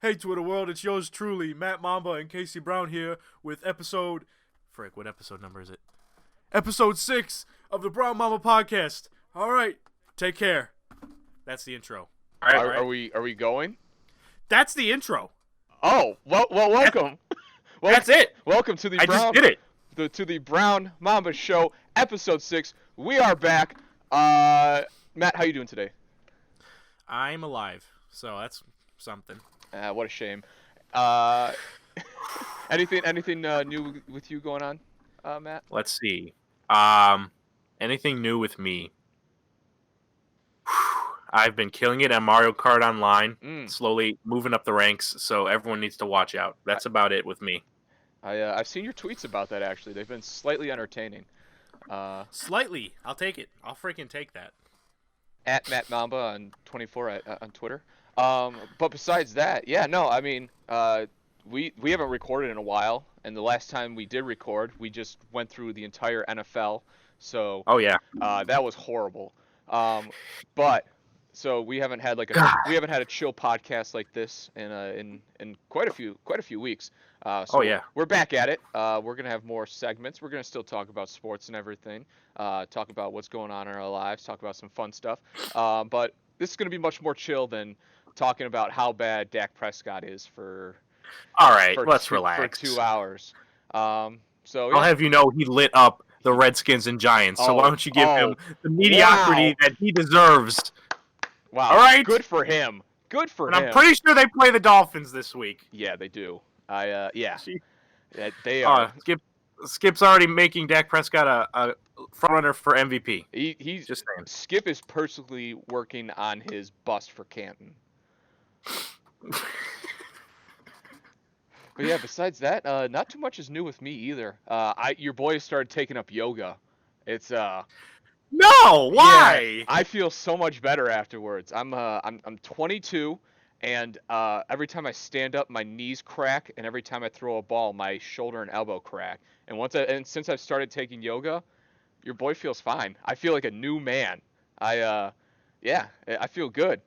Hey, Twitter world, it's yours truly, Matt Mamba and Casey Brown here with episode... Frick, what episode number is it? Episode 6 of the Brown Mamba podcast. All right, take care. That's the intro. All right. Are we going? That's the intro. Oh, well, welcome. That's it. Welcome to the just did it. To the Brown Mamba Show, episode 6. We are back. Matt, how you doing today? I'm alive, so that's something. What a shame. Anything new with you going on, Matt? Let's see. Anything new with me? I've been killing it at Mario Kart Online, slowly moving up the ranks, so everyone needs to watch out. That's about it with me. I've seen your tweets about that, actually. They've been slightly entertaining. Slightly. I'll take it. I'll freaking take that. At Matt Mamba on 24 on Twitter. But besides that, yeah, no, I mean, we haven't recorded in a while, and the last time we did record, we just went through the entire NFL. So that was horrible. But so we haven't had a chill podcast like this in quite a few weeks. We're back at it. We're gonna have more segments. We're gonna still talk about sports and everything. Talk about what's going on in our lives. Talk about some fun stuff. But this is gonna be much more chill than talking about how bad Dak Prescott is for. All right, let's relax for 2 hours. I'll have you know he lit up the Redskins and Giants. So why don't you give him the mediocrity that he deserves? Wow. All right. Good for him. And I'm pretty sure they play the Dolphins this week. Yeah, they do. They are. Skip's already making Dak Prescott a frontrunner for MVP. He's just saying. Skip is personally working on his bust for Canton. But yeah, besides that, not too much is new with me either. Your boy started taking up yoga. It's No, why? Yeah, I feel so much better afterwards. I'm 22, and every time I stand up, my knees crack, and every time I throw a ball, my shoulder and elbow crack. And since I've started taking yoga, your boy feels fine. I feel like a new man. I feel good.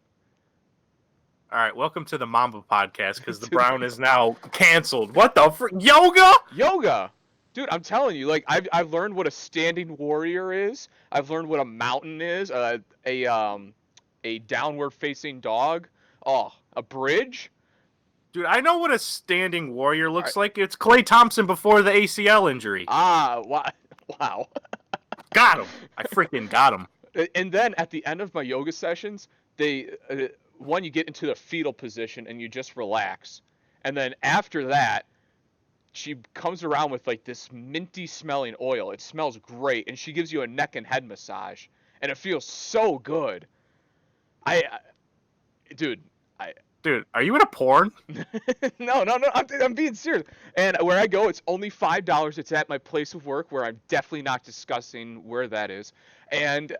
All right, welcome to the Mamba podcast, because the Brown is now canceled. What the frick? Yoga? Dude, I'm telling you, like I've learned what a standing warrior is. I've learned what a mountain is. A downward facing dog. Oh, a bridge. Dude, I know what a standing warrior looks like. It's Klay Thompson before the ACL injury. Wow. Got him. I freaking got him. And then at the end of my yoga sessions, you get into the fetal position and you just relax. And then after that, she comes around with like this minty smelling oil. It smells great, and she gives you a neck and head massage, and it feels so good. Dude, are you in a porn? No, I'm being serious. And where I go, it's only $5. It's at my place of work, where I'm definitely not discussing where that is. And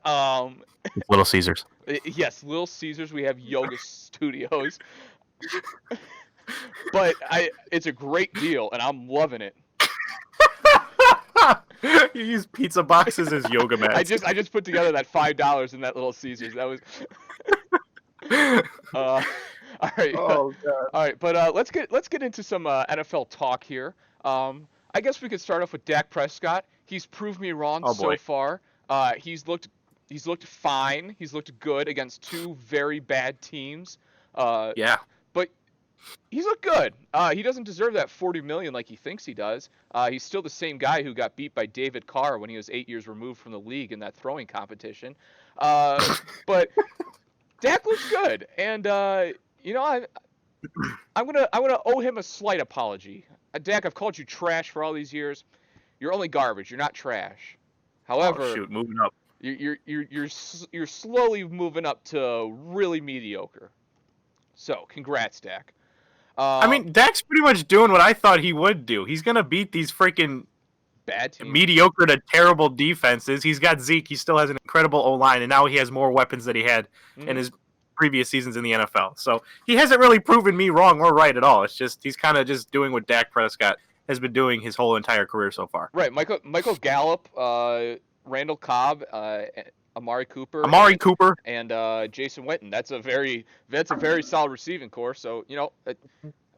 Little Caesars. Yes, Little Caesars. We have yoga studios. But it's a great deal, and I'm loving it. You use pizza boxes as yoga mats. I just put together that $5 in that Little Caesars. That was. All right. Oh God. All right, but let's get into some NFL talk here. I guess we could start off with Dak Prescott. He's proved me wrong so far. He's looked fine. He's looked good against two very bad teams. Yeah. But he's looked good. He doesn't deserve that $40 million like he thinks he does. He's still the same guy who got beat by David Carr when he was 8 years removed from the league in that throwing competition. But Dak looks good, and I'm gonna owe him a slight apology. Dak, I've called you trash for all these years. You're only garbage. You're not trash. However, moving up. You're slowly moving up to really mediocre. So, congrats, Dak. I mean, Dak's pretty much doing what I thought he would do. He's going to beat these freaking bad teams. Mediocre to terrible defenses. He's got Zeke. He still has an incredible O-line, and now he has more weapons than he had in his previous seasons in the NFL. So he hasn't really proven me wrong or right at all. It's just he's kind of just doing what Dak Prescott has been doing his whole entire career so far. Right. Michael Gallup, Randall Cobb, Amari Cooper, Amari Cooper. and Jason Witten. That's a very solid receiving core. So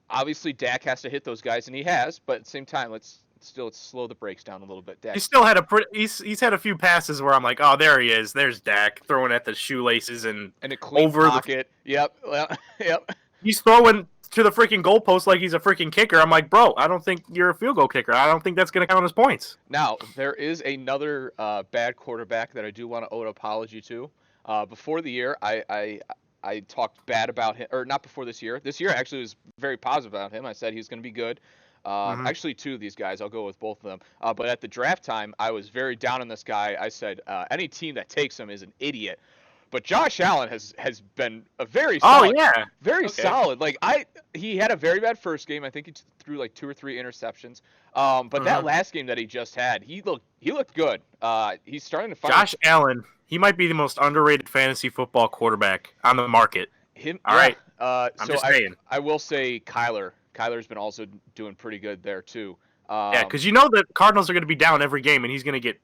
obviously Dak has to hit those guys, and he has. But at the same time, let's slow the brakes down a little bit. Dak. He still had he's had a few passes where I'm like, oh, there he is. There's Dak throwing at the shoelaces and a clean over pocket. Yep. He's throwing to the freaking goalpost like he's a freaking kicker. I'm like, bro, I don't think you're a field goal kicker. I don't think that's going to count as points. Now, there is another bad quarterback that I do want to owe an apology to. Before the year, I talked bad about him, or not before this year. This year, I actually was very positive about him. I said he's going to be good. Actually, two of these guys, I'll go with both of them. But at the draft time, I was very down on this guy. I said any team that takes him is an idiot. But Josh Allen has been a very solid, solid. Like he had a very bad first game. I think he threw like 2 or 3 interceptions. But that last game that he just had, he looked good. He's starting to find Josh Allen. He might be the most underrated fantasy football quarterback on the market. All right. I'm just saying. I will say Kyler. Kyler's been also doing pretty good there too. Yeah, because you know the Cardinals are going to be down every game, and he's going to get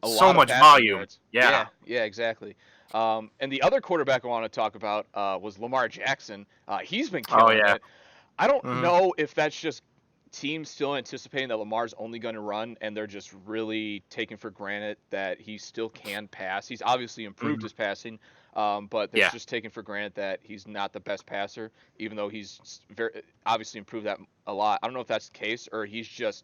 so much volume. Yeah, exactly. And the other quarterback I want to talk about was Lamar Jackson. He's been killing it. I don't know if that's just teams still anticipating that Lamar's only going to run, and they're just really taking for granted that he still can pass. He's obviously improved his passing, but they're just taking for granted that he's not the best passer, even though he's very obviously improved that a lot. I don't know if that's the case or he's just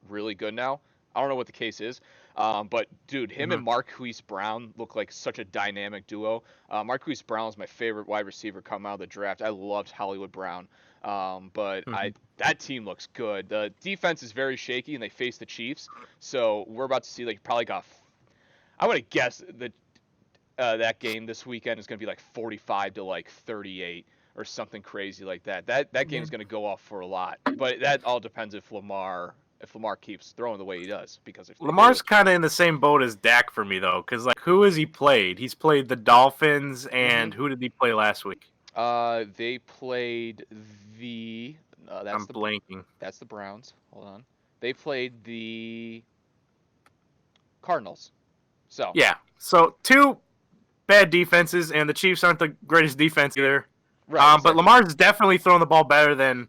really good now. I don't know what the case is. But, dude, him and Marquise Brown look like such a dynamic duo. Marquise Brown is my favorite wide receiver coming out of the draft. I loved Hollywood Brown. But that team looks good. The defense is very shaky, and they face the Chiefs. So we're about to see, like, probably I would guess that that game this weekend is going to be, like, 45 to, like, 38 or something crazy like that. That game is going to go off for a lot. But that all depends if Lamar keeps throwing the way he does, because if Lamar's kind of in the same boat as Dak for me though, because like who has he played? He's played the Dolphins, and who did he play last week? They played the. I'm blanking. That's the Browns. Hold on. They played the Cardinals. So yeah, so 2 bad defenses, and the Chiefs aren't the greatest defense either. Right. Exactly. But Lamar's definitely throwing the ball better than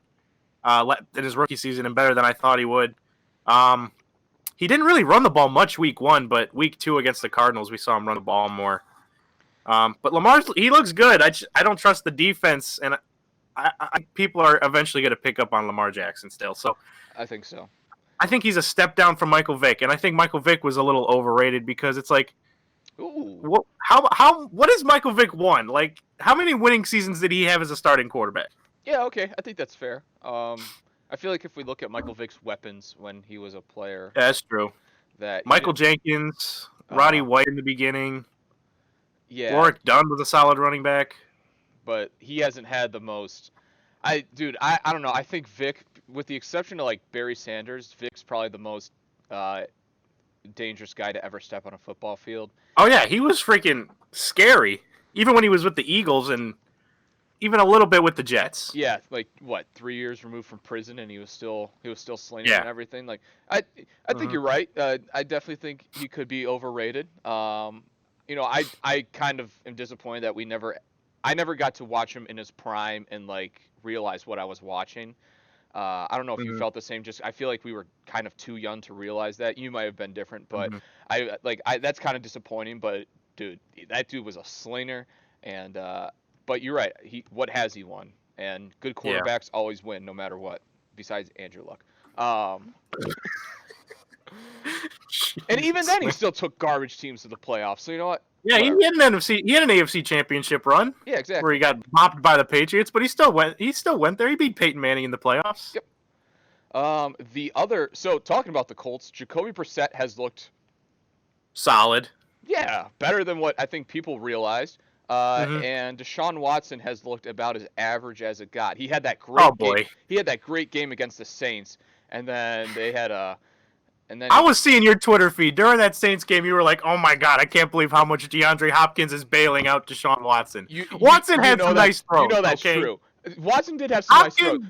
in his rookie season, and better than I thought he would. He didn't really run the ball much week 1, but week 2 against the Cardinals, we saw him run the ball more. But he looks good. I don't trust the defense, and people are eventually going to pick up on Lamar Jackson still. So I think so. I think he's a step down from Michael Vick, and I think Michael Vick was a little overrated because it's like, what has Michael Vick won? Like, how many winning seasons did he have as a starting quarterback? Yeah, okay. I think that's fair. I feel like if we look at Michael Vick's weapons when he was a player... Yeah, that's true. Michael Jenkins, Roddy White in the beginning. Yeah. Warwick Dunn was a solid running back. But he hasn't had the most... I don't know. I think Vick, with the exception of, like, Barry Sanders, Vick's probably the most dangerous guy to ever step on a football field. Oh, yeah. He was freaking scary. Even when he was with the Eagles and... even a little bit with the Jets. Yeah, like 3 years removed from prison, and he was still slinging and everything. Like I think you're right. I definitely think he could be overrated. I kind of am disappointed that I never got to watch him in his prime and like realize what I was watching. I don't know if you felt the same. Just I feel like we were kind of too young to realize that. You might have been different, but that's kind of disappointing. But dude, that dude was a slinger, and. But you're right. What has he won? And good quarterbacks always win, no matter what. Besides Andrew Luck. And even then, he still took garbage teams to the playoffs. So you know what? Yeah, he had an AFC Championship run. Yeah, exactly. Where he got mopped by the Patriots, but he still went there. He beat Peyton Manning in the playoffs. Yep. So talking about the Colts, Jacoby Brissett has looked solid. Yeah, better than what I think people realized. And Deshaun Watson has looked about as average as it got. He had that great game. He had that great game against the Saints, and then they had I was seeing your Twitter feed during that Saints game. You were like, "Oh my God, I can't believe how much DeAndre Hopkins is bailing out Deshaun Watson." Watson had some nice throws. You know that's true. Watson did have some nice throws.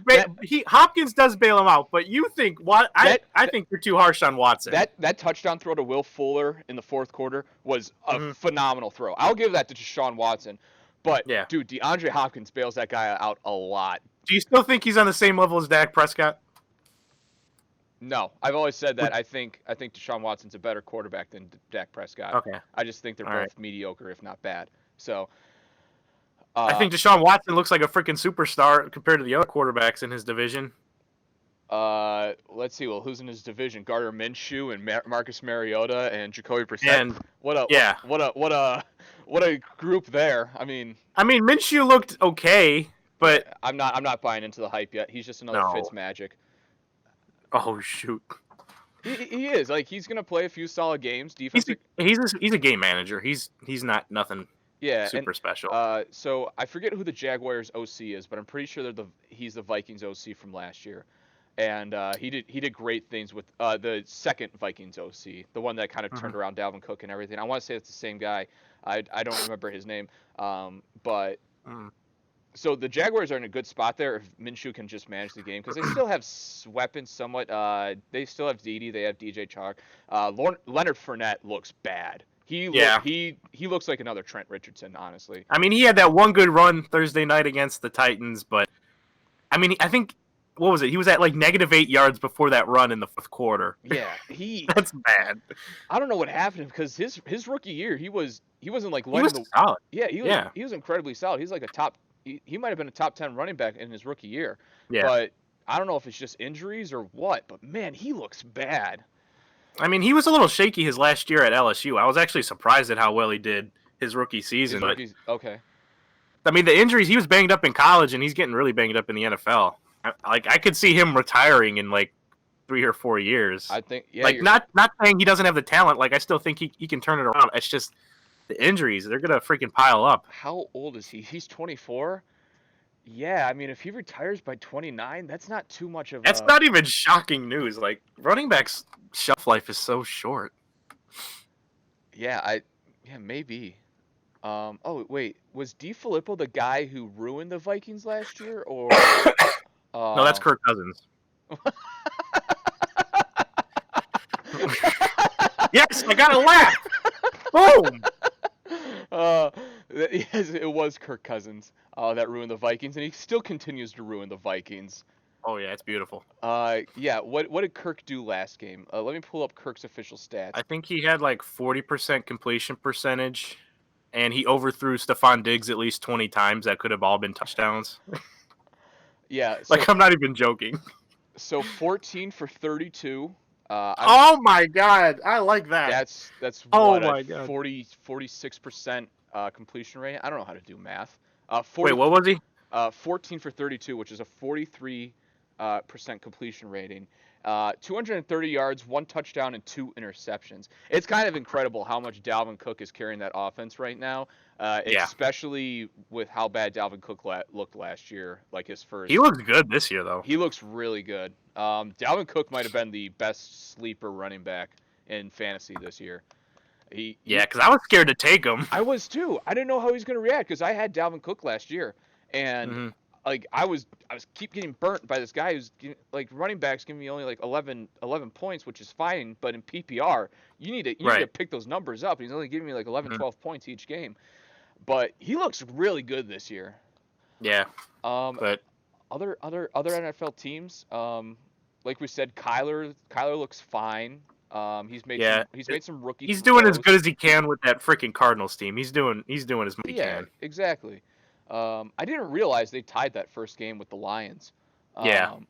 Hopkins does bail him out, but you think I think you're too harsh on Watson. That touchdown throw to Will Fuller in the fourth quarter was a phenomenal throw. I'll give that to Deshaun Watson. But, dude, DeAndre Hopkins bails that guy out a lot. Do you still think he's on the same level as Dak Prescott? No. I've always said that I think Deshaun Watson's a better quarterback than Dak Prescott. Okay. I just think they're both mediocre, if not bad. So I think Deshaun Watson looks like a freaking superstar compared to the other quarterbacks in his division. Let's see. Well, who's in his division? Gardner Minshew and Marcus Mariota and Jacoby Brissett. And what a group there. I mean, Minshew looked okay, but I'm not buying into the hype yet. He's just another Fitzmagic. Oh shoot. He is like he's gonna play a few solid games. Defense. He's a game manager. He's not nothing. Yeah, super special. So I forget who the Jaguars OC is, but I'm pretty sure he's the Vikings OC from last year, and he did great things with the second Vikings OC, the one that kind of turned around Dalvin Cook and everything. I want to say it's the same guy. I don't remember his name, but. So the Jaguars are in a good spot there if Minshew can just manage the game because they still have weapons somewhat. They still have Dede. They have DJ Chark. Leonard Fournette looks bad. He looks like another Trent Richardson, honestly. I mean, he had that one good run Thursday night against the Titans, but I mean, I think what was it? He was at like -8 yards before that run in the fourth quarter. Yeah, that's bad. I don't know what happened because his rookie year he wasn't like solid. Yeah, he was incredibly solid. He's like a top. He might have been a top 10 running back in his rookie year. Yeah. But I don't know if it's just injuries or what. But man, he looks bad. I mean, he was a little shaky his last year at LSU. I was actually surprised at how well he did his rookie season. Okay. I mean, the injuries, he was banged up in college, and he's getting really banged up in the NFL. I could see him retiring in, 3 or 4 years. I think, not saying he doesn't have the talent. I still think he can turn it around. It's just the injuries. They're going to freaking pile up. How old is he? He's 24? Yeah, I mean, if he retires by 29, that's not too much of That's not even shocking news. Running backs' shelf life is so short. Yeah, maybe. Oh, wait. Was DiFilippo the guy who ruined the Vikings last year? Or no, that's Kirk Cousins. Yes, I got to laugh. Boom. Yes, it was Kirk Cousins that ruined the Vikings, and he still continues to ruin the Vikings. Oh yeah, it's beautiful. Yeah. What did Kirk do last game? Let me pull up Kirk's official stats. I think he had 40% completion percentage, and he overthrew Stephon Diggs at least 20 times. That could have all been touchdowns. Yeah. So, I'm not even joking. So 14 for 32. Oh my God, I like that. That's my God. 46% completion rate. I don't know how to do math. Wait, what was he? 14 for 32, which is a 43% completion rating. 230 yards, 1 touchdown, and 2 interceptions. It's kind of incredible how much Dalvin Cook is carrying that offense right now, especially with how bad Dalvin Cook looked last year, his first. He looks good this year, though. He looks really good. Dalvin Cook might have been the best sleeper running back in fantasy this year. Because I was scared to take him. I was too. I didn't know how he was going to react because I had Dalvin Cook last year, and I was keep getting burnt by this guy who's running backs giving me only 11 points, which is fine, but in PPR you need to pick those numbers up. He's only giving me 11, 12 points each game, but he looks really good this year. Yeah. But other NFL teams, like we said, Kyler looks fine. He's made some rookie. He's doing as good as he can with that freaking Cardinals team. He's doing as much as he can. Exactly. I didn't realize they tied that first game with the Lions. The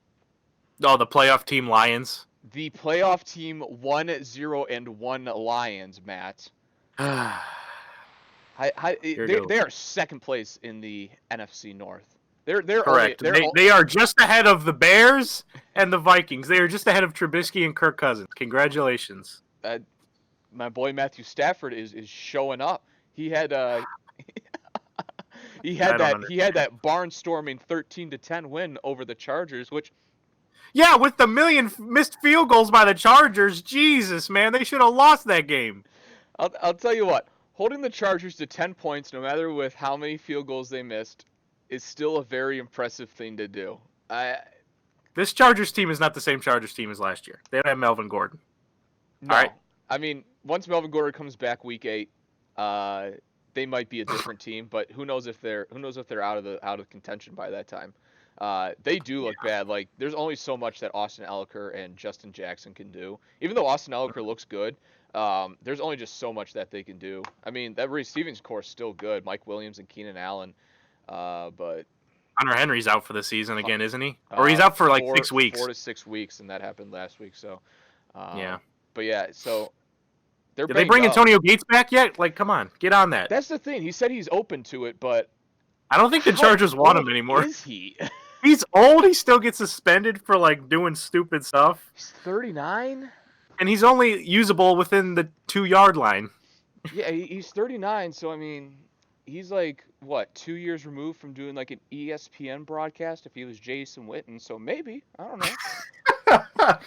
playoff team Lions. The playoff team 1-0-1 Lions, Matt. They are second place in the NFC North. They're correct. They are just ahead of the Bears and the Vikings. They are just ahead of Trubisky and Kirk Cousins. Congratulations. My boy Matthew Stafford is showing up. He had he had that barnstorming 13-10 win over the Chargers, which with the million missed field goals by the Chargers. Jesus, man, they should have lost that game. I'll tell you what, holding the Chargers to 10 points, no matter with how many field goals they missed, is still a very impressive thing to do. This Chargers team is not the same Chargers team as last year. They don't have Melvin Gordon. No. All right. I mean, once Melvin Gordon comes back week 8, they might be a different team, but who knows if they're out of contention by that time. They do look bad. Like, there's only so much that Austin Eckler and Justin Jackson can do. Even though Austin Eckler looks good, there's only just so much that they can do. I mean, that receiving core is still good. Mike Williams and Keenan Allen, but Hunter Henry's out for the season again, isn't he? Or he's out for like 6 weeks. 4 to 6 weeks, and that happened last week. So, yeah. But yeah, so they're. Did they bring Antonio Gates back yet? Like, come on, get on that. That's the thing. He said he's open to it, but I don't think the Chargers want him anymore. Is he? He's old. He still gets suspended for like doing stupid stuff. He's 39, and he's only usable within the 2-yard line. Yeah, he's 39. So I mean, he's like what, 2 years removed from doing like an ESPN broadcast if he was Jason Witten. So maybe, I don't know.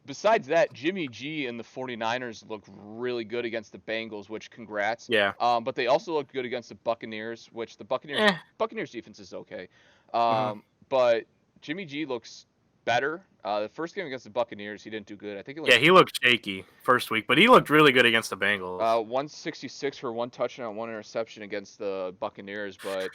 Besides that, Jimmy G and the 49ers look really good against the Bengals, which congrats. Yeah. But they also looked good against the Buccaneers, which the Buccaneers defense is okay. But Jimmy G looks better. The first game against the Buccaneers, he didn't do good. I think he looked shaky first week, but he looked really good against the Bengals. 166 for 1 touchdown, 1 interception against the Buccaneers, but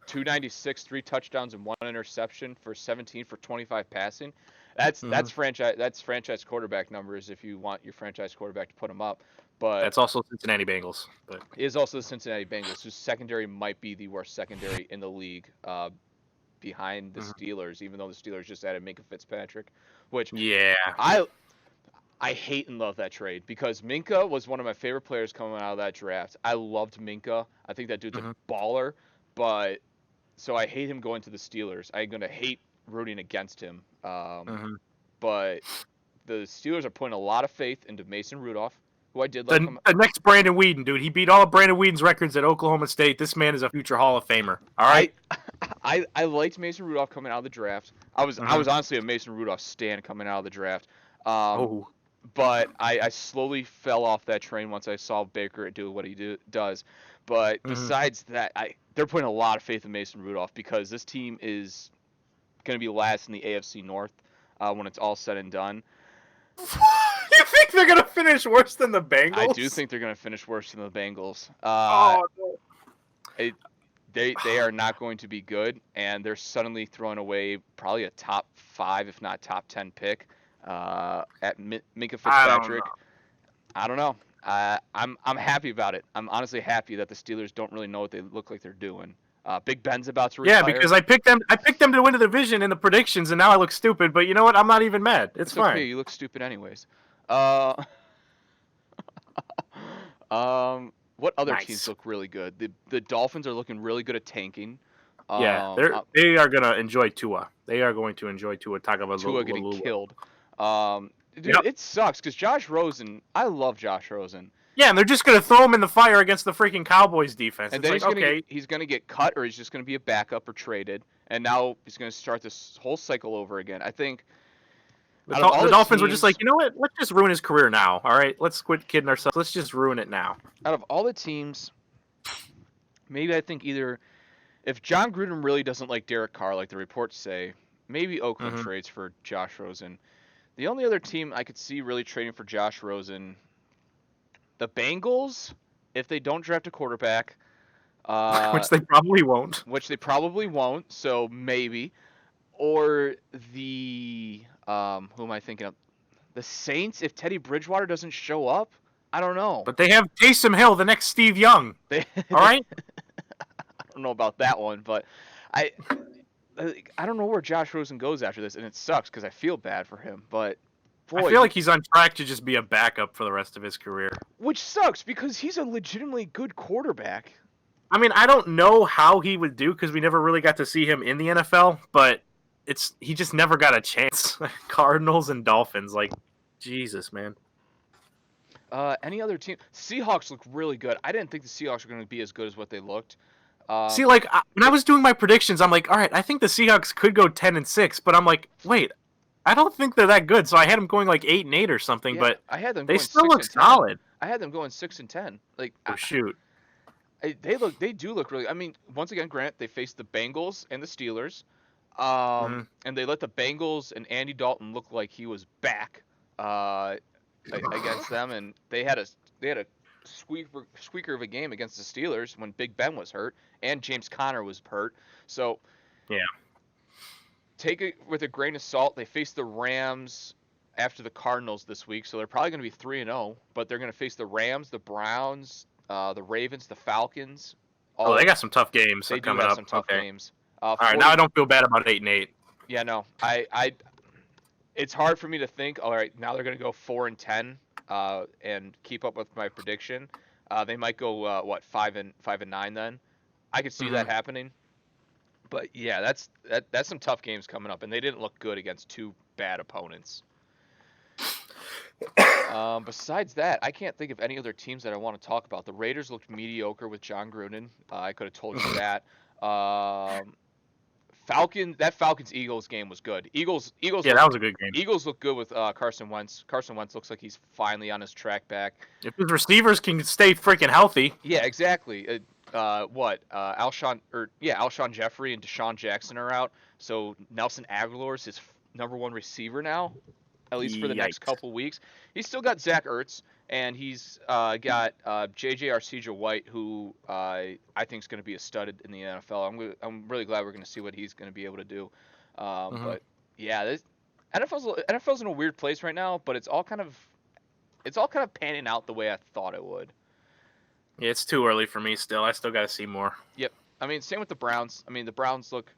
296, 3 touchdowns and 1 interception for 17 for 25 passing. That's franchise quarterback numbers if you want your franchise quarterback to put them up. But that's also Cincinnati Bengals. But it is also the Cincinnati Bengals, whose secondary might be the worst secondary in the league, behind the Steelers. Even though the Steelers just added Minkah Fitzpatrick, which I hate and love that trade because Minkah was one of my favorite players coming out of that draft. I loved Minkah. I think that dude's a baller, but so I hate him going to the Steelers. I'm gonna hate rooting against him. But the Steelers are putting a lot of faith into Mason Rudolph, who I did like. The next Brandon Weeden, dude. He beat all of Brandon Weeden's records at Oklahoma State. This man is a future Hall of Famer. All right. I liked Mason Rudolph coming out of the draft. I was honestly a Mason Rudolph stan coming out of the draft. But I slowly fell off that train once I saw Baker do what he does. But besides that, they're putting a lot of faith in Mason Rudolph because this team is going to be last in the AFC North when it's all said and done. You think they're going to finish worse than the Bengals? I do think they're going to finish worse than the Bengals. They are not going to be good, and they're suddenly throwing away probably a top 5, if not top 10 pick at Minkah Fitzpatrick. I don't know. I'm happy about it. I'm honestly happy that the Steelers don't really know what they look like they're doing. Big Ben's about to retire. Yeah, because I picked them to win the division in the predictions, and now I look stupid. But you know what? I'm not even mad. It's fine. Okay. You look stupid anyways. What other teams look really good? The Dolphins are looking really good at tanking. They are gonna enjoy Tua. They are going to enjoy Tua. Tua getting killed. It sucks because Josh Rosen. I love Josh Rosen. Yeah, and they're just going to throw him in the fire against the freaking Cowboys defense. And then he's going to get cut, or he's just going to be a backup or traded. And now he's going to start this whole cycle over again. I think the Dolphins were just like, you know what? Let's just ruin his career now. All right, let's quit kidding ourselves. Let's just ruin it now. Out of all the teams, maybe I think either if John Gruden really doesn't like Derek Carr, like the reports say, maybe Oakland trades for Josh Rosen. The only other team I could see really trading for Josh Rosen, the Bengals, if they don't draft a quarterback. Which they probably won't. So maybe. Or the, who am I thinking of? The Saints, if Teddy Bridgewater doesn't show up. I don't know. But they have Taysom Hill, the next Steve Young. All right? I don't know about that one, but I don't know where Josh Rosen goes after this, and it sucks because I feel bad for him. But boy, I feel like he's on track to just be a backup for the rest of his career. Which sucks because he's a legitimately good quarterback. I mean, I don't know how he would do because we never really got to see him in the NFL, but he just never got a chance. Cardinals and Dolphins, like, Jesus, man. Any other team? Seahawks look really good. I didn't think the Seahawks were going to be as good as what they looked. See, like, when I was doing my predictions, I'm like, all right, I think the Seahawks could go 10-6, but I'm like, wait, I don't think they're that good. So I had them going like 8-8 or something, but I had them they going still look 6-10. solid. I had them going 6-10. Like, shoot. They do look really. I mean, once again, Grant, they faced the Bengals and the Steelers, Hmm. and they let the Bengals and Andy Dalton look like he was back uh, against them, and they had a squeaker of a game against the Steelers when Big Ben was hurt and James Conner was hurt. So Yeah. take it with a grain of salt. They face the Rams after the Cardinals this week, so they're probably going to be 3-0. But they're going to face the Rams, the Browns, the Ravens, the Falcons. Oh, they All got some tough games they do coming have up. some tough Okay. games. All right. Now 40. I don't feel bad about 8-8. Yeah, no, I. It's hard for me to think. All right, now they're going to go 4-10, and keep up with my prediction. They might go 5-9 then. I could see that Hmm. happening. But yeah, that's some tough games coming up, and they didn't look good against two bad opponents. Besides that, I can't think of any other teams that I want to talk about. The Raiders looked mediocre with John Gruden. I could have told you that. Um, Falcons Eagles game was good. Yeah, that was a good game. Eagles look good with Carson Wentz. Carson Wentz looks like he's finally on his track back. If his receivers can stay freaking healthy. Yeah, exactly. Alshon Jeffrey and Deshaun Jackson are out, so Nelson Aguilar is his number one receiver now, at least for the next Yikes. couple weeks. He's still got Zach Ertz, and he's got J.J. Arcega-White, who I think is going to be a stud in the NFL. I'm really glad we're going to see what he's going to be able to do. Hmm. But yeah, NFL's in a weird place right now, but it's all kind of panning out the way I thought it would. Yeah, it's too early for me still. I still got to see more. Yep. I mean, same with the Browns. I mean, the Browns look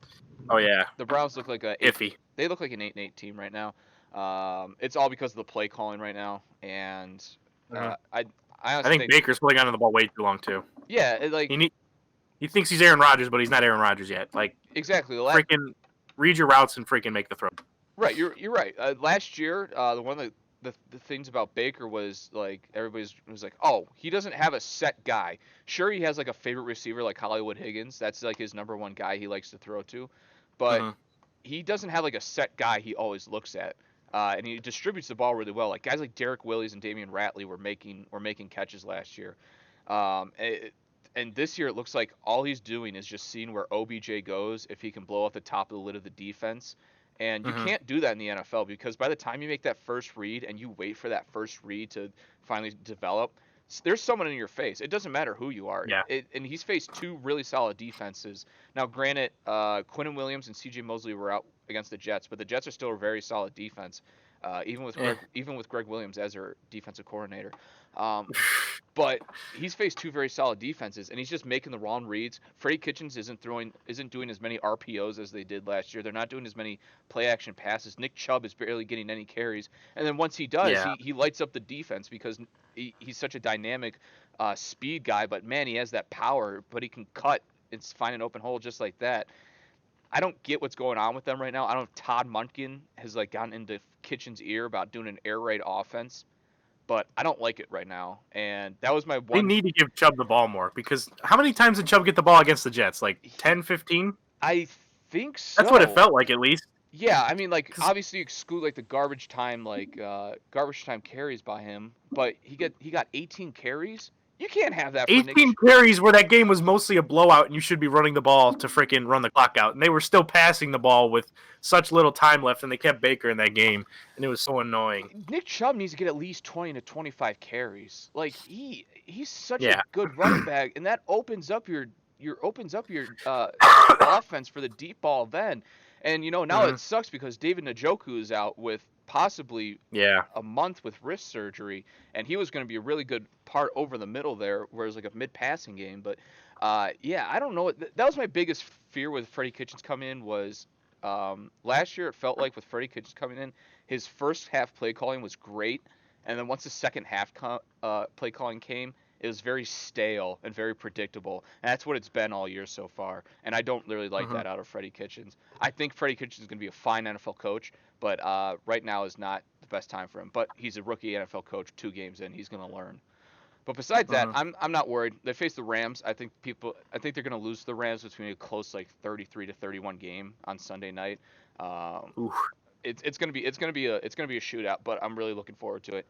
Oh, yeah. like Iffy. they look like an 8-8 team right now. It's all because of the play calling right now, and Hmm. I I honestly think think, Baker's holding onto the ball way too long, too. yeah, He need, he thinks he's Aaron Rodgers, but he's not Aaron Rodgers yet. Like, exactly. freaking read your routes and freaking make the throw. Right, you're right. Last year, the one of the things about Baker was like everybody was like, oh, he doesn't have a set guy. Sure, he has like a favorite receiver like Hollywood Higgins. That's like his number one guy he likes to throw to, but Hmm. he doesn't have like a set guy he always looks at, and he distributes the ball really well. Like guys like Derek Willis and Damian Ratley were making catches last year, um, it, and this year it looks like all he's doing is just seeing where OBJ goes if he can blow off the top of the lid of the defense. And you Hmm. can't do that in the NFL because by the time you make that first read and you wait for that first read to finally develop, there's someone in your face. It doesn't matter who you are. Yeah. And he's faced two really solid defenses. Now, granted, Quinnen Williams and C.J. Mosley were out against the Jets, but the Jets are still a very solid defense, even with Eh. Greg Williams as their defensive coordinator. Um, but he's faced two very solid defenses, and he's just making the wrong reads. Freddie Kitchens isn't doing as many RPOs as they did last year. They're not doing as many play action passes. Nick Chubb is barely getting any carries, and then once he does, Yeah. he lights up the defense because he's such a dynamic speed guy. But man, he has that power, but he can cut and find an open hole just like that. I don't get what's going on with them right now. I don't know if Todd Monken has like gotten into Kitchens' ear about doing an air raid offense, but I don't like it right now. And that was my They one. need to give Chubb the ball more because how many times did Chubb get the ball against the Jets? Like 10, 15? I think That's what it so. felt like, at least. Yeah, I mean, like 'Cause obviously exclude like the garbage time carries by him, but he got 18 carries. You can't have that for Nick. 18 carries where that game was mostly a blowout and you should be running the ball to freaking run the clock out. And they were still passing the ball with such little time left, and they kept Baker in that game. And it was so annoying. Nick Chubb needs to get at least 20 to 25 carries. Like he's such a Yeah. good running back, and that opens up your offense for the deep ball then. And now Hmm. it sucks because David Njoku is out with possibly Yeah. a month with wrist surgery, and he was going to be a really good part over the middle there, where it was like a mid-passing game. But yeah, I don't know. That was my biggest fear with Freddie Kitchens coming in was last year. It felt like with Freddie Kitchens coming in, his first half play calling was great, and then once the second half play calling came, it was very stale and very predictable. And that's what it's been all year so far. And I don't really like Hmm. that out of Freddie Kitchens. I think Freddie Kitchens is going to be a fine NFL coach, but right now is not the best time for him. But he's a rookie NFL coach, 2 games in. He's going to learn. But besides that, Hmm. I'm not worried. They face the Rams. I think they're going to lose to the Rams between a close like 33-31 game on Sunday night. Um, Oof. it's gonna be a shootout, but I'm really looking forward to it.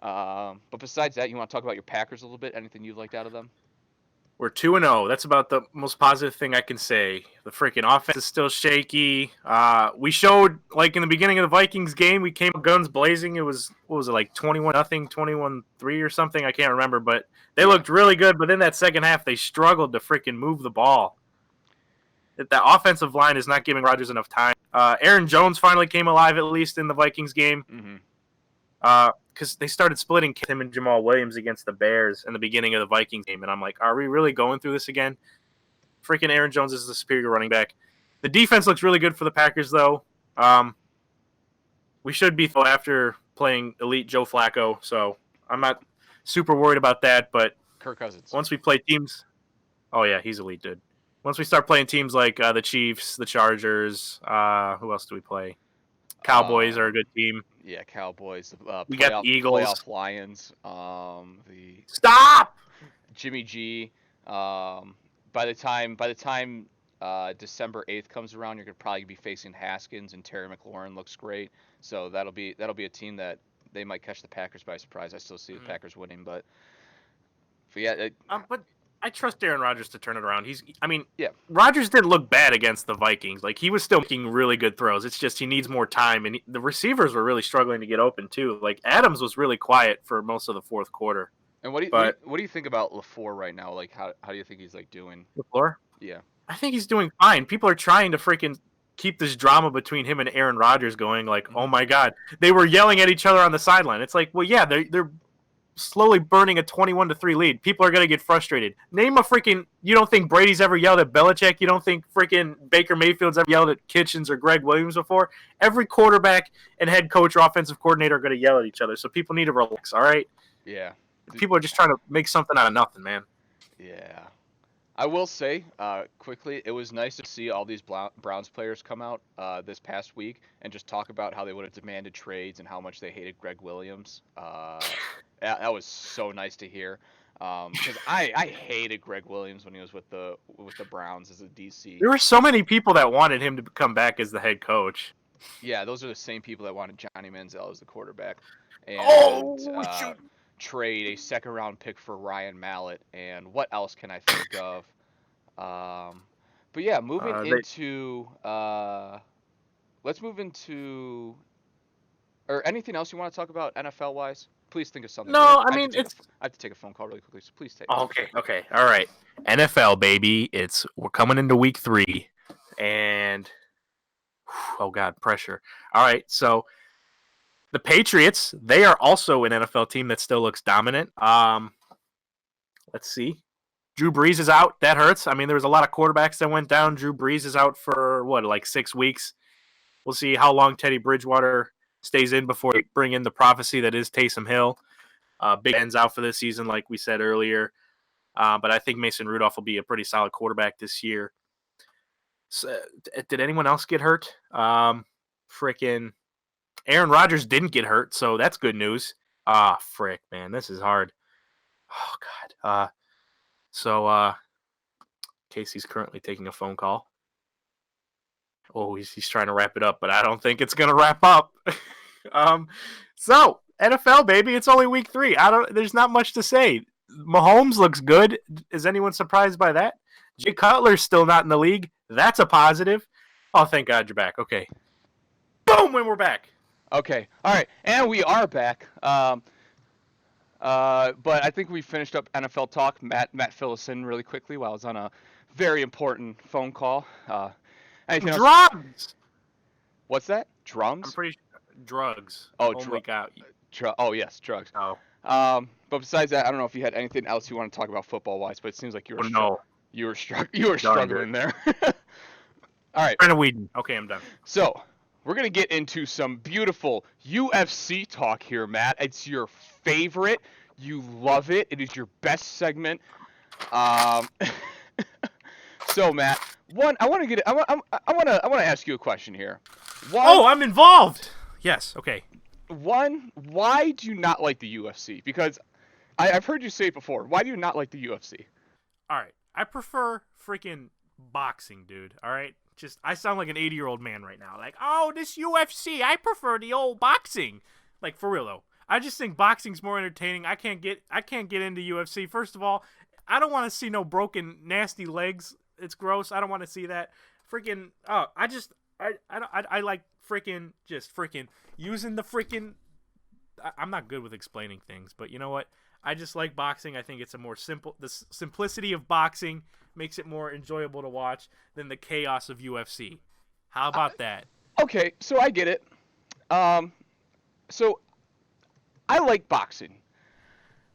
But besides that, you want to talk about your Packers a little bit? Anything you've liked out of them? We're 2-0. That's about the most positive thing I can say. The freaking offense is still shaky. We showed, like, in the beginning of the Vikings game, we came guns blazing. It was, what was it, like 21-0, 21-3 or something? I can't remember, but they looked really good. But in that second half, they struggled to freaking move the ball. The offensive line is not giving Rodgers enough time. Aaron Jones finally came alive, at least in the Vikings game. Because they started splitting him and Jamal Williams against the Bears in the beginning of the Vikings game. And I'm like, are we really going through this again? Freaking Aaron Jones is the superior running back. The defense looks really good for the Packers, though. We should be after playing elite Joe Flacco, so I'm not super worried about that. But Kirk Cousins. Once we play teams... Oh, yeah, he's elite, dude. Once we start playing teams like the Chiefs, the Chargers, who else do we play? Cowboys are a good team. Yeah, Cowboys. We got the Eagles. Playoff Lions. The Stop! Jimmy G. By the time December 8th comes around, you're gonna probably be facing Haskins, and Terry McLaurin looks great. So that'll be a team that they might catch the Packers by surprise. I still see the Packers winning, but yeah. But I trust Aaron Rodgers to turn it around. Rodgers didn't look bad against the Vikings. Like, he was still making really good throws. It's just he needs more time, and the receivers were really struggling to get open too. Like, Adams was really quiet for most of the fourth quarter. And what do you think about LaFleur right now? Like, how do you think he's like doing? LaFleur? Yeah, I think he's doing fine. People are trying to freaking keep this drama between him and Aaron Rodgers going. Like, oh my God, they were yelling at each other on the sideline. It's like, well, yeah, they're slowly burning a 21-3 lead. People are going to get frustrated. Name a freaking... You don't think Brady's ever yelled at Belichick? You don't think freaking Baker Mayfield's ever yelled at Kitchens or Greg Williams before? Every quarterback and head coach or offensive coordinator are going to yell at each other, so people need to relax, all right? Yeah. People are just trying to make something out of nothing, man. Yeah. I will say, quickly, it was nice to see all these Browns players come out this past week and just talk about how they would have demanded trades and how much they hated Greg Williams. That was so nice to hear. Because I hated Greg Williams when he was with the Browns as a DC. There were so many people that wanted him to come back as the head coach. Yeah, those are the same people that wanted Johnny Manziel as the quarterback. And trade a second-round pick for Ryan Mallett. And what else can I think of? But yeah, let's move into... Or anything else you want to talk about NFL-wise? Please think of something. No, I have to take a phone call really quickly, so please take it. Okay. All right. NFL, baby. We're coming into week 3. And, oh, God, pressure. All right, so the Patriots, they are also an NFL team that still looks dominant. Let's see. Drew Brees is out. That hurts. I mean, there was a lot of quarterbacks that went down. Drew Brees is out for, like 6 weeks. We'll see how long Teddy Bridgewater stays in before they bring in the prophecy that is Taysom Hill. Big Ben's out for this season, like we said earlier. But I think Mason Rudolph will be a pretty solid quarterback this year. So, did anyone else get hurt? Freaking Aaron Rodgers didn't get hurt, so that's good news. Frick, man, this is hard. Oh, God. So Casey's currently taking a phone call. Oh, he's trying to wrap it up, but I don't think it's going to wrap up. So, NFL, baby, it's only week 3. There's not much to say. Mahomes looks good. Is anyone surprised by that? Jay Cutler's still not in the league. That's a positive. Oh, thank God you're back. Okay. Boom, when we're back. Okay. All right. And we are back. But I think we finished up NFL talk. Matt fill us in really quickly while I was on a very important phone call. Drugs! What's that? Drums? I'm pretty sure. Drugs. Oh, yes, drugs. Oh. But besides that, I don't know if you had anything else you want to talk about football-wise, but it seems like you were you were struggling there. All right. Brandon Whedon. Okay, I'm done. So, we're going to get into some beautiful UFC talk here, Matt. It's your favorite. You love it. It is your best segment. So, Matt, I want to ask you a question here. I'm involved. Yes. Okay. Why do you not like the UFC? Because I've heard you say it before. Why do you not like the UFC? All right. I prefer freaking boxing, dude. All right. I sound like an 80-year-old man right now. Like, oh, this UFC. I prefer the old boxing. Like, for real though. I just think boxing's more entertaining. I can't get into UFC. First of all, I don't want to see no broken, nasty legs. It's gross. I don't want to see that. Freaking. Oh, I like freaking using the freaking. I'm not good with explaining things, but you know what? I just like boxing. I think it's a more simple. The simplicity of boxing makes it more enjoyable to watch than the chaos of UFC. How about that? Okay, so I get it. So I like boxing.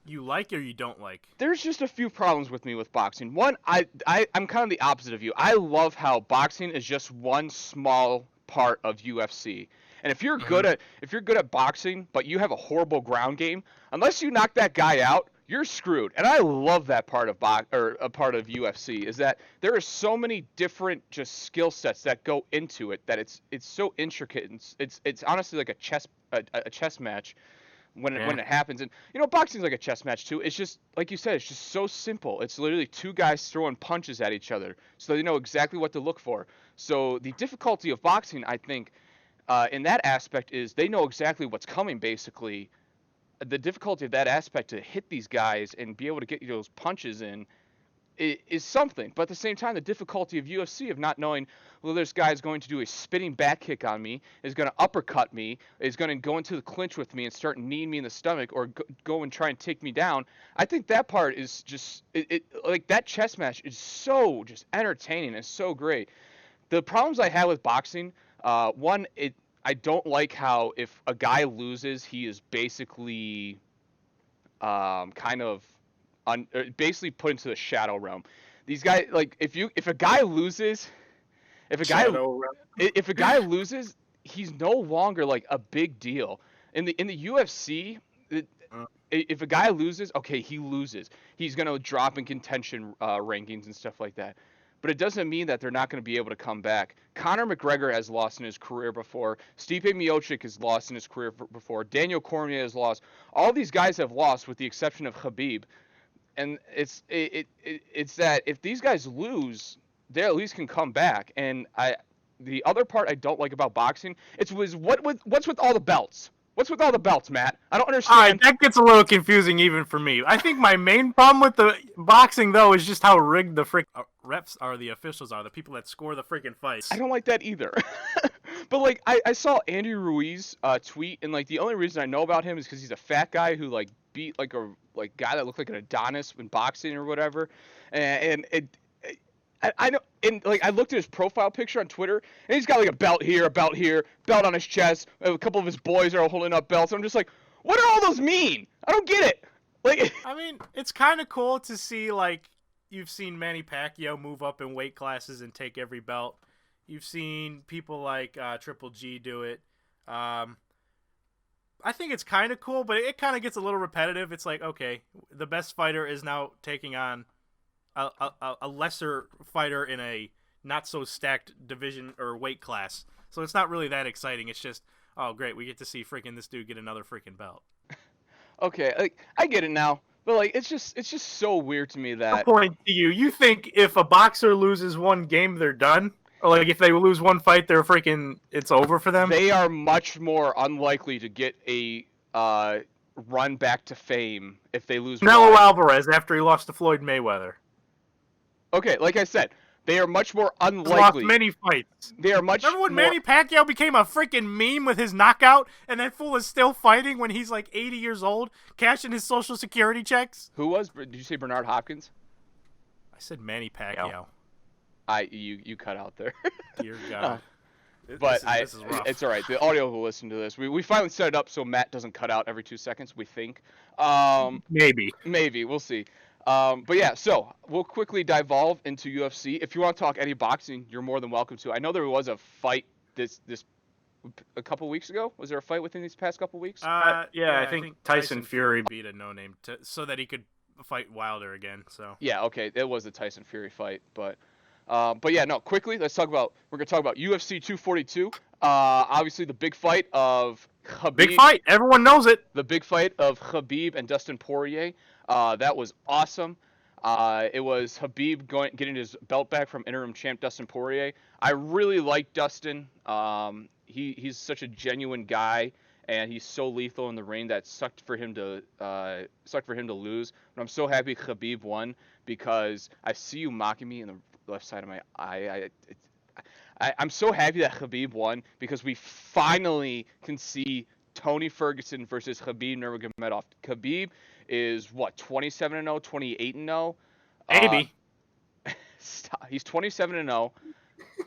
You like or you don't like? There's just a few problems with me with boxing. One, I'm kind of the opposite of you. I love how boxing is just one small part of UFC. And if you're good at boxing, but you have a horrible ground game, unless you knock that guy out, you're screwed. And I love that part of a part of UFC is that there are so many different just skill sets that go into it that it's so intricate and it's honestly like a chess match when it happens. And boxing's like a chess match too. It's just like you said, it's just so simple. It's literally two guys throwing punches at each other, so they know exactly what to look for. So the difficulty of boxing, I think, in that aspect is they know exactly what's coming. Basically, the difficulty of that aspect to hit these guys and be able to get those punches in is something. But at the same time, the difficulty of UFC of not knowing, well, this guy's going to do a spinning back kick on me, is going to uppercut me, is going to go into the clinch with me and start kneeing me in the stomach or go and try and take me down. I think that part is just like that chess match is so just entertaining and so great. The problems I have with boxing, one, I don't like how if a guy loses, he is basically basically put into the shadow realm. These guys, like, if a guy loses, if a guy loses, he's no longer like a big deal. In the UFC, if a guy loses, okay, he loses. He's gonna drop in contention rankings and stuff like that. But it doesn't mean that they're not going to be able to come back. Conor McGregor has lost in his career before. Stipe Miocic has lost in his career before. Daniel Cormier has lost. All these guys have lost with the exception of Khabib. And it's that if these guys lose, they at least can come back. And the other part I don't like about boxing, what's with all the belts? What's with all the belts, Matt? I don't understand. All right, that gets a little confusing even for me. I think my main problem with the boxing, though, is just how rigged the refs are, the officials are, the people that score the freaking fights. I don't like that either. But, like, I saw Andy Ruiz tweet, and, like, the only reason I know about him is because he's a fat guy who, like, beat, like, a guy that looked like an Adonis in boxing or whatever. And I know, and like I looked at his profile picture on Twitter, and he's got like a belt here, belt on his chest. A couple of his boys are holding up belts. I'm just like, what do all those mean? I don't get it. Like, I mean, it's kind of cool to see, like, you've seen Manny Pacquiao move up in weight classes and take every belt. You've seen people like Triple G do it. I think it's kind of cool, but it kind of gets a little repetitive. It's like, okay, the best fighter is now taking on a lesser fighter in a not so stacked division or weight class. So it's not really that exciting. It's just, oh great, we get to see freaking this dude get another freaking belt. Okay, like I get it now, but like it's just so weird to me that. Point to you. You think if a boxer loses one game, they're done? Or like if they lose one fight, they're freaking, it's over for them? They are much more unlikely to get a run back to fame if they lose. Canelo Alvarez after he lost to Floyd Mayweather. Okay, like I said, they are much more unlikely. He's lost many fights. They are much. Remember when Manny Pacquiao became a freaking meme with his knockout, and that fool is still fighting when he's like 80 years old, cashing his Social Security checks? Who was? Did you say Bernard Hopkins? I said Manny Pacquiao. You cut out there. Dear God. But this is rough. It's all right. The audio will listen to this. We finally set it up so Matt doesn't cut out every 2 seconds. We think. Maybe we'll see. But yeah, so we'll quickly devolve into UFC. If you want to talk any boxing, you're more than welcome to. I know there was a fight this a couple weeks ago. Was there a fight within these past couple weeks? Yeah, I think Tyson Fury beat a no-name so that he could fight Wilder again. So yeah, okay, it was the Tyson Fury fight, but yeah, no. Quickly, we're gonna talk about UFC 242. Obviously the big fight of Khabib. Big fight, everyone knows it. The big fight of Khabib and Dustin Poirier. That was awesome. It was Khabib getting his belt back from interim champ Dustin Poirier. I really like Dustin. He's such a genuine guy, and he's so lethal in the ring that sucked for him to lose. But I'm so happy Khabib won because I see you mocking me in the left side of my eye. I'm so happy that Khabib won because we finally can see Tony Ferguson versus Khabib Nurmagomedov. Khabib is what, 27-0, 28-0? Maybe. He's 27-0.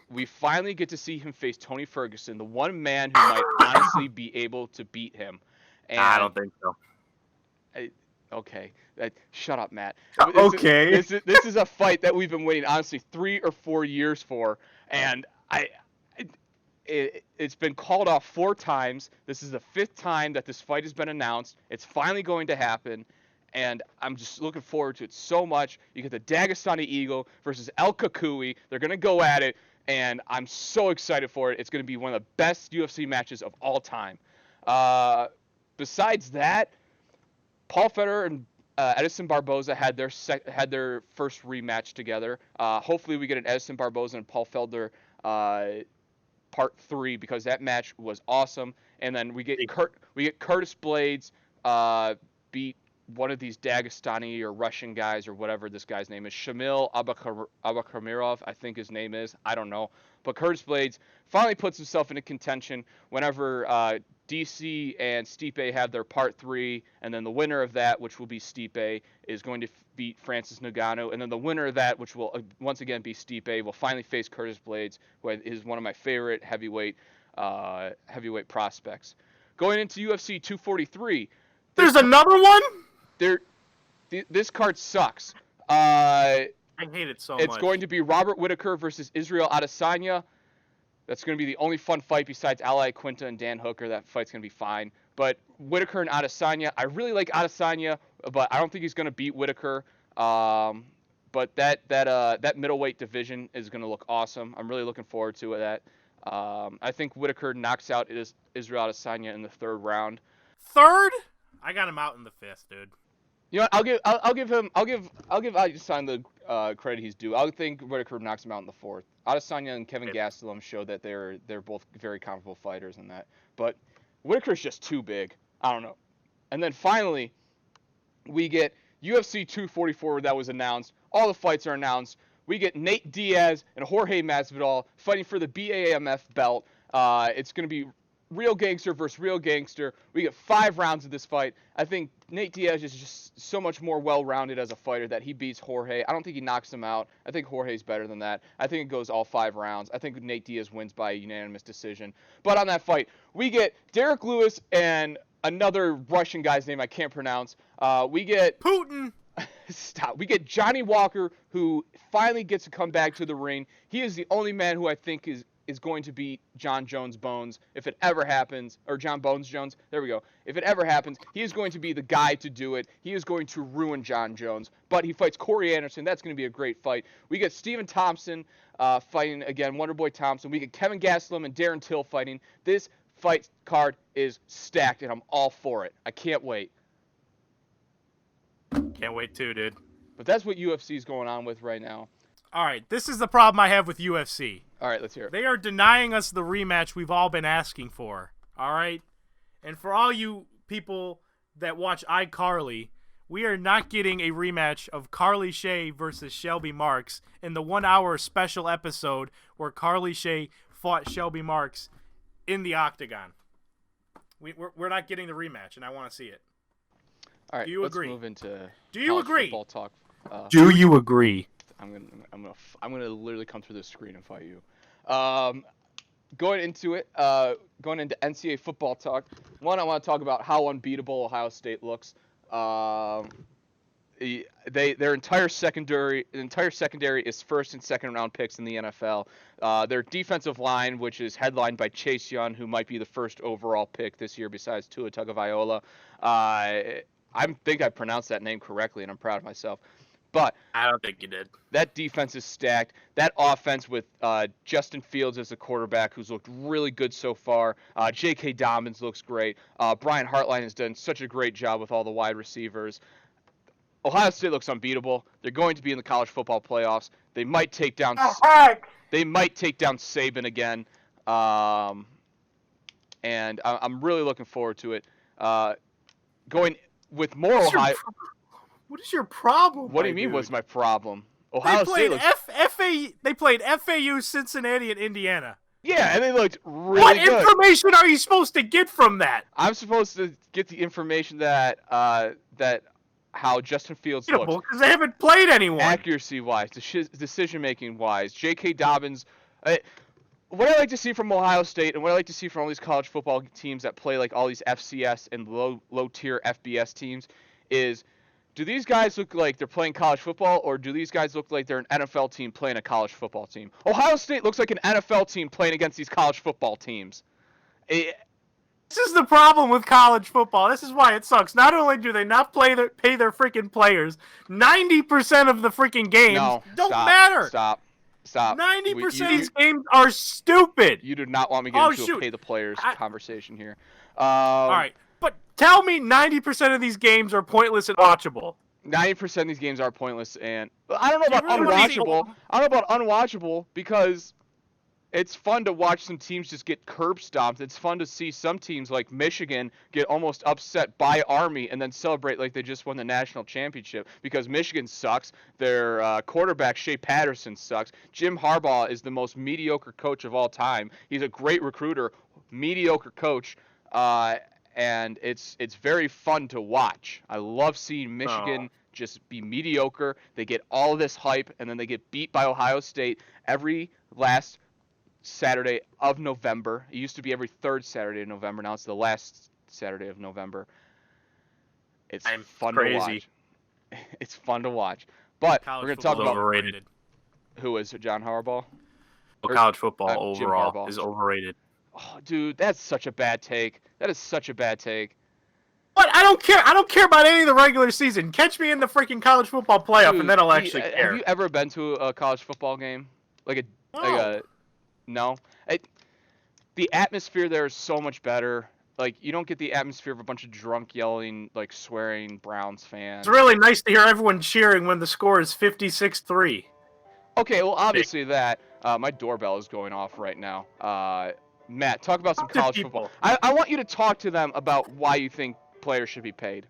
We finally get to see him face Tony Ferguson, the one man who might honestly be able to beat him. And I don't think so. Okay, shut up, Matt. Okay. This is a fight that we've been waiting, honestly, 3 or 4 years for, and it's been called off 4 times. This is the 5th time that this fight has been announced. It's finally going to happen, and I'm just looking forward to it so much. You get the Dagestani Eagle versus El Kakui. They're going to go at it, and I'm so excited for it. It's going to be one of the best UFC matches of all time. Besides that, Paul Federer and Edson Barboza had their first rematch together. Hopefully we get an Edson Barboza and Paul Felder part 3 because that match was awesome. And then we get Curtis Blades beat one of these Dagestani or Russian guys or whatever this guy's name is. Shamil Abakhamirov, I think his name is. I don't know. But Curtis Blades finally puts himself into contention whenever DC and Stipe have their part 3, and then the winner of that, which will be Stipe, is going to beat Francis Ngannou, and then the winner of that, which will once again be Stipe, will finally face Curtis Blades, who is one of my favorite heavyweight prospects. Going into UFC 243, there's another one. This card sucks. I hate it so much. It's going to be Robert Whittaker versus Israel Adesanya. That's going to be the only fun fight besides Ali Quinta and Dan Hooker. That fight's going to be fine. But Whittaker and Adesanya, I really like Adesanya, but I don't think he's going to beat Whittaker. But that middleweight division is going to look awesome. I'm really looking forward to that. I think Whittaker knocks out Israel Adesanya in the 3rd round. 3rd? I got him out in the 5th, dude. You know, I'll give Adesanya the credit he's due. I think Whittaker knocks him out in the 4th. Adesanya and Kevin Gastelum showed that they're both very comparable fighters in that. But Whittaker's just too big. I don't know. And then finally, we get UFC 244 that was announced. All the fights are announced. We get Nate Diaz and Jorge Masvidal fighting for the BAMF belt. It's going to be real gangster versus real gangster. We get 5 rounds of this fight. I think Nate Diaz is just so much more well-rounded as a fighter that he beats Jorge. I don't think he knocks him out. I think Jorge's better than that. I think it goes all 5 rounds. I think Nate Diaz wins by a unanimous decision. But on that fight, we get Derek Lewis and another Russian guy's name I can't pronounce. We get Putin. Stop. We get Johnny Walker, who finally gets to come back to the ring. He is the only man who I think is going to beat John Jones Bones if it ever happens, or John Bones Jones. There we go. If it ever happens, he is going to be the guy to do it. He is going to ruin John Jones. But he fights Corey Anderson. That's going to be a great fight. We get Stephen Thompson fighting again, Wonderboy Thompson. We get Kevin Gastelum and Darren Till fighting. This fight card is stacked, and I'm all for it. I can't wait. Can't wait too, dude. But that's what UFC is going on with right now. All right, this is the problem I have with UFC. All right, let's hear it. They are denying us the rematch we've all been asking for. All right? And for all you people that watch iCarly, we are not getting a rematch of Carly Shay versus Shelby Marks in the 1-hour special episode where Carly Shay fought Shelby Marks in the octagon. We're not getting the rematch, and I want to see it. All right, do you let's agree? Move into Do you agree? Football talk. Do you agree? I'm gonna literally come through the screen and fight you. Going into NCAA football talk. One, I want to talk about how unbeatable Ohio State looks. Their entire secondary is 1st and 2nd round picks in the NFL. Their defensive line, which is headlined by Chase Young, who might be the 1st overall pick this year besides Tua Tagovailoa. I think I pronounced that name correctly, and I'm proud of myself. But I don't think you did. That defense is stacked. That offense with Justin Fields as a quarterback, who's looked really good so far. J.K. Dobbins looks great. Brian Hartline has done such a great job with all the wide receivers. Ohio State looks unbeatable. They're going to be in the college football playoffs. They might take down. They might take down Saban again. and I'm really looking forward to it. Going with more Ohio. What is your problem? What do you mean? What's my problem? They Ohio played State. They played FAU, Cincinnati, and Indiana. Yeah, and they looked really What good. information are you supposed to get from that? I'm supposed to get the information that how Justin Fields looks. Because they haven't played anyone. Accuracy-wise, decision-making-wise, J.K. Dobbins. What I like to see from Ohio State and what I like to see from all these college football teams that play like all these FCS and low-tier FBS teams is, do these guys look like they're playing college football, or do these guys look like they're an NFL team playing a college football team? Ohio State looks like an NFL team playing against these college football teams. This is the problem with college football. This is why it sucks. Not only do they not pay their freaking players, 90% of the freaking games don't matter. Stop. 90% of these games are stupid. You do not want me to get into a pay the players conversation here. All right. But tell me 90% of these games are pointless and watchable. 90% of these games are pointless, and I don't know about unwatchable. I don't know about unwatchable because it's fun to watch some teams just get curb stomped. It's fun to see some teams like Michigan get almost upset by Army and then celebrate like they just won the national championship because Michigan sucks. Their quarterback, Shea Patterson, sucks. Jim Harbaugh is the most mediocre coach of all time. He's a great recruiter, mediocre coach, and it's very fun to watch. I love seeing Michigan just be mediocre. They get all this hype, and then they get beat by Ohio State every last Saturday of November. It used to be every third Saturday of November. Now it's the last Saturday of November. It's fun to watch. It's fun to watch. But we're going to talk about overrated. Who is it, John Harbaugh? College football overall is overrated. Oh, dude, that's such a bad take. That is such a bad take. But I don't care. I don't care about any of the regular season. Catch me in the freaking college football playoff, and then I'll actually care. Have you ever been to a college football game? No. The atmosphere there is so much better. Like, you don't get the atmosphere of a bunch of drunk yelling, like, swearing Browns fans. It's really nice to hear everyone cheering when the score is 56-3. Okay, well, obviously that. My doorbell is going off right now. Matt, talk about some college football. I want you to talk to them about why you think players should be paid.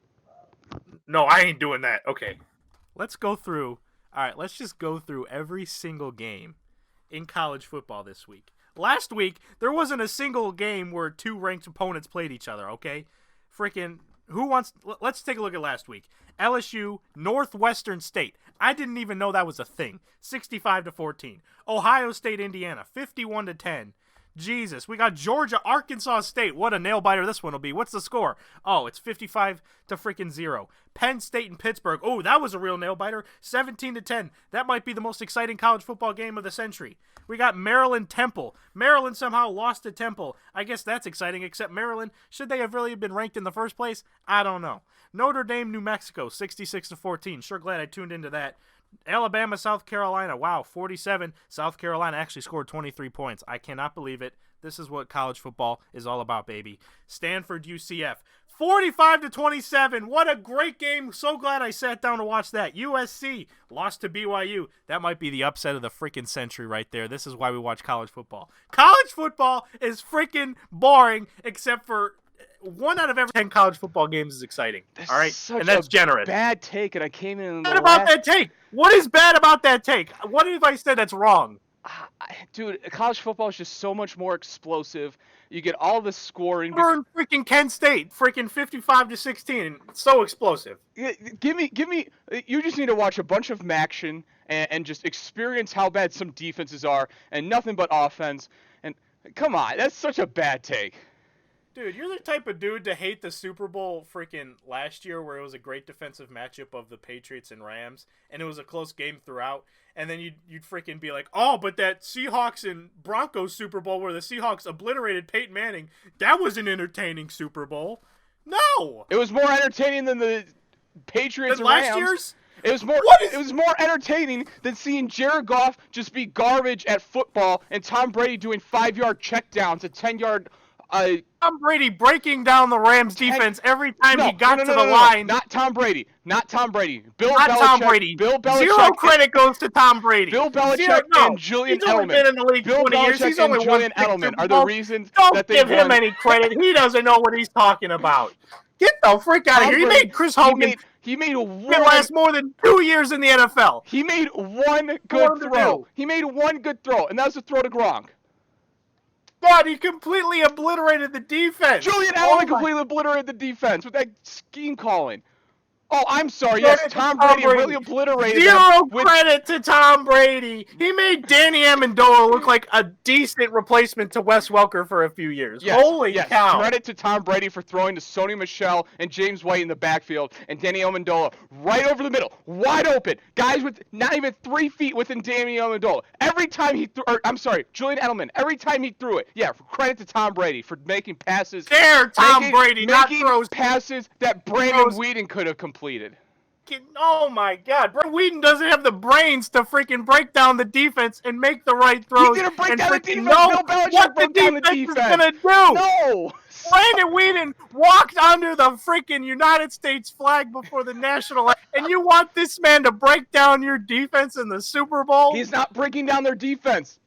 No, I ain't doing that. Okay. Let's go through. All right, let's just go through every single game in college football this week. Last week, there wasn't a single game where two ranked opponents played each other, okay? Let's take a look at last week. LSU, Northwestern State. I didn't even know that was a thing. 65-14. Ohio State, Indiana, 51-10. Jesus, we got Georgia, Arkansas State. What a nail biter this one will be. What's the score? Oh, it's 55-0. Penn State and Pittsburgh. Oh, that was a real nail biter. 17-10. That might be the most exciting college football game of the century. We got Maryland, Temple. Maryland somehow lost to Temple. I guess that's exciting, except Maryland, should they have really been ranked in the first place? I don't know. Notre Dame, New Mexico, 66-14. Sure glad I tuned into that. Alabama, South Carolina. Wow, 47. South Carolina actually scored 23 points. I cannot believe it. This is what college football is all about, baby. Stanford, UCF. 45-27. What a great game. So glad I sat down to watch that. USC lost to BYU. That might be the upset of the freaking century right there. This is why we watch college football. College football is freaking boring, except for 1 out of every 10 college football games is exciting. All right? And that's generous. Bad take, and I came in. What about that take? What is bad about that take? What have I said that's wrong? Dude, college football is just so much more explosive. You get all the scoring. We're in freaking Kent State, freaking 55-16. So explosive. Give me. You just need to watch a bunch of action and just experience how bad some defenses are, and nothing but offense. And come on, that's such a bad take. Dude, you're the type of dude to hate the Super Bowl freaking last year where it was a great defensive matchup of the Patriots and Rams, and it was a close game throughout, and then you'd freaking be like, oh, but that Seahawks and Broncos Super Bowl where the Seahawks obliterated Peyton Manning, that was an entertaining Super Bowl. No! It was more entertaining than the Patriots and last Rams. Year's? It was more entertaining than seeing Jared Goff just be garbage at football and Tom Brady doing 5-yard checkdowns at 10-yard Tom Brady breaking down the Rams defense every time he got to the line. Not Tom Brady. Not Tom Brady. Not Tom Brady. Bill Belichick. Zero credit goes to Tom Brady. Bill Belichick and Julian He's only been in the league 20 years. He's only won 6 Super are the Bowls. reasons Don't that they give him won. any credit. He doesn't know what he's talking about. Get the frick out of here. He made Chris Hogan last more than 2 years in the NFL. He made one good throw. He made one good throw, and that was a throw to Gronk. But he completely obliterated the defense. Julian Edelman completely obliterated the defense with that scheme calling. Oh, I'm sorry. Yes, Tom Brady really obliterated Zero credit to Tom Brady. He made Danny Amendola look like a decent replacement to Wes Welker for a few years. Holy cow. Credit to Tom Brady for throwing to Sony Michel and James White in the backfield and Danny Amendola right over the middle, wide open. Guys with not even 3 feet within Danny Amendola. Every time he threw, Julian Edelman, every time he threw it. Yeah, credit to Tom Brady for making passes. Tom Brady, not throws. Passes that Brandon Whedon could have completed. Oh my God, Brandon Whedon doesn't have the brains to freaking break down the defense and make the right throws. He didn't break down the defense. Bill Belichick broke down the defense is gonna do. No. Brandon Whedon walked under the freaking United States flag before the national, and you want this man to break down your defense in the Super Bowl? He's not breaking down their defense.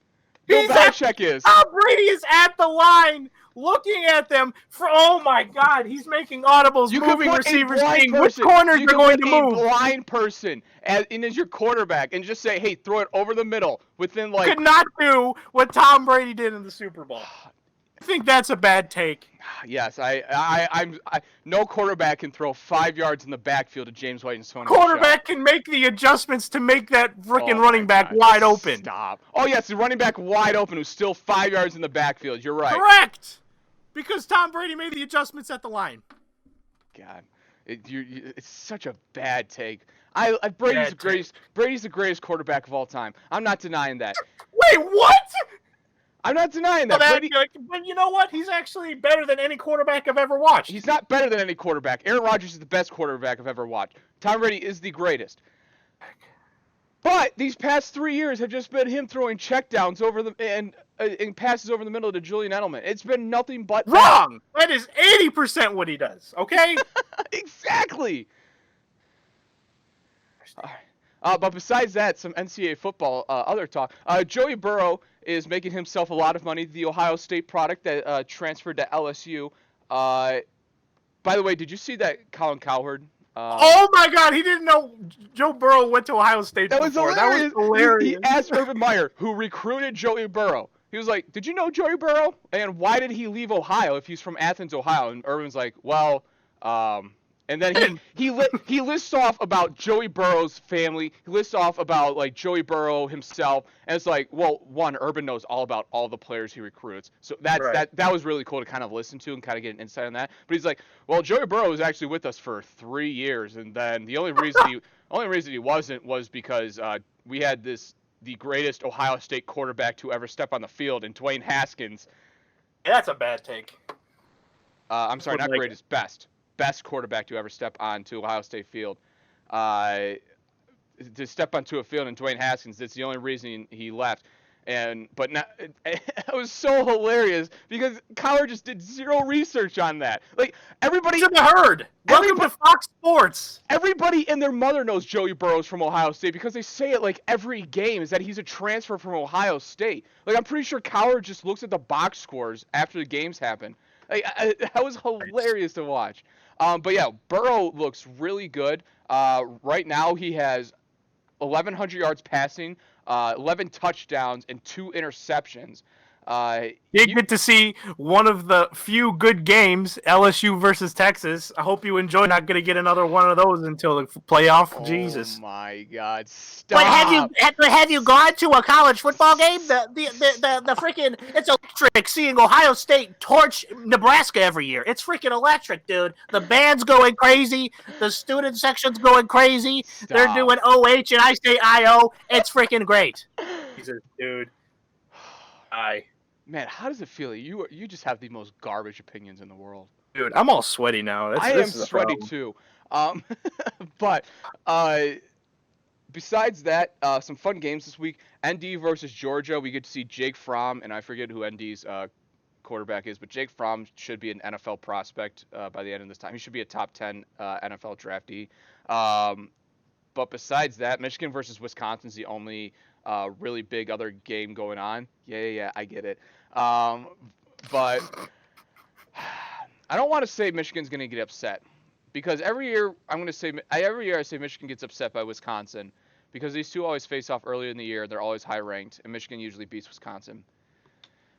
Bill Belichick is. Tom Brady is at the line, looking at them. Oh my God, he's making audibles, moving receivers, seeing which corners are going to move. You can put a blind person as your quarterback and just say, "Hey, throw it over the middle." Within like. Could not do what Tom Brady did in the Super Bowl. I think that's a bad take. Yes, I'm no quarterback can throw 5 yards in the backfield to James White and Sony Quarterback can make the adjustments to make that freaking running back wide open. Stop. Oh yes, the running back wide open who's still 5 yards in the backfield. You're right. Correct. Because Tom Brady made the adjustments at the line. God, it's such a bad take. Brady's the greatest quarterback of all time. I'm not denying that. Wait, what? I'm not denying that. But you know what? He's actually better than any quarterback I've ever watched. He's not better than any quarterback. Aaron Rodgers is the best quarterback I've ever watched. Tom Brady is the greatest. But these past 3 years have just been him throwing checkdowns and passes over the middle to Julian Edelman. It's been nothing but wrong. That is 80% what he does. Okay. Exactly. But besides that, some NCAA football other talk. Joey Burrow is making himself a lot of money. The Ohio State product that transferred to LSU. By the way, did you see that Colin Cowherd? Oh my God, he didn't know Joe Burrow went to Ohio State before. That was hilarious. He asked Urban Meyer, who recruited Joey Burrow. He was like, "Did you know Joey Burrow? And why did he leave Ohio if he's from Athens, Ohio?" And Urban's like, "Well, and then he lists off about Joey Burrow's family. He lists off about like Joey Burrow himself, and it's like, well, one, Urban knows all about all the players he recruits, so that was really cool to kind of listen to and kind of get an insight on that. But he's like, well, Joey Burrow was actually with us for 3 years, and then the only reason he wasn't was because we had the greatest Ohio State quarterback to ever step on the field in Dwayne Haskins." Yeah, that's a bad take. I'm sorry, not greatest, best quarterback to ever step onto Ohio State field. To step onto a field in Dwayne Haskins, that's the only reason he left. But it was so hilarious because Cowher just did zero research on that. Like everybody in the herd. Welcome to Fox Sports. Everybody and their mother knows Joey Burrow's from Ohio State because they say it like every game is that he's a transfer from Ohio State. Like I'm pretty sure Cowher just looks at the box scores after the games happen. Like that was hilarious to watch. But yeah, Burrow looks really good. Right now he has 1,100 yards passing, 11 touchdowns, and 2 interceptions. You get to see one of the few good games, LSU versus Texas. I hope you enjoy. Not going to get another one of those until the playoff. Oh, Jesus. My God. Stop. But have you gone to a college football game? The freaking, it's electric seeing Ohio State torch Nebraska every year. It's freaking electric, dude. The band's going crazy. The student section's going crazy. Stop. They're doing OH and I say IO. It's freaking great. Jesus, dude. Man, how does it feel? You just have the most garbage opinions in the world. Dude, I'm all sweaty now. I am sweaty too. But besides that, some fun games this week. ND versus Georgia. We get to see Jake Fromm, and I forget who ND's quarterback is, but Jake Fromm should be an NFL prospect by the end of this time. He should be a top 10 NFL draftee. But besides that, Michigan versus Wisconsin is the only really big other game going on. Yeah, I get it. But I don't want to say Michigan's going to get upset because every year I say Michigan gets upset by Wisconsin because these two always face off earlier in the year. They're always high ranked, and Michigan usually beats Wisconsin.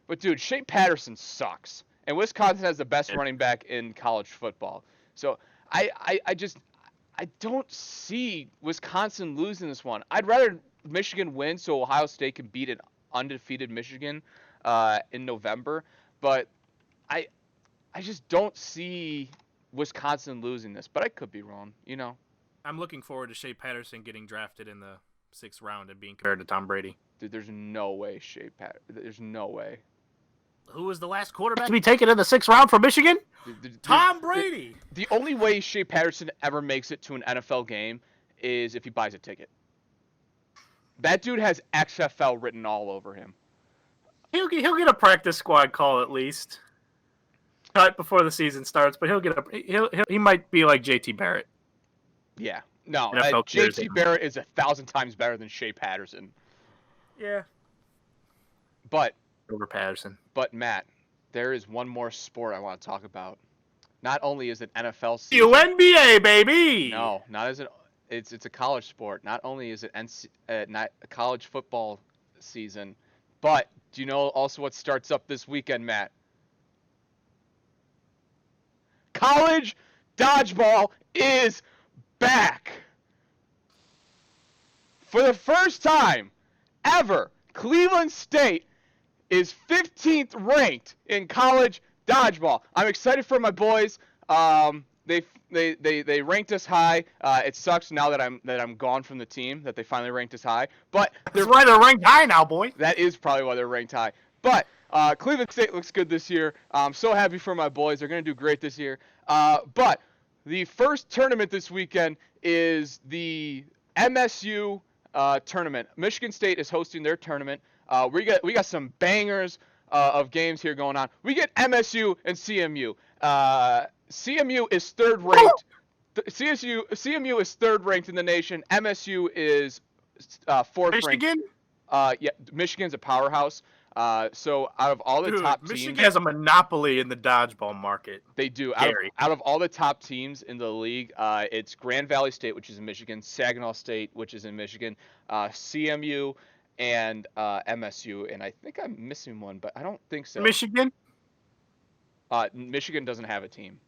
But dude, Shea Patterson sucks, and Wisconsin has the best running back in college football. So I don't see Wisconsin losing this one. I'd rather Michigan win so Ohio State can beat an undefeated Michigan in November, but I just don't see Wisconsin losing this. But I could be wrong, you know. I'm looking forward to Shea Patterson getting drafted in the 6th round and being compared to Tom Brady. Dude, there's no way there's no way. Who was the last quarterback to be taken in the 6th round for Michigan? Tom Brady. The only way Shea Patterson ever makes it to an NFL game is if he buys a ticket. That dude has XFL written all over him. He'll get a practice squad call at least. Cut before the season starts, but he might be like JT Barrett. Yeah. No, NFL JT Barrett is 1,000 times better than Shea Patterson. Yeah. But over Patterson. But Matt, there is one more sport I want to talk about. Not only is it NFL season. UNBA, baby. No, not as it's a college sport. Not only is it not a college football season, but do you know also what starts up this weekend, Matt? College dodgeball is back. For the first time ever, Cleveland State is 15th ranked in college dodgeball. I'm excited for my boys. They ranked us high. It sucks now that I'm gone from the team that they finally ranked us high. But that's why they're ranked high now, boy. That is probably why they're ranked high. But Cleveland State looks good this year. I'm so happy for my boys. They're going to do great this year. But the first tournament this weekend is the MSU tournament. Michigan State is hosting their tournament. We got some bangers of games here going on. We get MSU and CMU. CMU is third ranked. CMU is third ranked in the nation. MSU is fourth Michigan? ranked. Yeah, Michigan's a powerhouse. So out of all the top teams, Michigan has a monopoly in the dodgeball market. They do. Out of all the top teams in the league, it's Grand Valley State, which is in Michigan, Saginaw State, which is in Michigan, CMU, and MSU. And I think I'm missing one, but I don't think so. Michigan? Michigan doesn't have a team.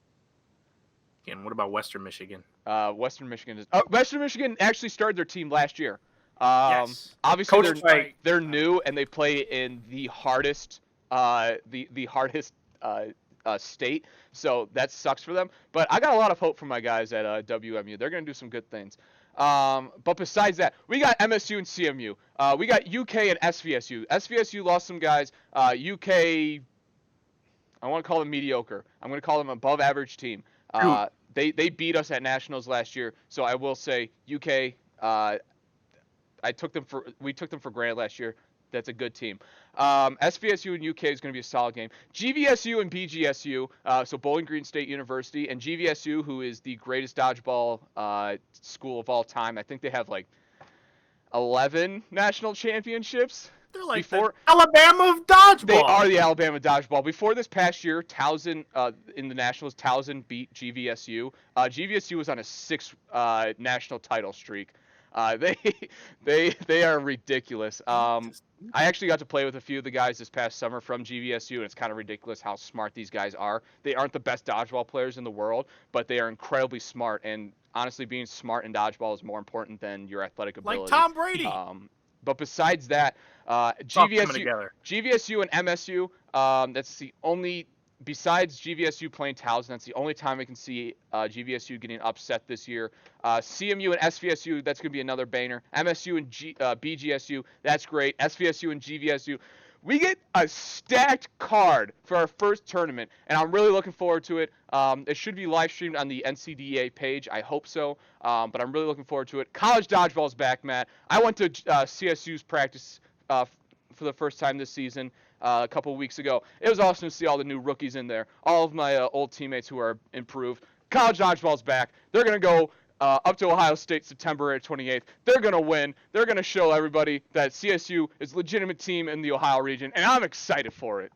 And what about Western Michigan? Western Michigan actually started their team last year. Yes. Obviously, they're new and they play in the hardest, the hardest state. So that sucks for them. But I got a lot of hope for my guys at WMU. They're gonna do some good things. But besides that, we got MSU and CMU. We got UK and SVSU. SVSU lost some guys. UK, I want to call them mediocre. I'm going to call them above average team. They beat us at nationals last year. So I will say UK. We took them for granted last year. That's a good team. SVSU and UK is going to be a solid game. GVSU and BGSU, so Bowling Green State University, and GVSU, who is the greatest dodgeball school of all time. I think they have like 11 national championships. They're like the Alabama of dodgeball. They are the Alabama dodgeball. Before this past year, Towson in the nationals, Towson beat GVSU. GVSU was on a 6 national title streak. They are ridiculous. I actually got to play with a few of the guys this past summer from GVSU, and it's kind of ridiculous how smart these guys are. They aren't the best dodgeball players in the world, but they are incredibly smart. And honestly, being smart in dodgeball is more important than your athletic ability. Like Tom Brady. But besides that, GVSU and MSU, that's the only. Besides GVSU playing Towson, that's the only time I can see GVSU getting upset this year. CMU and SVSU, that's going to be another banger. MSU and BGSU, that's great. SVSU and GVSU. We get a stacked card for our first tournament, and I'm really looking forward to it. It should be live streamed on the NCAA page. I hope so, but I'm really looking forward to it. College dodgeball's back, Matt. I went to CSU's practice for the first time this season. a couple weeks ago. It was awesome to see all the new rookies in there, all of my old teammates who are improved. College dodgeball's back. They're going to go up to Ohio State September 28th. They're going to win. They're going to show everybody that CSU is a legitimate team in the Ohio region, and I'm excited for it.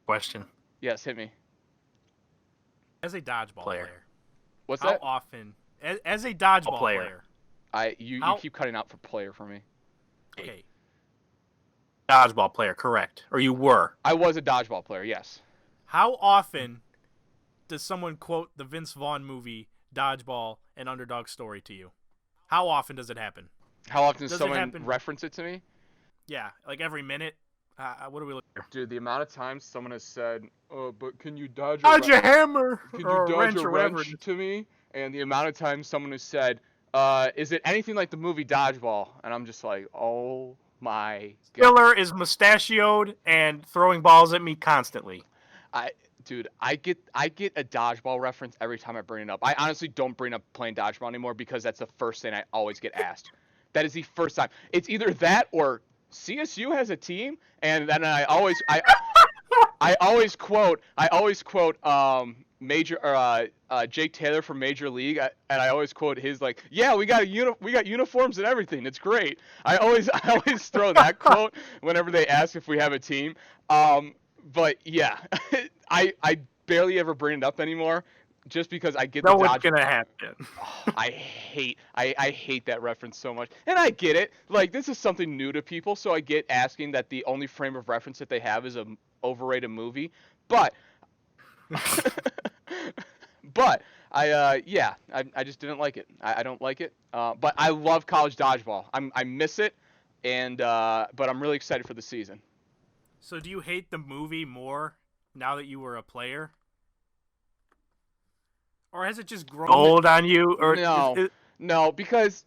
Question. Yes, hit me. As a dodgeball player. What's how that? often, as a dodgeball player. You keep cutting out for player for me. Okay. Dodgeball player, correct. Or you were. I was a dodgeball player, yes. How often does someone quote the Vince Vaughn movie Dodgeball and Underdog Story to you? How often does it happen? How often does someone reference it to me? Yeah, like every minute. What do we look at? Dude, the amount of times someone has said, "Oh, but can you dodge a hammer? Can you dodge a wrench to me?" And the amount of times someone has said, "Is it anything like the movie Dodgeball?" And I'm just like, "Oh my god." Spiller is mustachioed and throwing balls at me constantly. Dude, I get a dodgeball reference every time I bring it up. I honestly don't bring up playing dodgeball anymore because that's the first thing I always get asked. That is the first time. It's either that or CSU has a team, and then I always quote Jake Taylor from Major League, and I always quote his like, "Yeah, we got uniforms and everything. It's great." I always throw that quote whenever they ask if we have a team. But yeah, I barely ever bring it up anymore, just because I get what's gonna happen. Oh, I hate that reference so much, and I get it. Like, this is something new to people, so I get asking that the only frame of reference that they have is an overrated movie. But I just didn't like it. I don't like it. But I love college dodgeball. I miss it, and but I'm really excited for the season. So do you hate the movie more now that you were a player? Or has it just grown old on you? Or no, because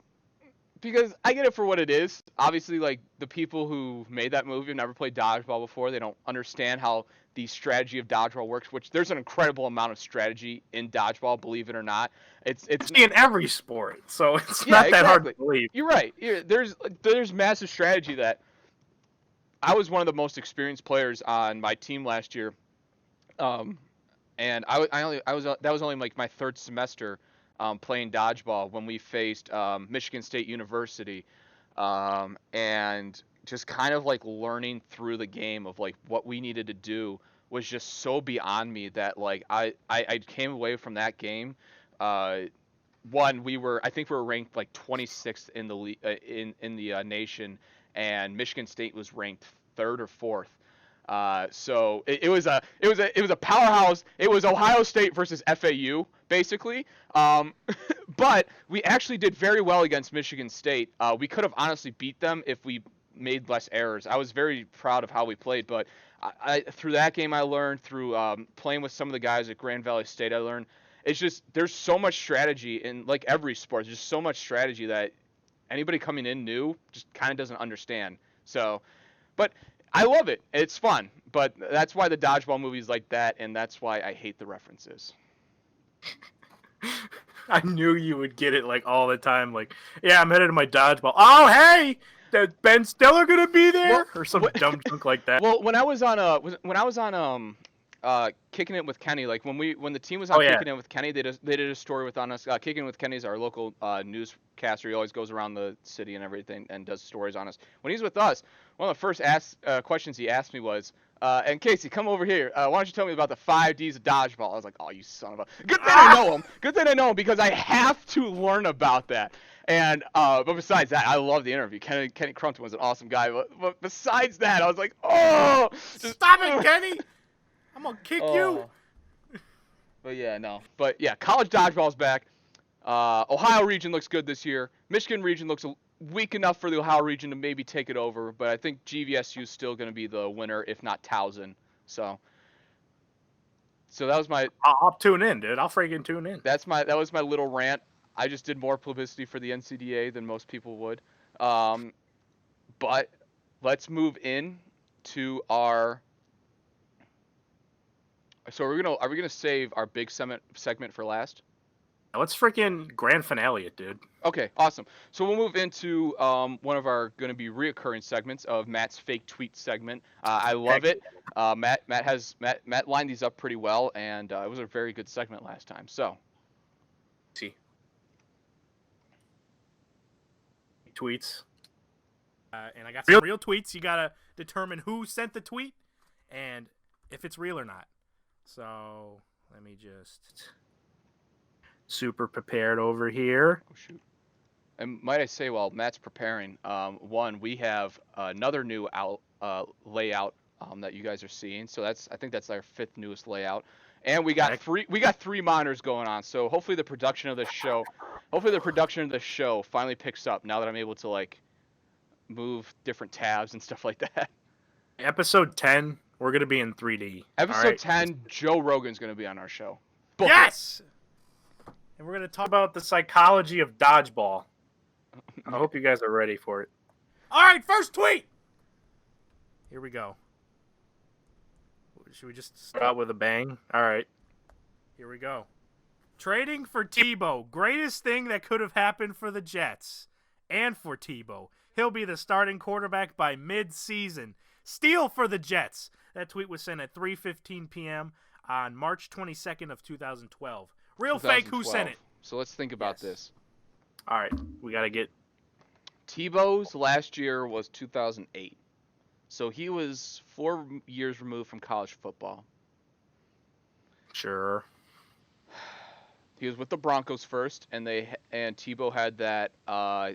I get it for what it is. Obviously, like, the people who made that movie have never played dodgeball before. They don't understand how the strategy of dodgeball works, which there's an incredible amount of strategy in dodgeball, believe it or not. It's in every sport, so it's not that hard to believe. You're right. There's massive strategy that I was one of the most experienced players on my team last year. And that was only like my third semester playing dodgeball when we faced Michigan State University, and just kind of like learning through the game of like what we needed to do was just so beyond me that like I came away from that game. I think we were ranked like 26th in the nation, and Michigan State was ranked 3rd or 4th. So it was a powerhouse. It was Ohio State versus FAU, basically. But we actually did very well against Michigan State. We could have honestly beat them if we made less errors. I was very proud of how we played, but through that game I learned, through playing with some of the guys at Grand Valley State, I learned it's just there's so much strategy in like every sport. There's just so much strategy that anybody coming in new just kind of doesn't understand. So, but I love it. It's fun. But that's why the dodgeball movie's like that, and that's why I hate the references. I knew you would get it like all the time. Like, yeah, I'm headed to my dodgeball. Oh, hey, Ben Stiller gonna be there, or some dumb junk like that. Well, when I was on Kicking It with Kenny, like when the team was on Kicking It with Kenny, they did a story on us. Kicking It with Kenny is our local newscaster. He always goes around the city and everything and does stories on us. When he's with us, one of the first questions he asked me was, and Casey, come over here. Why don't you tell me about the 5 Ds of dodgeball? I was like, oh, you son of a... Good thing I know him. Good thing I know him because I have to learn about that. And but besides that, I love the interview. Kenny Crumpton was an awesome guy. But besides that, I was like, oh! Stop it, Kenny! I'm going to kick you. But yeah, no. But yeah, college dodgeball's back. Ohio region looks good this year. Michigan region looks weak enough for the Ohio region to maybe take it over, but I think GVSU is still going to be the winner, if not Towson. So that was my... I'll tune in, dude. I'll freaking tune in. That was my little rant. I just did more publicity for the NCAA than most people would. But let's move in to our... So are we gonna save our big segment for last? Let's freaking grand finale it, dude. Okay, awesome. So we'll move into one of our going to be reoccurring segments of Matt's fake tweet segment. I love it. Matt lined these up pretty well, and it was a very good segment last time. So, See. Tweets. And I got some real tweets. You gotta determine who sent the tweet and if it's real or not. So let me just. Super prepared over here. oh shoot. And might I say, while Matt's preparing, we have another new layout that you guys are seeing. So I think that's our 5th newest layout, and we got three monitors going on. So hopefully the production of this show finally picks up now that I'm able to like move different tabs and stuff like that. Episode 10, we're gonna be in 3D. Episode 10, Joe Rogan's gonna be on our show. Book yes. And we're gonna talk about. About the psychology of dodgeball. I hope you guys are ready for it. All right, first tweet. Here we go. Should we just Start out with a bang? All right. Here we go. Trading for Tebow, greatest thing that could have happened for the Jets and for Tebow. He'll be the starting quarterback by mid-season. Steal for the Jets. That tweet was sent at 3:15 p.m. on March 22nd of 2012. Real fake, who sent it? So let's think about this. All right. We got to get... Tebow's last year was 2008. So he was 4 years removed from college football. Sure. He was with the Broncos first, and Tebow had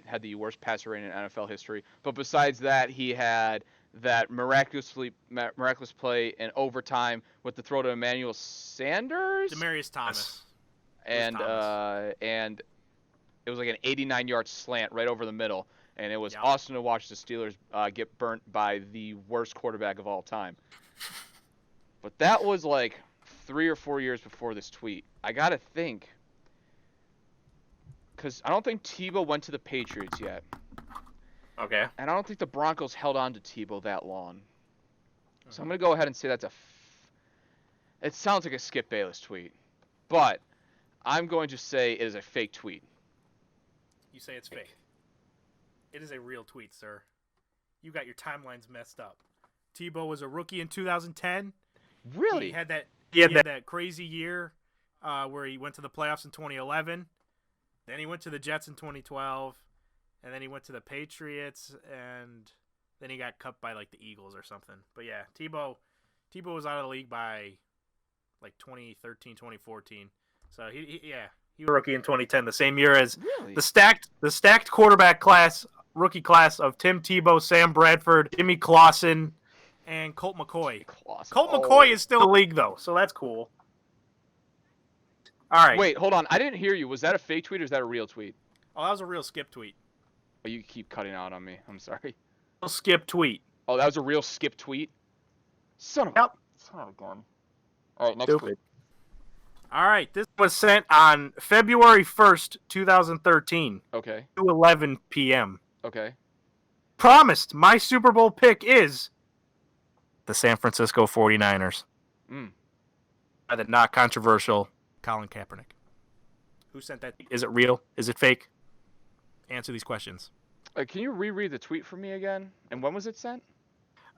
had the worst passer rating in NFL history. But besides that, he had that miraculous play in overtime with the throw to Emmanuel Sanders, Demaryius Thomas, and it was like an 89-yard slant right over the middle, and it was awesome to watch the Steelers get burnt by the worst quarterback of all time. But that was like 3 or 4 years before this tweet. I gotta think, because I don't think Tebow went to the Patriots yet. Okay. And I don't think the Broncos held on to Tebow that long. So I'm going to go ahead and say it sounds like a Skip Bayless tweet. But I'm going to say it is a fake tweet. You say it's fake. It is a real tweet, sir. You got your timelines messed up. Tebow was a rookie in 2010. Really? He had that crazy year where he went to the playoffs in 2011. Then he went to the Jets in 2012. And then he went to the Patriots, and then he got cut by like the Eagles or something. But yeah, Tebow was out of the league by like 2013, 2014. So he was a rookie in 2010, the same year as really? the stacked quarterback rookie class of Tim Tebow, Sam Bradford, Jimmy Clausen, and Colt McCoy. Colt McCoy is still in the league though, so that's cool. All right. Wait, hold on. I didn't hear you. Was that a fake tweet or is that a real tweet? Oh, that was a real Skip tweet. Oh, you keep cutting out on me. I'm sorry. Skip tweet. Oh, that was a real Skip tweet? Son of a gun. All right, next tweet. All right, this was sent on February 1st, 2013. Okay. 2:11 p.m. Okay. Promised my Super Bowl pick is the San Francisco 49ers. By the not controversial Colin Kaepernick. Who sent that? Is it real? Is it fake? Answer these questions. Can you reread the tweet for me again? And when was it sent?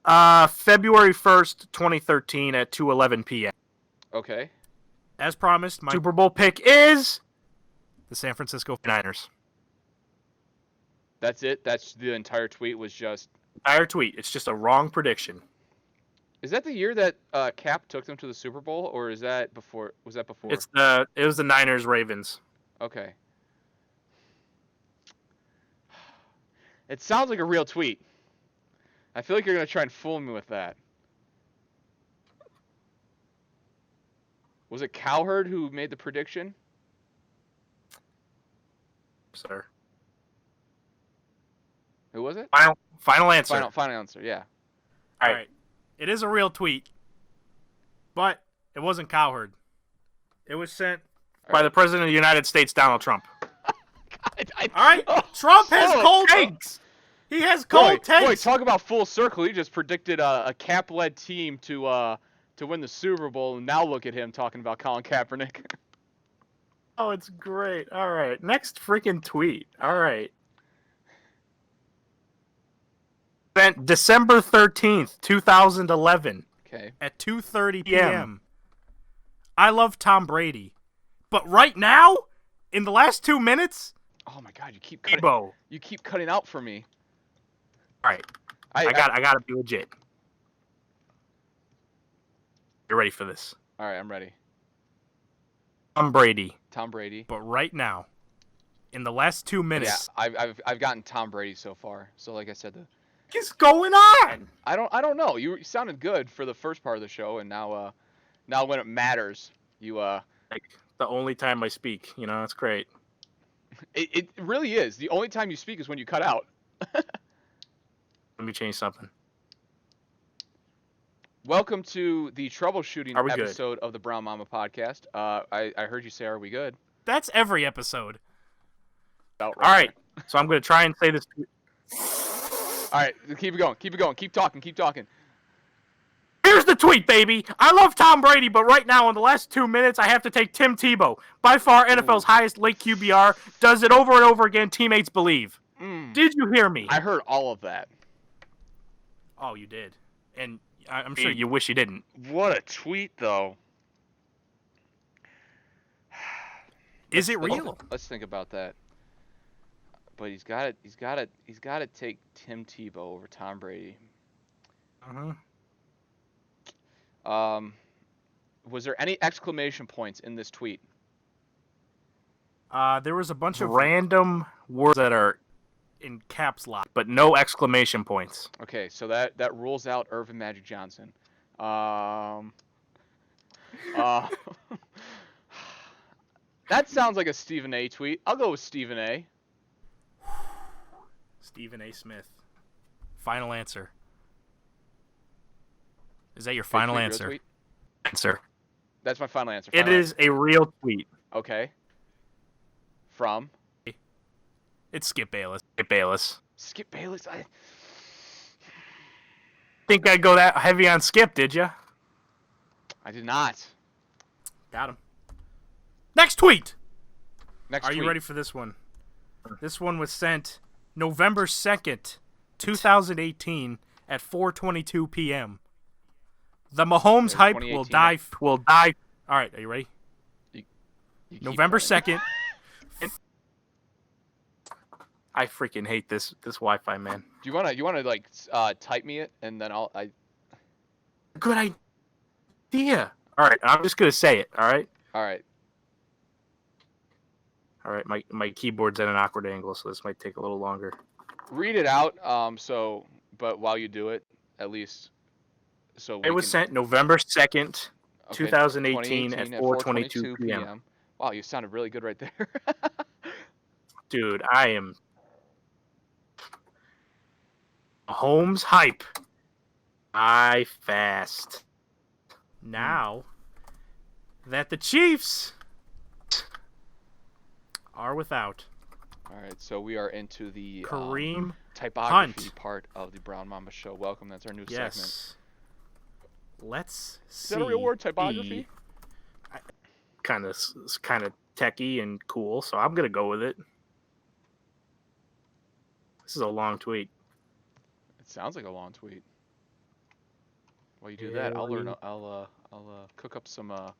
February 1st, 2013 at 2:11 p.m. Okay. As promised, my Super Bowl pick is the San Francisco 49ers. That's it? That's the entire tweet was just... Entire tweet. It's just a wrong prediction. Is that the year that Cap took them to the Super Bowl, or is that before? Was that before? It was the Niners Ravens. Okay. It sounds like a real tweet. I feel like you're gonna try and fool me with that. Was it Cowherd who made the prediction? Sir. Who was it? Final answer. Final answer. Yeah. All right. It is a real tweet, but it wasn't Cowherd. It was sent by the President of the United States, Donald Trump. All right. Trump has cold takes. He has cold takes. Boy, talk about full circle. He just predicted a Cap-led team to win the Super Bowl, and now look at him talking about Colin Kaepernick. Oh, it's great. All right. Next freaking tweet. All right. Sent December 13th, 2011. Okay. At 2:30 PM. p.m. I love Tom Brady. But right now, in the last 2 minutes, Oh my God, you keep Tebow. cutting out for me. All right. I got to be legit. You're ready for this. All right, I'm ready. Tom Brady. Tom Brady. but right now, in the last 2 Yeah, minutes, I've gotten Tom Brady so far. So like I said, What's going on? I don't know. You sounded good for the first part of the show, and now when it matters, you Like the only time I speak, it's great. it really is. The only time you speak is when you cut out. Let me change something. Welcome to the troubleshooting Are we good? episode of the Brown Mamba podcast. I heard you say, "Are we good?" that's every episode. About All right. So I'm going to try and say this. All right, keep it going. Keep it going. Keep talking. Keep talking. Here's the tweet, baby. I love Tom Brady, but right now, in the last 2 minutes, I have to take Tim Tebow. By far, NFL's highest late QBR. Does it over and over again. Teammates believe. Did you hear me? I heard all of that. Oh, you did. And I'm sure You wish you didn't. What a tweet, though. Is it real? Let's think about that. But he's got to take Tim Tebow over Tom Brady. Was there any exclamation points in this tweet? There was a bunch of Random words that are in caps lock. but no exclamation points. Okay, so that rules out Irvin Magic Johnson. That sounds like a Stephen A. tweet. I'll go with Stephen A. Stephen A. Smith. Final answer. Is that your final Real answer? tweet? Answer. That's my final answer. It Final is a real tweet. answer. Okay. From It's Skip Bayless. Bayless. Skip Bayless. I Think I'd go that heavy on Skip, did you? did not. Got him. Next tweet. Next Are tweet. you ready for this one? This one was sent November 2nd, 2018 at 4:22 p.m. The Mahomes hype will 2018. die. Will die. Oh, All right, are you ready? You keep November going. 2nd. I freaking hate this Wi-Fi, man. Do you wanna like type me it and then I Good idea. All right, I'm just gonna say it. All right. all right. All right. My keyboard's at an awkward angle, so this might take a little longer. Read it out. But while you do it, at least so It was sent November 2nd, okay, 2018 at 4:22 p.m. Wow, you sounded really good right there. Dude, I am Mahomes hype. I fast. Now that the Chiefs are without All right, so we are into the Kareem typography Hunt. part of the Brown Mamba Show. Welcome. That's our new segment. Yes. Let's Is see. that a real word, typography? Kind of techie and cool, so I'm gonna go with it. This is a long tweet. It sounds like a long tweet. While you do that, I'll learn. I'll cook up some. I'll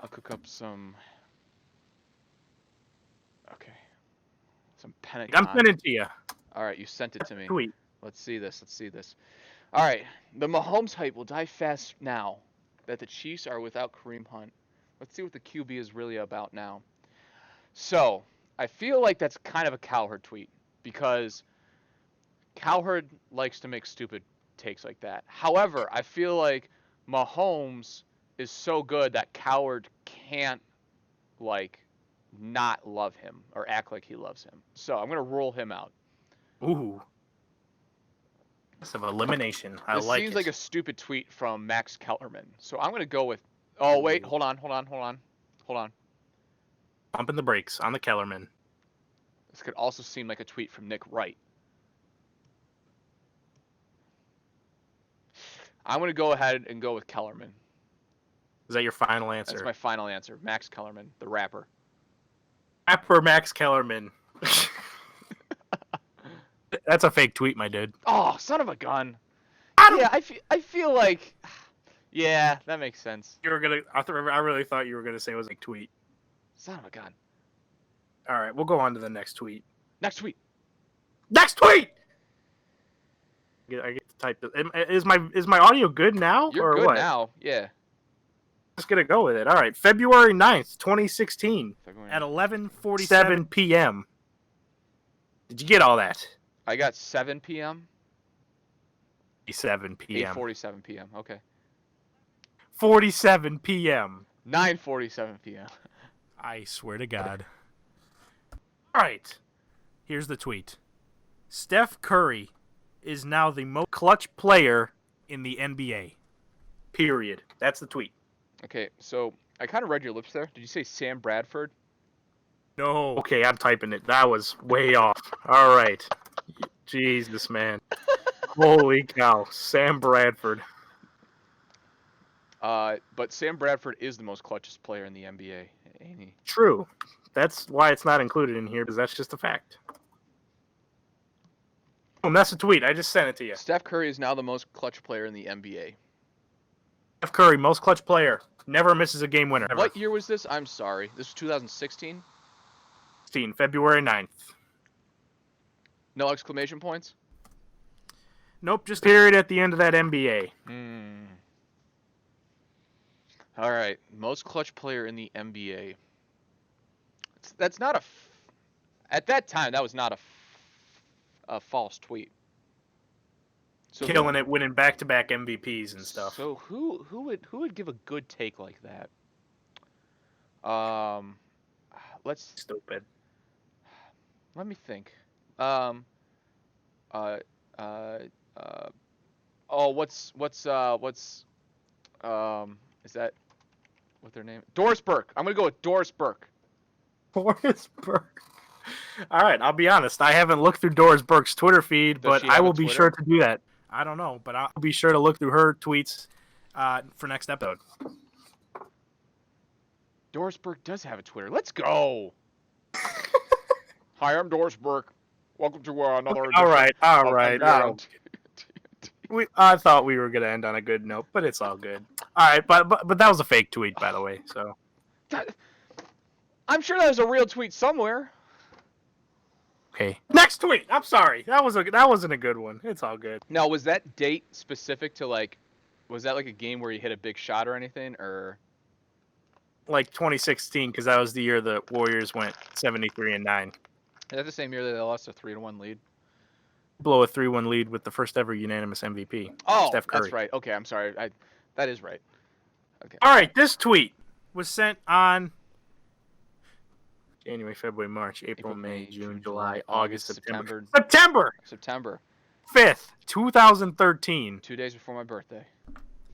cook up some. Okay. Some Penacon. I'm sending it to you. All right, you sent it to me. Tweet. Let's see this. All right, the Mahomes hype will die fast now that the Chiefs are without Kareem Hunt. Let's see what the QB is really about now. So, I feel like that's kind of a Cowherd tweet because Cowherd likes to make stupid takes like that. However, I feel like Mahomes is so good that Cowherd can't like not love him or act like he loves him. So, I'm going to rule him out. Ooh. Some elimination. I This like seems it. like a stupid tweet from Max Kellerman. So I'm going to go with... Oh, wait. Hold on. Pumping the brakes on the Kellerman. This could also seem like a tweet from Nick Wright. I'm going to go ahead and go with Kellerman. Is that your final answer? That's my final answer. Max Kellerman, the rapper. Rapper Max Kellerman. That's a fake tweet, my dude. Oh, son of a gun. Yeah, I feel like. Yeah, that makes sense. You were gonna. I really thought you were gonna say it was a tweet. Son of a gun. All right, we'll go on to the next tweet. Next tweet. Next tweet. I get to type this. Is my audio good now? You're or good what? now. Yeah. Just gonna go with it. All right, February 9th, 2016, At 11:47 7 p.m. Did you get all that? I got 7 p.m. 7 p.m. 8:47 p.m. Okay. 47 p.m. 9:47 p.m. I swear to God. All right. Here's the tweet. Steph Curry is now the most Clutch player. in the NBA. Period. That's the tweet. Okay, so I kind of read your lips there. Did you say Sam Bradford? No. Okay, I'm typing it. That was way off. All right. Jesus, man. Holy cow. Sam Bradford. But Sam Bradford is the most clutchest player in the NBA, ain't he? True. That's why it's not included in here, because that's just a fact. Oh, that's a tweet. I just sent it to you. Steph Curry is now the most clutch player in the NBA. Steph Curry, most clutch player. Never misses a game winner. What year was this? I'm sorry. This was 2016? 16, February 9th. No exclamation points? Nope, just Period at the end of that NBA. All right. Most clutch player in the NBA. That's not a... At that time, that was not a false tweet. So Killing it, winning back-to-back MVPs and stuff. So who would give a good take like that? Let's Stupid. let me think. Is that what their name? Doris Burke. I'm gonna go with Doris Burke. Doris Burke. All right, I'll be honest. I haven't looked through Doris Burke's Twitter feed, Does but she I have a will be Twitter? sure to do that. I don't know, but I'll be sure to look through her tweets for next episode. Doris Burke does have a Twitter. Let's go. Hi, I'm Doris Burke. Welcome to another edition All right. of NBA. I thought we were gonna end on a good note, but it's all good. All right, but that was a fake tweet, by the way. So I'm sure that was a real tweet somewhere. okay, next tweet. I'm sorry, that wasn't a good one. It's all good. Now, was that date specific to was that like a game where you hit a big shot or anything, or? Like 2016, because that was the year the Warriors went 73-9. Is that the same year that they lost a 3-1 lead? Blow a 3-1 lead with the first ever unanimous MVP. Oh, Steph Curry. that's right. Okay, I'm sorry. That is right. Okay. All right, this tweet. Was sent on January, February, March, April, May, June, July, July, August, September. September 5th, 2013. 2 days before my birthday.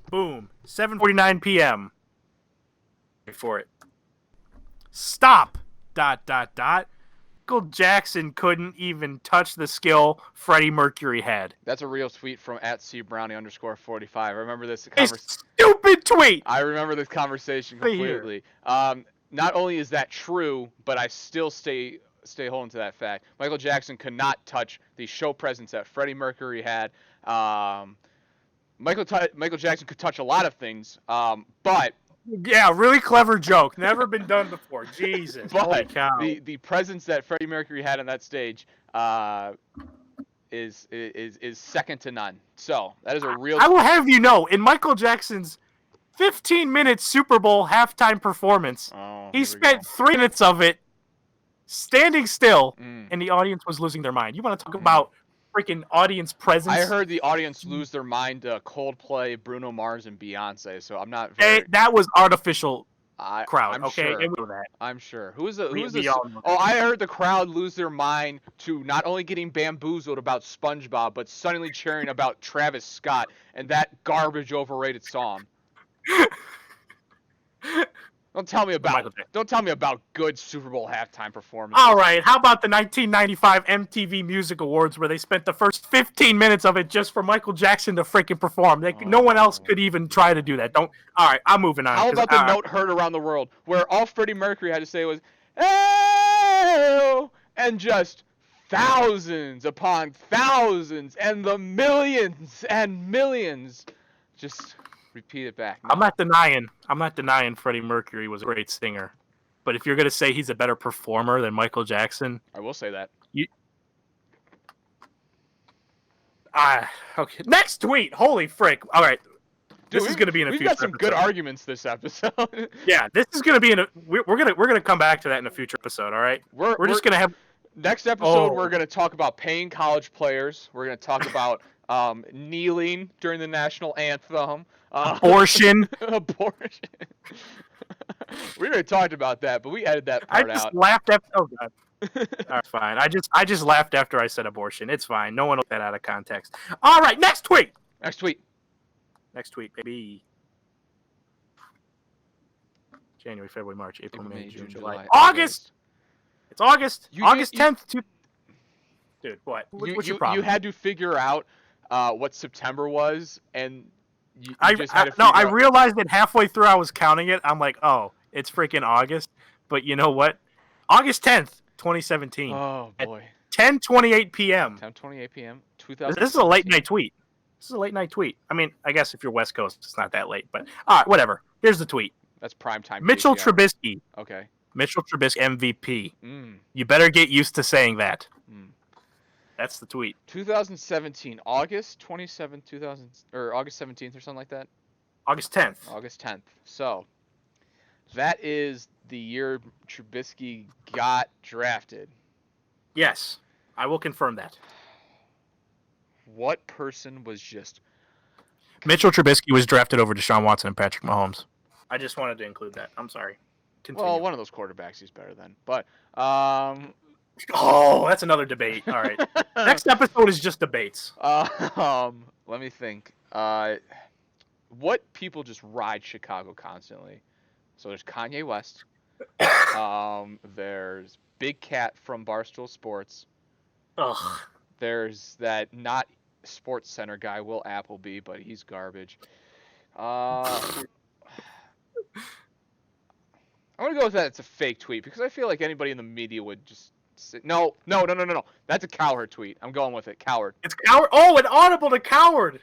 boom 7:40. 49 p.m. Wait for it. Stop. ... Michael Jackson couldn't even touch the skill Freddie Mercury had. That's a real tweet from @cbrownie_45. I remember this A stupid tweet. I remember this conversation completely. Not only is that true, but I still stay holding to that fact. Michael Jackson could not touch the show presence that Freddie Mercury had. Michael Jackson could touch a lot of things, but Yeah, really clever joke. Never been done before. Jesus. Holy but cow. the presence that Freddie Mercury had on that stage is second to none. So that is a real. I will have you know, in Michael Jackson's 15-minute Super Bowl halftime performance, he spent 3 minutes of it standing still, and the audience was losing their mind. You want to talk about freaking audience presence? I heard the audience lose their mind to Coldplay, Bruno Mars, and Beyonce. So I'm not. Very, that was artificial crowd. I'm okay, sure. and we know that. I'm sure. Who's the? We all know Oh, I heard the crowd lose their mind to not only getting bamboozled about SpongeBob, but suddenly cheering about Travis Scott and that garbage overrated song. Don't tell me Michael about. Jackson. Don't tell me about good Super Bowl halftime performances. All right, how about the 1995 MTV Music Awards where they spent the first 15 minutes of it just for Michael Jackson to freaking perform? No one else could even try to do that. Don't. All right, I'm moving on. How about the note heard around the world where all Freddie Mercury had to say was "Hey!" and just thousands upon thousands and the millions and millions just repeat it back. No. I'm not denying Freddie Mercury was a great singer, but if you're gonna say he's a better performer than Michael Jackson, I will say that. Okay. Next tweet. Holy frick! All right, Dude, this is gonna be in a we've future got some good episode. arguments this episode. Yeah, this is gonna be in a. We're gonna come back to that in a future episode. All right. We're just gonna have. Next episode, Oh. we're going to talk about paying college players. We're going to talk about kneeling during the national anthem. Abortion. Abortion. We already talked about that, but we edited that I part just out. laughed after. Oh god. All right, fine. I just laughed after I said abortion. It's fine. No one will take that out of context. All right, next tweet. Next tweet. Next tweet, baby. January, February, March, April, May, June, July, August. It's August. August 10th. Dude, what? What's your problem? You had to figure out what September was, and you I just had to figure I out... realized that halfway through I was counting it. I'm like, oh, it's freaking August. But you know what? August 10th, 2017. Oh, boy. 10:28 p.m. 10:28 p.m. 2000. This is a late night tweet. I mean, I guess if you're West Coast, it's not that late. But all right, whatever. Here's the tweet. That's prime time. Mitchell KCR. Trubisky. Okay. Mitchell Trubisky MVP. Mm. You better get used to saying that. Mm. That's the tweet. 2017, August 27th, August 17th or something like that. August 10th. August 10th. So that is the year Trubisky got drafted. Yes, I will confirm that. What person was just... Mitchell Trubisky was drafted over Deshaun Watson and Patrick Mahomes. I just wanted to include that. I'm sorry. Continue. Well, one of those quarterbacks he's better than. But, Oh, that's another debate. All right. Next episode is just debates. let me think. What people just ride Chicago constantly? So there's Kanye West. There's Big Cat from Barstool Sports. Ugh. There's that not Sports Center guy, Will Appleby, but he's garbage. I'm going to go with that it's a fake tweet because I feel like anybody in the media would just say, no. That's a Cowherd tweet. I'm going with it. Cowherd. It's Coward. Oh, an audible to Coward.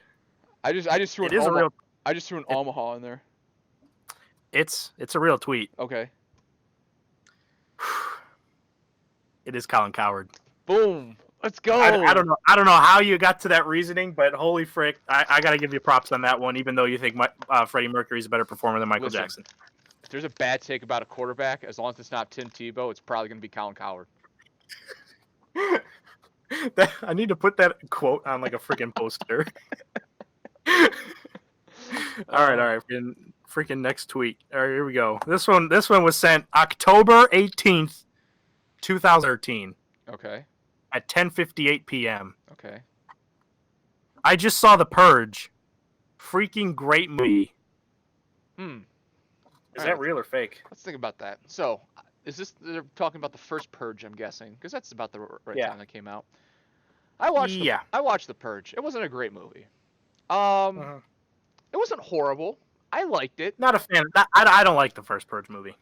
I just threw It is a real. I just threw an Omaha in there. It's a real tweet. Okay. It is Colin Coward. Boom. Let's go. I don't know. I don't know how you got to that reasoning, but holy frick, I got to give you props on that one. Even though you think Freddie Mercury is a better performer than Michael Jackson. If there's a bad take about a quarterback, as long as it's not Tim Tebow, it's probably going to be Colin Cowherd. I need to put that quote on like a freaking poster. All right. Freaking next tweet. All right, here we go. This one was sent October 18th, 2013. Okay. At 10:58 p.m. Okay. I just saw The Purge. Freaking great movie. Is that real or fake? Let's think about that. So, they're talking about the first Purge, I'm guessing, because that's about the right time that came out. I watched The Purge. It wasn't a great movie. It wasn't horrible. I liked it. Not a fan. I don't like the first Purge movie.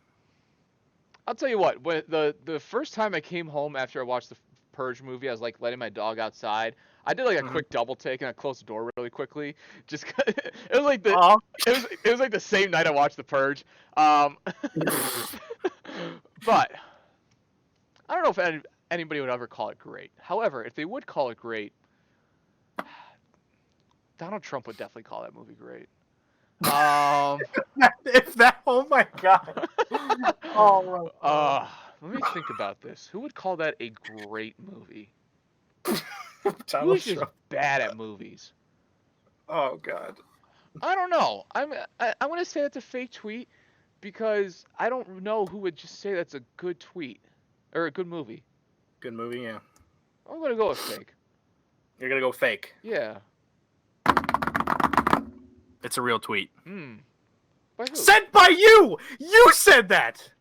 I'll tell you what. When the first time I came home after I watched the Purge movie, I was like letting my dog outside. I did like a quick double take and I closed the door really quickly. Just it was like it was like the same night I watched the Purge. But I don't know if anybody would ever call it great. However, if they would call it great, Donald Trump would definitely call that movie great. If that, oh my god. Let me think about this. Who would call that a great movie? Donald Who's just Trump. bad at movies? Oh god. I don't know. I'm going to say that's a fake tweet because I don't know who would just say that's a good tweet or a good movie. Good movie, yeah. I'm going to go with fake. You're gonna go fake. Yeah. It's a real tweet. But By who? Sent by you! You said that!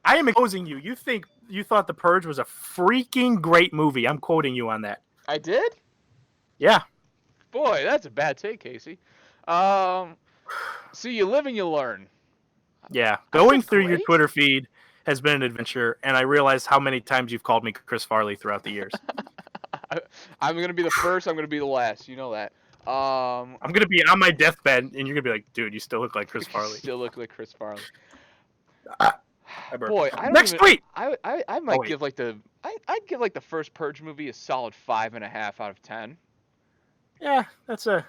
I am exposing you. You thought The Purge was a freaking great movie. I'm quoting you on that. I did? Yeah. Boy, that's a bad take, Casey. See, you live and you learn. Yeah. I Going said through your great? Twitter feed has been an adventure, and I realized how many times you've called me Chris Farley throughout the years. I'm going to be the first. I'm going to be the last. You know that. I'm going to be on my deathbed, and you're going to be like, dude, you still look like Chris Farley. Still look like Chris Farley. I burped. Boy, I don't Next even, tweet! I might Oh, wait. give like I'd give like the first Purge movie a solid 5.5 out of 10. Yeah, that's a...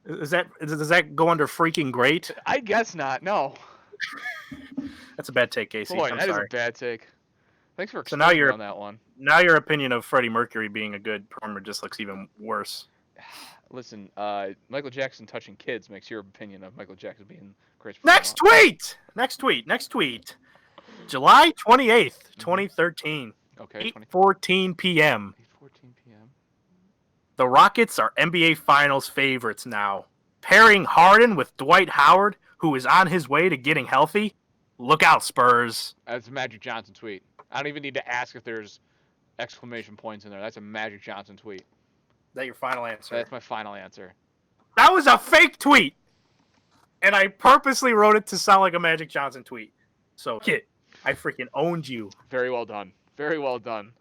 does that go under freaking great? I guess not. No. That's a bad take, Casey. Boy, I'm that is sorry. a bad take. Thanks for So now explaining you're- on that one. Now your opinion of Freddie Mercury being a good performer just looks even worse. Listen, Michael Jackson touching kids makes your opinion of Michael Jackson being great. Next tweet! Next tweet. July 28th, 2013. Okay. 8:14 p.m. 8:14 p.m. The Rockets are NBA Finals favorites now. Pairing Harden with Dwight Howard, who is on his way to getting healthy. Look out, Spurs. That's a Magic Johnson tweet. I don't even need to ask if there's exclamation points in there. That's a Magic Johnson tweet. Is that your final answer? That's my final answer. That was a fake tweet. And I purposely wrote it to sound like a Magic Johnson tweet. So, kid, I freaking owned you. Very well done. Very well done.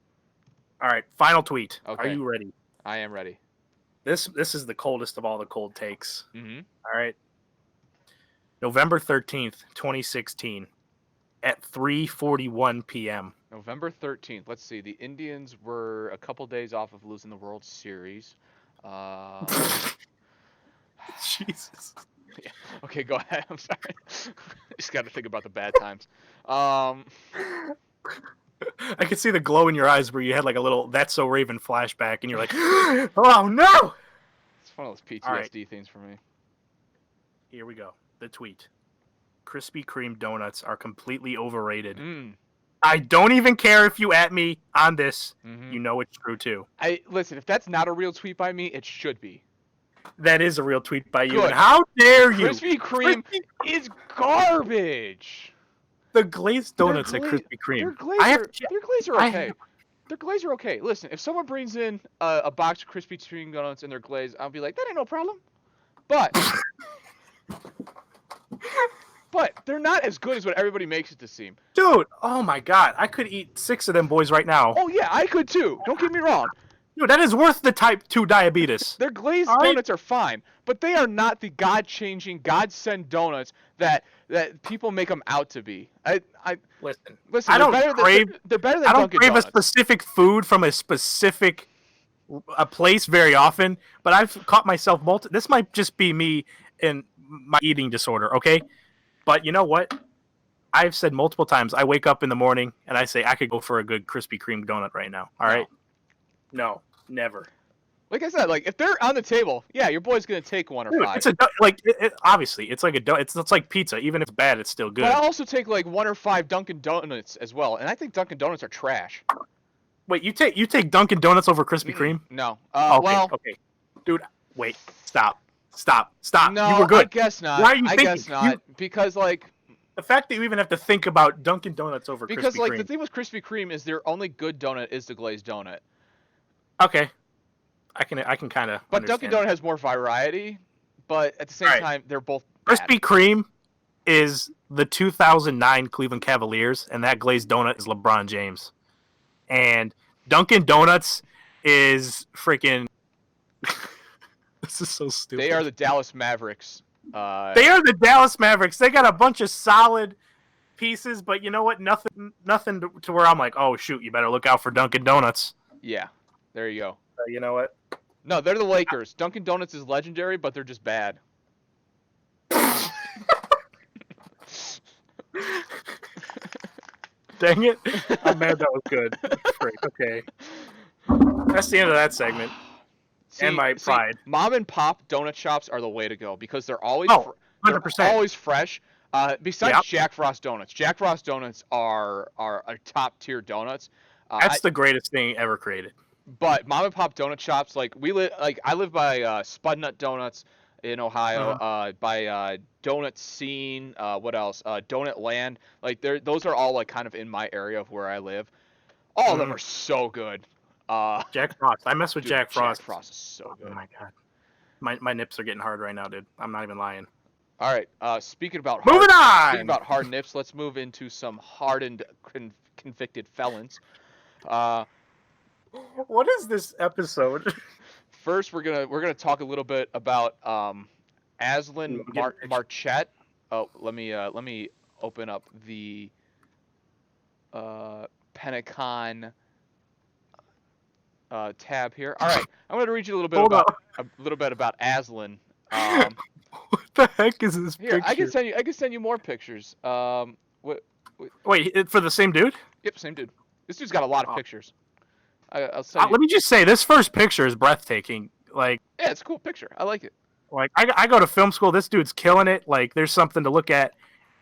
All right, final tweet. Okay. Are you ready? I am ready. This is the coldest of all the cold takes. Mm-hmm. All right. November 13th, 2016 at 3:41 p.m. November 13th. Let's see. The Indians were a couple days off of losing the World Series. Jesus. Yeah. Okay, go ahead. I'm sorry. Just got to think about the bad times. I could see the glow in your eyes where you had like a little "That's So Raven" flashback, and you're like, "Oh no!" It's one of those PTSD All right. things for me. Here we go. The tweet: Krispy Kreme donuts are completely overrated. I don't even care if you at me on this. Mm-hmm. You know it's true too. Listen. If that's not a real tweet by me, it should be. That is a real tweet by you. Good. And how dare you? Krispy Kreme is garbage. The glazed donuts at Their Krispy Kreme. Their glaze are I okay. have- Their glaze are okay. Listen, if someone brings in a box of Krispy Kreme donuts and their glaze, I'll be like, that ain't no problem. But they're not as good as what everybody makes it to seem. Dude, oh my god, I could eat 6 of them boys right now. Oh yeah, I could too. Don't get me wrong. Dude, that is worth the type 2 diabetes. Their glazed All right. donuts are fine, but they are not the God-changing, God-sent donuts that people make them out to be. Listen, Listen. I don't They're better than I don't Dunkin' crave Donuts. a specific food from a specific a place very often, but I've caught myself this might just be me and my eating disorder, okay? But you know what? I've said multiple times, I wake up in the morning and I say I could go for a good Krispy Kreme donut right now. All right? No, never. Like I said, like if they're on the table, yeah, your boy's gonna take one or Dude, five. it's obviously it's like it's like pizza. Even if it's bad, it's still good. But I also take like 1 or 5 Dunkin' Donuts as well, and I think Dunkin' Donuts are trash. Wait, you take Dunkin' Donuts over Krispy Kreme? No. Okay, Well, okay, dude, wait, stop. no, You were good. I guess not. Why are you I thinking? guess not because like The fact that you even have to think about Dunkin' Donuts over because Krispy like Kreme. the thing with Krispy Kreme is their only good donut is the glazed donut. Okay, I can kind of. But Dunkin' Donut has more variety, but at the same Alright. time they're both bad. Krispy Kreme is the 2009 Cleveland Cavaliers, and that glazed donut is LeBron James. And Dunkin' Donuts is freaking. This is so stupid. They are the Dallas Mavericks. They are the Dallas Mavericks. They got a bunch of solid pieces, but you know what? Nothing to where I'm like, oh shoot, you better look out for Dunkin' Donuts. Yeah, there you go. You know what? No, they're the Lakers. Dunkin' Donuts is legendary, but they're just bad. Dang it! I'm mad that was good. Frick, okay, that's the end of that segment. And my pride. Mom and pop donut shops are the way to go because they're always Oh, they're 100%. always fresh. Besides Yep. Jack Frost donuts, Jack Frost donuts are top tier donuts. That's the greatest thing ever created. But mom and pop donut shops, like I live by Spud Nut Donuts in Ohio, by Donut Scene. What else? Donut Land. Like those are all like kind of in my area of where I live. All of them are so good. Jack Frost. I mess with Dude, Jack Frost. Jack Frost is so good. Oh my god. My nips are getting hard right now, dude. I'm not even lying. All right. Speaking about hard nips, let's move into some hardened, convicted felons. What is this episode? First, we're gonna talk a little bit about Aslan Marchette. Oh, let me open up the Penacon tab here. All right, I'm gonna read you a little bit about Aslan. What the heck is this Here, picture? I can send you more pictures. Wait, for the same dude? Yep, same dude. This dude's got a lot of pictures. I'll send you. Let me just say, this first picture is breathtaking. Like, Yeah, it's a cool picture. I like it. Like I go to film school. This dude's killing it. Like, there's something to look at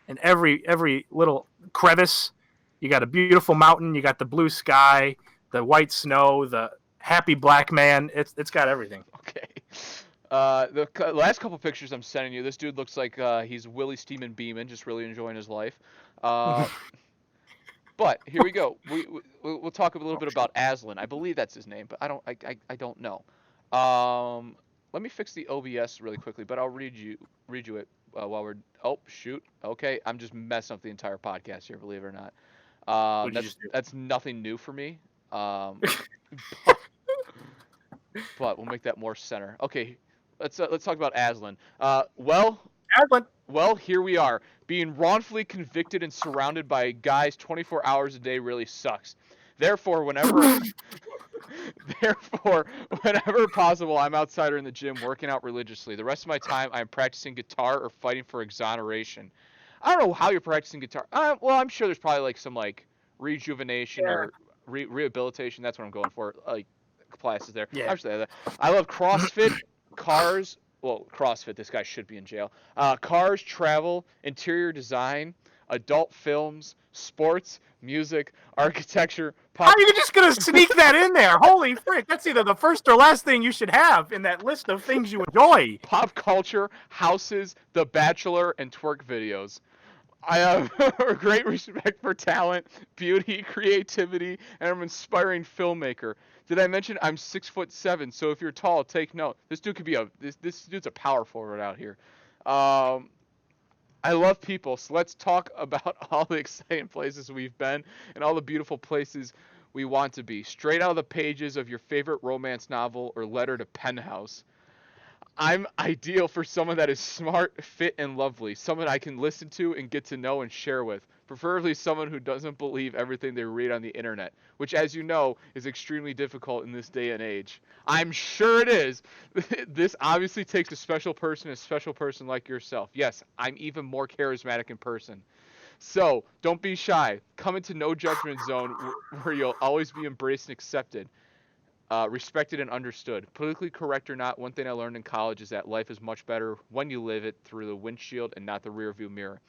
in every little crevice. You got a beautiful mountain. You got the blue sky, the white snow, the happy black man. It's got everything. Okay. The last couple pictures I'm sending you, this dude looks like he's Willie Steeman Beeman, just really enjoying his life. But here we go. We'll talk a little bit about Aslan. I believe that's his name, but I don't know. Let me fix the OBS really quickly, but I'll read you it while we're. Oh shoot. Okay, I'm just messing up the entire podcast here. Believe it or not. That's nothing new for me. But we'll make that more center. Okay, let's talk about Aslan. Aslan. Well, here we are. Being wrongfully convicted and surrounded by guys 24 hours a day really sucks. Therefore, whenever possible, I'm outside or in the gym working out religiously. The rest of my time, I'm practicing guitar or fighting for exoneration. I don't know how you're practicing guitar. Well, I'm sure there's probably like some like rejuvenation or rehabilitation. That's what I'm going for. Like classes there. Yeah. I love CrossFit, cars. Well, CrossFit, this guy should be in jail. Cars, travel, interior design, adult films, sports, music, architecture, pop. How are you just going to sneak that in there? Holy frick. That's either the first or last thing you should have in that list of things you enjoy. Pop culture, houses, The Bachelor, and twerk videos. I have a great respect for talent, beauty, creativity, and I'm an inspiring filmmaker. Did I mention I'm 6'7"? So if you're tall, take note. This dude could be this dude's a power forward out here. I love people, so let's talk about all the exciting places we've been and all the beautiful places we want to be. Straight out of the pages of your favorite romance novel or letter to pen house. I'm ideal for someone that is smart, fit, and lovely. Someone I can listen to and get to know and share with. Preferably someone who doesn't believe everything they read on the internet, which, as you know, is extremely difficult in this day and age. I'm sure it is. This obviously takes a special person like yourself. Yes, I'm even more charismatic in person. So, don't be shy. Come into no judgment zone where you'll always be embraced and accepted. Respected and understood. Politically correct or not, one thing I learned in college is that life is much better when you live it through the windshield and not the rearview mirror.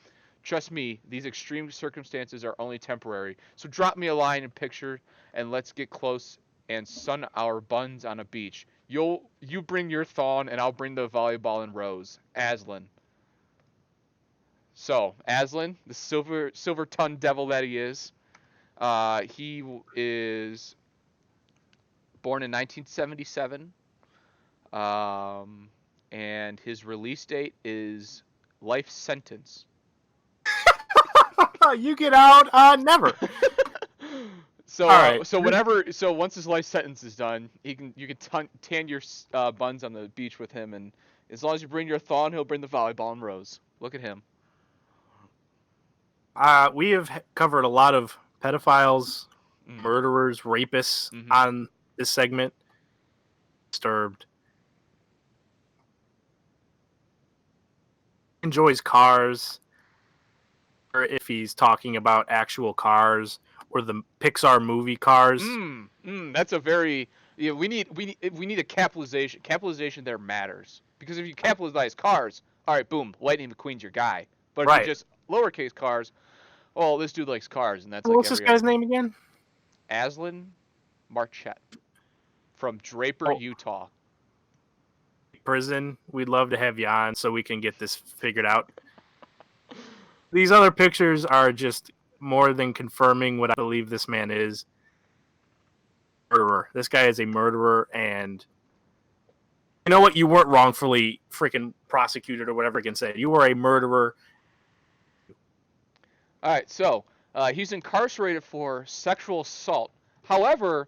Trust me, these extreme circumstances are only temporary. So drop me a line and picture, and let's get close and sun our buns on a beach. You bring your thorn, and I'll bring the volleyball and rose. Aslan. So, Aslan, the silver ton devil that he is born in 1977, and his release date is life sentence. You get out never. So, right. So once his life sentence is done, you can tan your buns on the beach with him, and as long as you bring your thorn, he'll bring the volleyball and rose. Look at him. We have covered a lot of pedophiles, murderers, rapists on this segment. Disturbed. Enjoys cars, or if he's talking about actual cars or the Pixar movie cars. That's a very we need a capitalization. Capitalization there matters, because if you capitalize cars, all right, boom, Lightning McQueen's your guy. But if you just lowercase cars, well, this dude likes cars, and that's what's this guy's name again? Aslan Marchette from Draper, Utah. prison, we'd love to have you on so we can get this figured out. These other pictures are just more than confirming what I believe this man is. Murderer. This guy is a murderer, and you know what? You weren't wrongfully freaking prosecuted or whatever you can say. You were a murderer. All right, so he's incarcerated for sexual assault. However,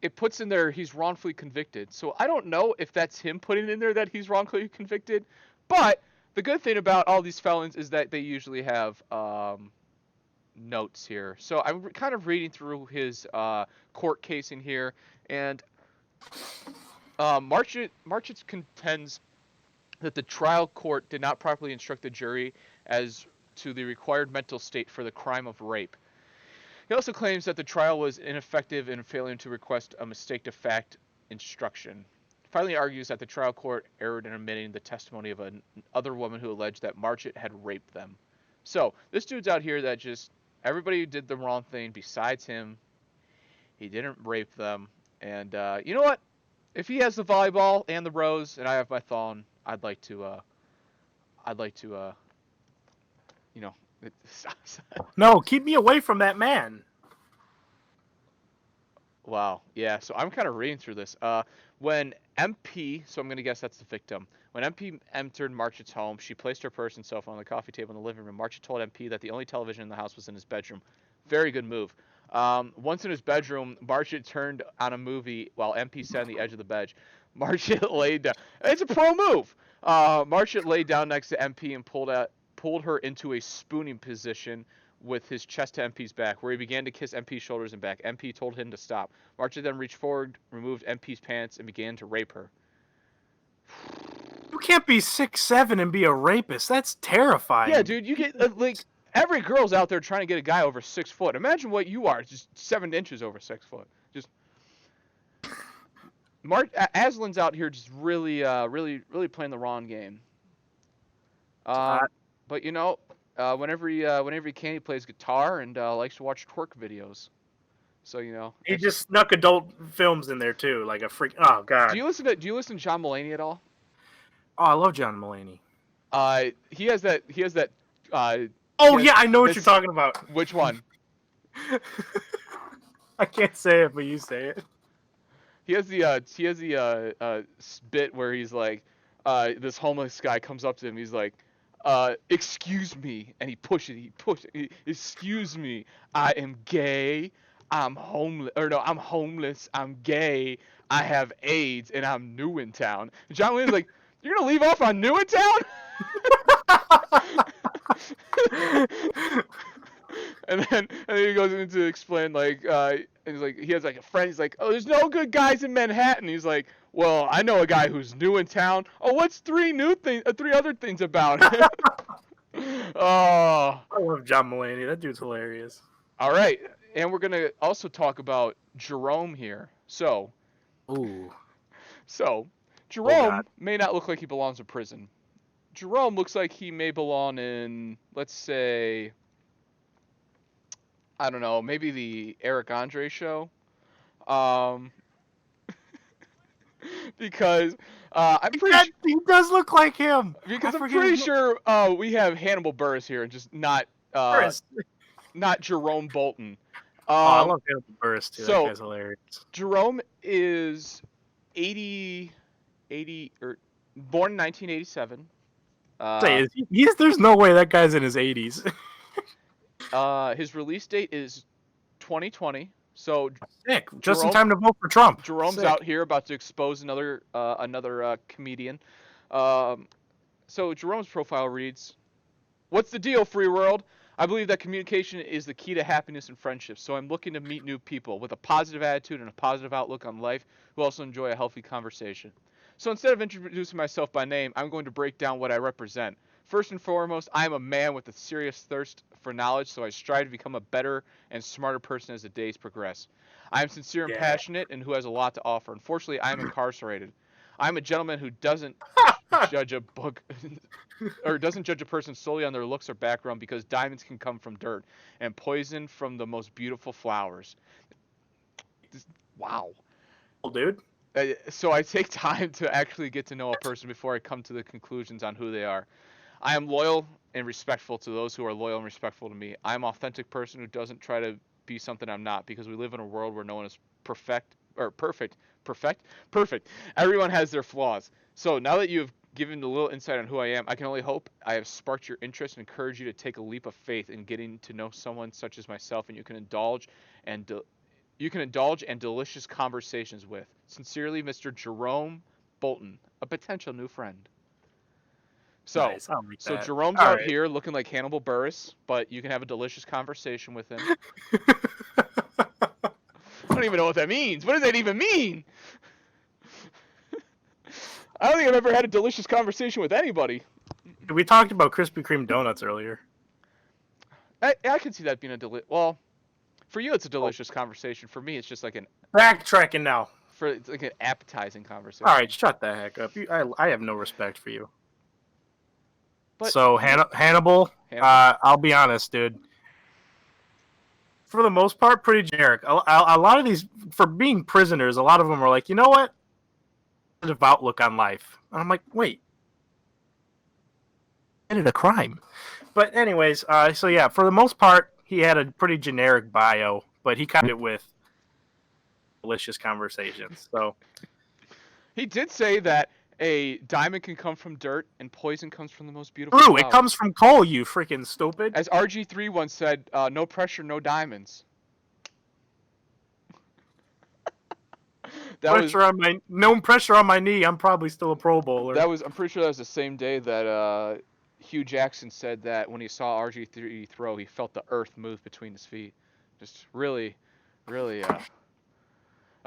it puts in there he's wrongfully convicted. So I don't know if that's him putting in there that he's wrongfully convicted. But the good thing about all these felons is that they usually have notes here. So I'm kind of reading through his court case in here, and Marchit contends that the trial court did not properly instruct the jury as to the required mental state for the crime of rape. He also claims that the trial was ineffective in failing to request a mistake to fact instruction. Finally argues that the trial court erred in omitting the testimony of another woman who alleged that Marchit had raped them. So this dude's out here that just everybody did the wrong thing besides him. He didn't rape them, and you know what? If he has the volleyball and the rose, and I have my thong, I'd like to, you know. No, keep me away from that man. Wow. Yeah. So I'm kind of reading through this. When MP, so I'm going to guess that's the victim. When MP entered Marchit's home, she placed her purse and cell phone on the coffee table in the living room. Marchit told MP that the only television in the house was in his bedroom. Very good move. Once in his bedroom, Marchit turned on a movie while MP sat on the edge of the bed. Marchit laid down. It's a pro move. Marchit laid down next to MP and pulled her into a spooning position with his chest to MP's back, where he began to kiss MP's shoulders and back. MP told him to stop. Marchit then reached forward, removed MP's pants, and began to rape her. You can't be 6'7" and be a rapist. That's terrifying. Yeah, dude, you get like every girl's out there trying to get a guy over 6 foot. Imagine what you are, just 7 inches over 6 foot. Just Aslan's out here just really playing the wrong game. But you know, whenever he can, he plays guitar and likes to watch twerk videos. So you know, he just snuck adult films in there too, like a freak. Oh god. Do you listen to John Mulaney at all? Oh, I love John Mulaney. He has that. I know what you're talking about. Which one? I can't say it, but you say it. He has the bit where he's like, this homeless guy comes up to him. He's like, excuse me, and he pushes it. Excuse me, I am gay. I'm homeless. Or no, I'm homeless. I'm gay. I have AIDS, and I'm new in town. And John Mulaney's like, you're gonna leave off on new in town? And then he goes into to explain like, and he's like, he has like a friend. He's like, oh, there's no good guys in Manhattan. He's like, well, I know a guy who's new in town. Oh, what's three other things about him? Oh, I love John Mulaney. That dude's hilarious. All right, and we're gonna also talk about Jerome here. So Jerome may not look like he belongs in prison. Jerome looks like he may belong in, let's say, I don't know, maybe the Eric Andre show. Because I'm pretty sure he does look like him. Because I'm pretty sure we have Hannibal Buress here, and just not Jerome Bolton. I love Hannibal Buress too. So, that guy's hilarious. Jerome is born in 1987. There's no way that guy's in his 80s. His release date is 2020. So sick. Just in time to vote for Trump. Jerome's out here about to expose another comedian. So Jerome's profile reads, "What's the deal, free world? I believe that communication is the key to happiness and friendship. So I'm looking to meet new people with a positive attitude and a positive outlook on life who also enjoy a healthy conversation. So instead of introducing myself by name, I'm going to break down what I represent. First and foremost, I am a man with a serious thirst for knowledge, so I strive to become a better and smarter person as the days progress. I am sincere and passionate and who has a lot to offer. Unfortunately, I am incarcerated. I'm a gentleman who doesn't judge a book or doesn't judge a person solely on their looks or background, because diamonds can come from dirt and poison from the most beautiful flowers." Wow. Dude. So I take time to actually get to know a person before I come to the conclusions on who they are. I am loyal and respectful to those who are loyal and respectful to me. I'm an authentic person who doesn't try to be something I'm not, because we live in a world where no one is perfect. Everyone has their flaws. So now that you've given a little insight on who I am, I can only hope I have sparked your interest and encourage you to take a leap of faith in getting to know someone such as myself, and you can indulge and delicious conversations with. Sincerely, Mr. Jerome Bolton, a potential new friend. So, Nice, I'll read so that. Jerome's All out right. here looking like Hannibal Buress, but you can have a delicious conversation with him. I don't even know what that means. What does that even mean? I don't think I've ever had a delicious conversation with anybody. We talked about Krispy Kreme donuts earlier. I can see that being well, for you it's a delicious conversation. For me, it's just like Backtracking now. it's like an appetizing conversation. All right, shut the heck up. I have no respect for you. But So Hannibal, I'll be honest, dude. For the most part, pretty generic. A lot of these, for being prisoners, a lot of them are like, you know what? Positive outlook on life. And I'm like, wait, committed a crime. But anyways, so yeah, for the most part, he had a pretty generic bio, but he cut it with delicious conversations. So he did say that a diamond can come from dirt and poison comes from the most beautiful true, flowers. it comes from coal, you freaking stupid. As RG3 once said, no pressure, no diamonds. No pressure on my knee. I'm probably still a Pro Bowler. I'm pretty sure that was the same day that Hugh Jackson said that when he saw RG3 throw, he felt the earth move between his feet. Just really.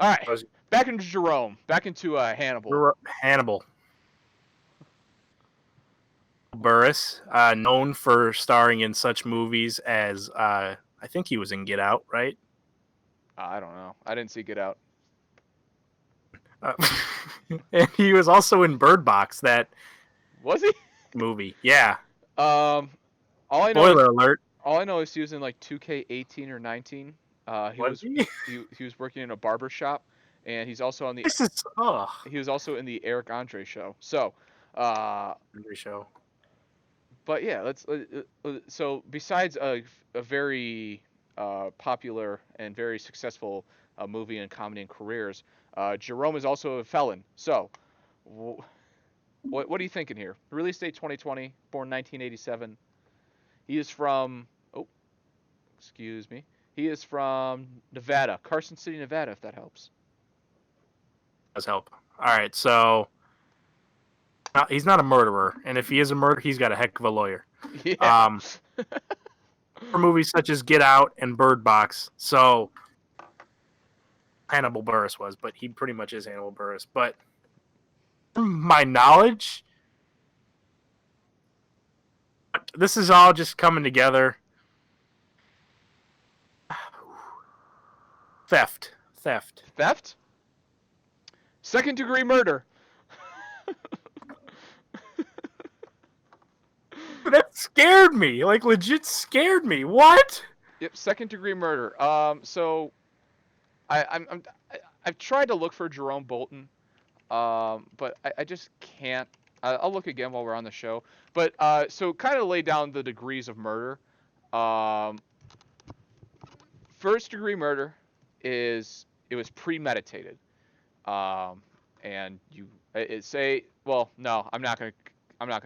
All right, back into Jerome. Back into Hannibal. Hannibal. Buress, known for starring in such movies as I think he was in Get Out, right? I don't know. I didn't see Get Out. And he was also in Bird Box, that Was he? movie. Yeah. All I know. Spoiler alert. All I know is he was in like 2K18 or 19. He was working in a barber shop, and he's also on the. He was also in the Eric Andre show. So. Andre show. But yeah, let's. So besides a very popular and very successful movie and comedy and careers, Jerome is also a felon. So, what are you thinking here? Release date 2020, born 1987. He is from. Oh, excuse me. He is from Nevada, Carson City, Nevada. If that helps. Does help. All right, so. He's not a murderer, and if he is a murderer, he's got a heck of a lawyer. Yeah. For movies such as Get Out and Bird Box, so Hannibal Buress was, but he pretty much is Hannibal Buress. But my knowledge, this is all just coming together. Theft. Second-degree murder. That scared me. Like, legit scared me. What? Yep, second-degree murder. So I've tried to look for Jerome Bolton, but I just can't. I'll look again while we're on the show. But so kind of lay down the degrees of murder. First-degree murder it was premeditated, and well, no, I'm not gonna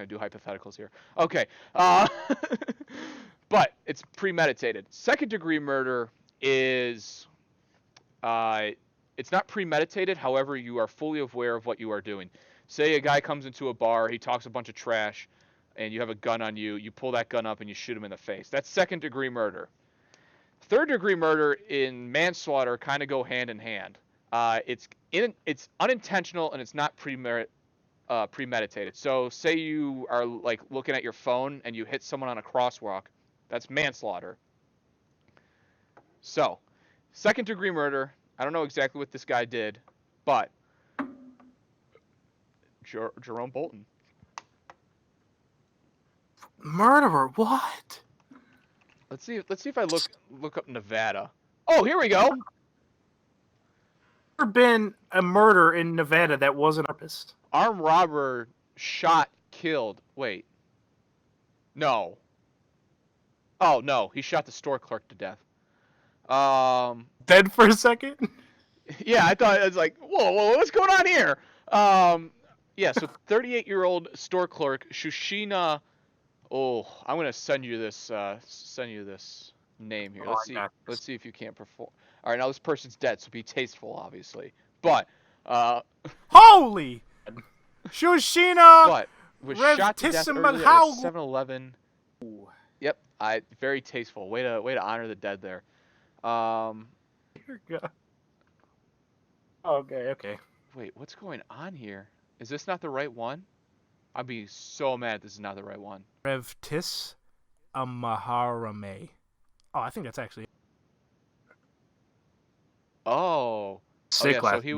do hypotheticals here. Okay, but it's premeditated. Second-degree murder is it's not premeditated. However, you are fully aware of what you are doing. Say a guy comes into a bar, he talks a bunch of trash, and you have a gun on you. You pull that gun up and you shoot him in the face. That's second-degree murder. Third-degree murder and manslaughter kind of go hand in hand. It's unintentional and it's not premeditated. So say you are like looking at your phone and you hit someone on a crosswalk. That's manslaughter. So, second-degree murder. I don't know exactly what this guy did, but Jerome Bolton. Murderer? What? Let's see if I look up Nevada. Oh, here we go. Never been a murder in Nevada that wasn't a purpose. Armed robber shot, killed. Wait. No. Oh, no. He shot the store clerk to death. Dead for a second? Yeah, I thought, it was like, whoa, what's going on here? Yeah, so 38-year-old store clerk, Shushina. Oh, I'm going to send you this name here. Let's see if you can't perform. All right, now this person's dead, so be tasteful, obviously. But, Holy! Shushina! But was shot to death earlier at a 7-Eleven. Yep, very tasteful. Way to honor the dead there. Okay. Wait, what's going on here? Is this not the right one? I'd be so mad this is not the right one. Revtis Amaharame. Oh, I think that's actually it. Oh. Sick So he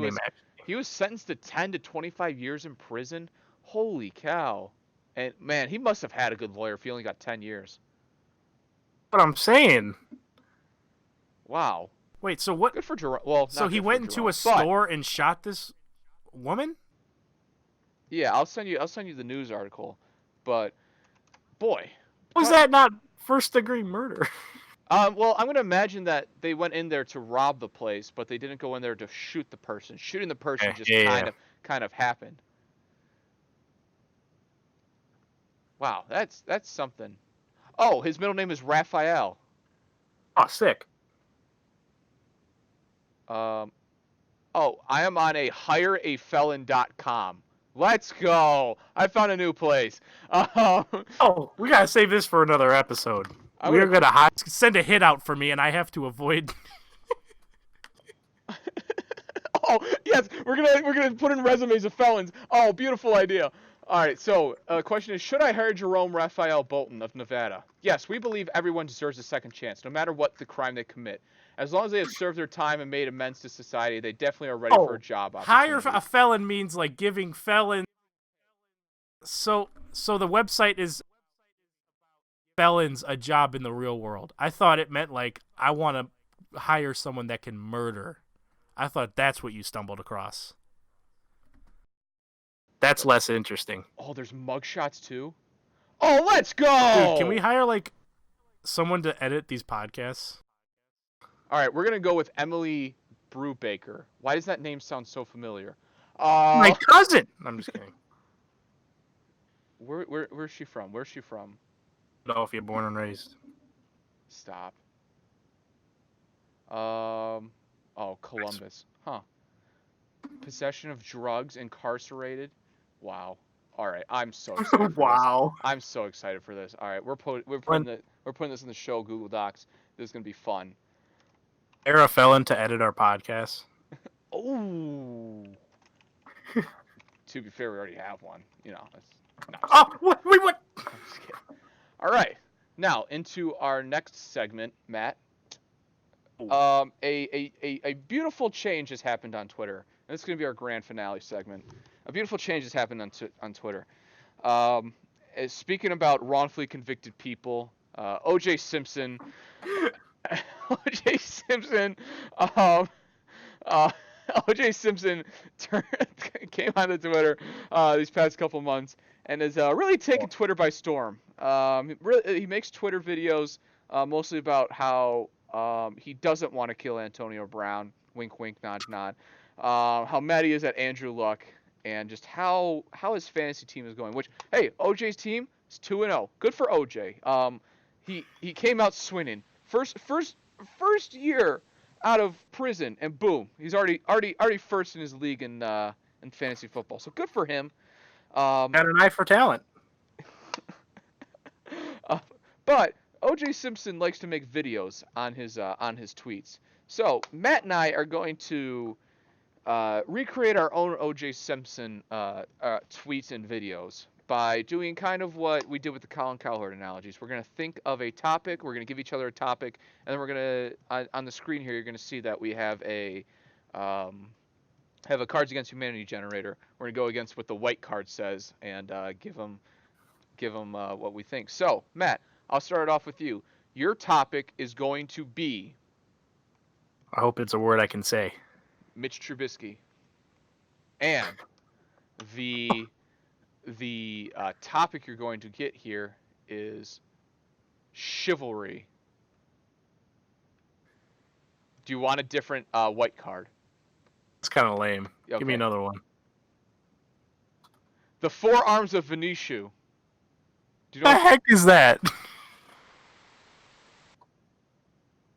was sentenced to 10 to 25 years in prison. Holy cow. And man, he must have had a good lawyer if he only got 10 years. What I'm saying. Wow. Wait, so what? Good for Jerome. Well, so he went into a store and shot this woman? Yeah, I'll send you the news article. But boy, Was that not first-degree murder? Well, I'm gonna imagine that they went in there to rob the place, but they didn't go in there to shoot the person. Shooting the person just kind of happened. Wow, that's something. Oh, his middle name is Raphael. Oh, sick. Oh, I am on a hireafelon.com. Let's go. I found a new place. Oh, we gotta save this for another episode. We're gonna send a hit out for me, and I have to avoid. Oh yes, we're gonna put in resumes of felons. Oh, beautiful idea. All right, so question is, should I hire Jerome Raphael Bolton of Nevada? Yes, we believe everyone deserves a second chance, no matter what the crime they commit. As long as they have served their time and made amends to society, they definitely are ready for a job opportunity. Hire a felon means like giving felons. So the website is felons a job in the real world. I thought it meant like I want to hire someone that can murder. I thought that's what you stumbled across. That's less interesting. Oh, there's mugshots too? Oh, let's go! Dude, can we hire like someone to edit these podcasts? All right, we're going to go with Emily Brubaker. Why does that name sound so familiar? My cousin! I'm just kidding. Where's she from? Where's she from? Philadelphia, born and raised. Stop. Columbus. Huh. Possession of drugs, incarcerated. Wow. All right, I'm so excited. Wow. I'm so excited for this. All right, we're putting this in the show Google Docs. This is gonna be fun. Hire a felon to edit our podcast. Oh. To be fair, we already have one. You know. What? All right. Now into our next segment, Matt. A beautiful change has happened on Twitter. And this is going to be our grand finale segment. A beautiful change has happened on Twitter. Speaking about wrongfully convicted people, O.J. Simpson. O.J. Simpson. O.J. Simpson came onto Twitter these past couple months and has really taken Twitter by storm. He makes Twitter videos mostly about how he doesn't want to kill Antonio Brown. Wink, wink, nod, nod. How mad he is at Andrew Luck, and just how his fantasy team is going. Which, hey, OJ's team is 2-0. Good for OJ. He came out swinging. First year out of prison, and boom, he's already first in his league in fantasy football. So good for him. Got an eye for talent. But O.J. Simpson likes to make videos on his tweets. So Matt and I are going to recreate our own O.J. Simpson tweets and videos by doing kind of what we did with the Colin Cowherd analogies. We're going to think of a topic. We're going to give each other a topic, and then we're going to on the screen here. You're going to see that we have a Cards Against Humanity generator. We're going to go against what the white card says and give them what we think. So Matt, I'll start it off with you. Your topic is going to be... I hope it's a word I can say. Mitch Trubisky. And the topic you're going to get here is chivalry. Do you want a different white card? It's kind of lame. Okay. Give me another one. The forearms of Venetia. Do you What know? the heck is that?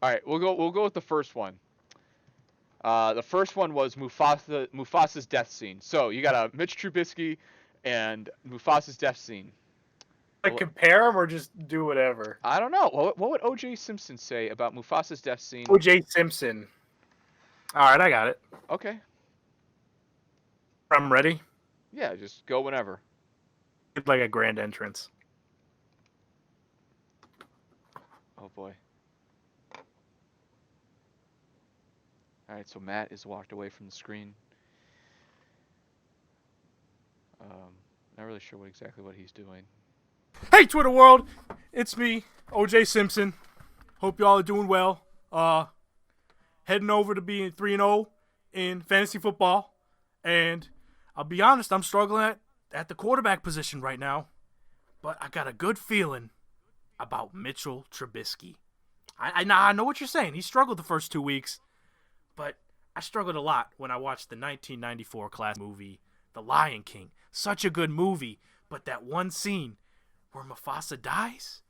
All right, we'll go with the first one. The first one was Mufasa's death scene. So you got a Mitch Trubisky and Mufasa's death scene. Like compare them or just do whatever? I don't know. What would O.J. Simpson say about Mufasa's death scene? O.J. Simpson. All right, I got it. Okay. I'm ready. Yeah, just go whenever. It's like a grand entrance. Oh boy. All right, so Matt is walked away from the screen. Not really sure exactly what he's doing. Hey, Twitter world, it's me, OJ Simpson. Hope y'all are doing well. Heading over to being 3-0 in fantasy football, and I'll be honest, I'm struggling at the quarterback position right now, but I got a good feeling about Mitchell Trubisky. I know what you're saying. He struggled the first 2 weeks, but I struggled a lot when I watched the 1994 classic movie, The Lion King. Such a good movie, but that one scene where Mufasa dies?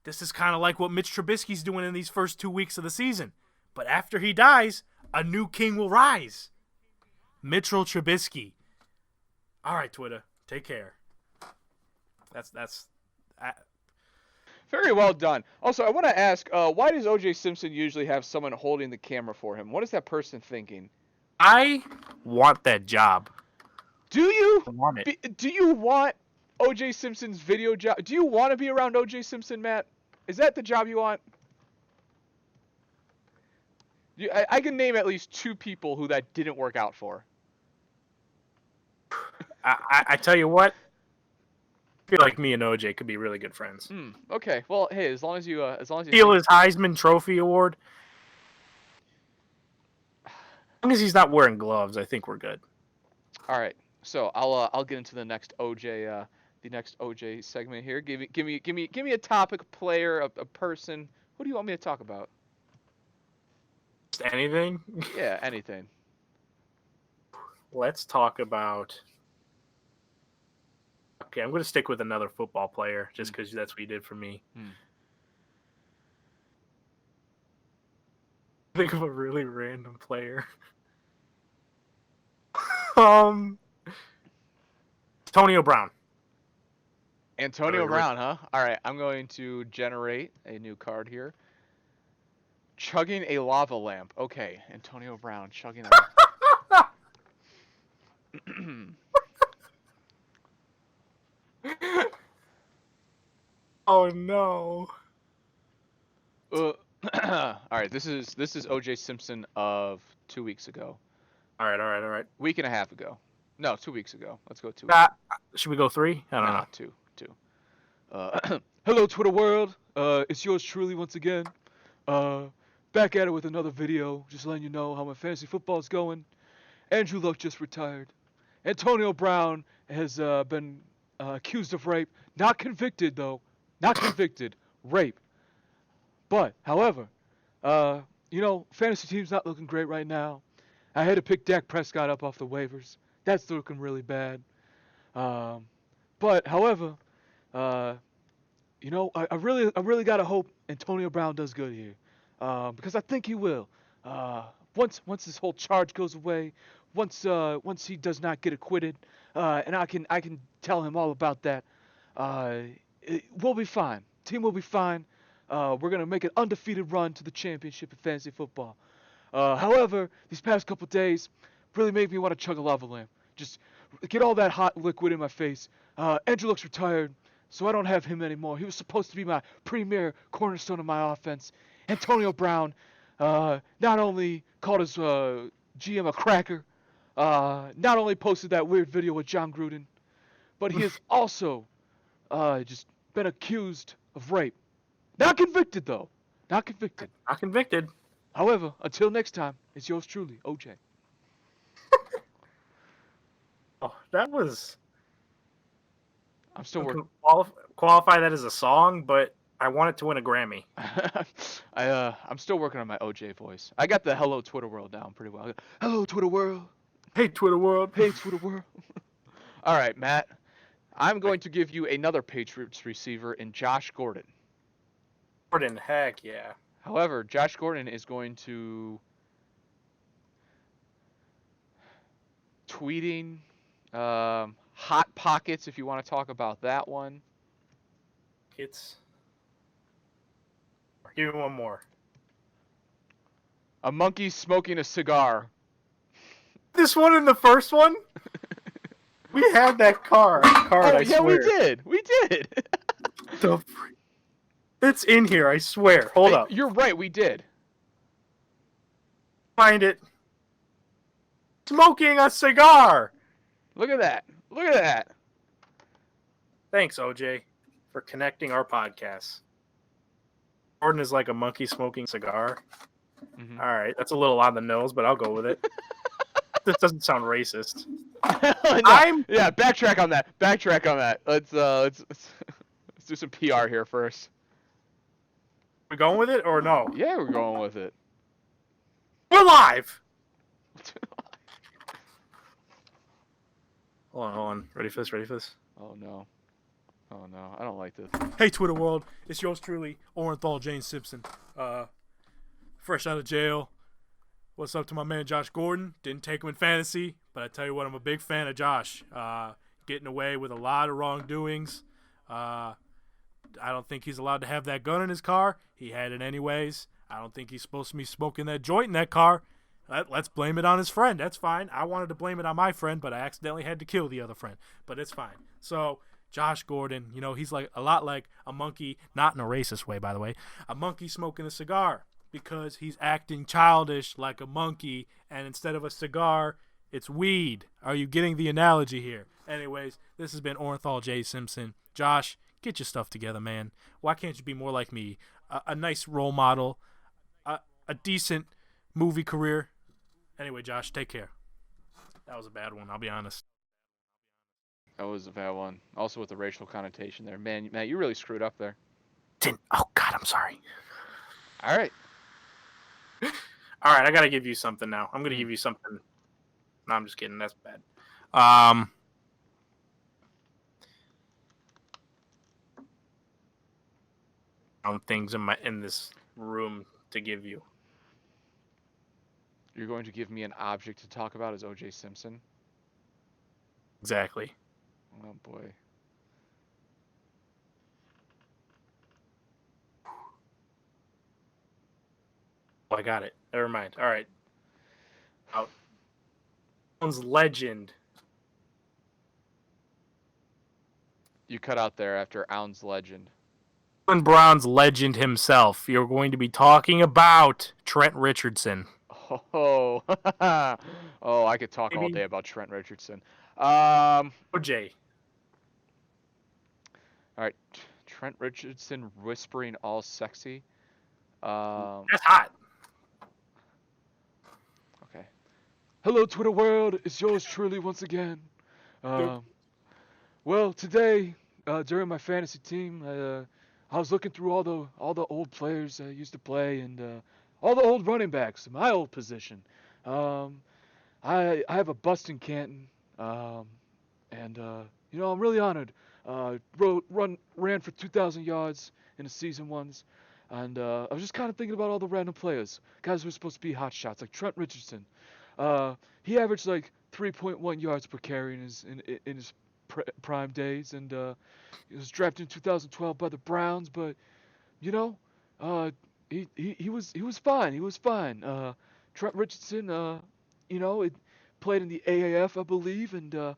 This is kind of like what Mitch Trubisky's doing in these first 2 weeks of the season. But after he dies, a new king will rise. Mitchell Trubisky. All right, Twitter, take care. That's Very well done. Also, I want to ask, why does O.J. Simpson usually have someone holding the camera for him? What is that person thinking? I want that job. Do you? I want it. Do you want O.J. Simpson's video job? Do you want to be around O.J. Simpson, Matt? Is that the job you want? I can name at least 2 people who that didn't work out for. I tell you what. I feel like me and OJ could be really good friends. Okay. Well, hey, as long as you Steal his Heisman Trophy award. As long as he's not wearing gloves, I think we're good. All right. So I'll get into the next OJ segment here. Give me a topic, a player, a person. What do you want me to talk about? Just anything? Yeah, anything. Let's talk about... Okay, I'm going to stick with another football player just because that's what you did for me. Think of a really random player. Antonio Brown. Antonio Brown, huh? All right, I'm going to generate a new card here. Chugging a lava lamp. Okay, Antonio Brown chugging a Oh no. All right, this is O.J. Simpson of 2 weeks ago. All right. Week and a half ago. No, 2 weeks ago. Let's go 2 weeks. Should we go 3? I don't know. Two. Hello, Twitter world. It's yours truly once again. Back at it with another video. Just letting you know how my fantasy football is going. Andrew Luck just retired. Antonio Brown has been accused of rape. Not convicted, though. Not convicted. Rape. But, however, fantasy team's not looking great right now. I had to pick Dak Prescott up off the waivers. That's looking really bad. But, however, I really gotta hope Antonio Brown does good here, because I think he will. Once this whole charge goes away, once he does not get acquitted, and I can tell him all about that, we'll be fine. Team will be fine. We're gonna make an undefeated run to the championship in fantasy football. However, these past couple days really made me want to chug a lava lamp. Just get all that hot liquid in my face. Andrew Luck's retired, so I don't have him anymore. He was supposed to be my premier cornerstone of my offense. Antonio Brown not only called his GM a cracker, not only posted that weird video with John Gruden, but he has also just been accused of rape. Not convicted, though. Not convicted. Not convicted. However, until next time, it's yours truly, OJ. Oh, that was. I'm still working. Qualify that as a song, but I want it to win a Grammy. I'm still working on my OJ voice. I got the Hello Twitter World down pretty well. Hello Twitter World. Hey, Twitter world. Hey Twitter World. All right, Matt. I'm going to give you another Patriots receiver in Josh Gordon. Gordon, heck yeah. However, Josh Gordon is going to tweeting Hot Pockets, if you want to talk about that one. Give me one more. A monkey smoking a cigar. This one and the first one? We had that card, I yeah, swear. we did. It's in here, I swear. Hold up. You're right, we did. Find it. Smoking a cigar. Look at that. Thanks, OJ, for connecting our podcasts. Gordon is like a monkey smoking cigar. Mm-hmm. All right, that's a little on the nose, but I'll go with it. This doesn't sound racist. No, yeah, backtrack on that. Let's do some PR here first. We going with it or no? Yeah, we're going with it. We're live. Hold on. Ready for this? Oh no, I don't like this. Hey, Twitter world. It's yours truly, Orenthal Jane Simpson. Fresh out of jail. What's up to my man Josh Gordon? Didn't take him in fantasy, but I tell you what, I'm a big fan of Josh. Getting away with a lot of wrongdoings. I don't think he's allowed to have that gun in his car. He had it anyways. I don't think he's supposed to be smoking that joint in that car. Let's blame it on his friend. That's fine. I wanted to blame it on my friend, but I accidentally had to kill the other friend. But it's fine. So, Josh Gordon, he's like a lot like a monkey, not in a racist way, by the way, a monkey smoking a cigar because he's acting childish like a monkey, and instead of a cigar, it's weed. Are you getting the analogy here? Anyways, this has been Orenthal J. Simpson. Josh, get your stuff together, man. Why can't you be more like me? A nice role model, a decent movie career. Anyway, Josh, take care. That was a bad one, I'll be honest. That was a bad one. Also with the racial connotation there. Man, Matt, you really screwed up there. Oh, God, I'm sorry. All right, I got to give you something now. I'm going to give you something. No, I'm just kidding. That's bad. Things in this room to give you. you're going to give me an object to talk about as O.J. Simpson? Exactly. Oh, boy. Oh, I got it. Never mind. All right. Browns legend. You cut out there after Ounds legend. Brown's legend himself. You're going to be talking about Trent Richardson. Oh, oh, I could talk all Maybe- day about Trent Richardson. OJ. All right, Trent Richardson whispering all sexy. That's hot. Okay. Hello, Twitter world. It's yours truly once again. Well, today during my fantasy team, I was looking through all the old players I used to play and all the old running backs, my old position. I have a Bustin Canton, and I'm really honored. Ran for 2,000 yards in the season once, and I was just kind of thinking about all the random players, guys who were supposed to be hot shots, like Trent Richardson. He averaged like 3.1 yards per carry in his prime days, and he was drafted in 2012 by the Browns, but he was fine. He was fine. Trent Richardson, it played in the AAF, I believe, and I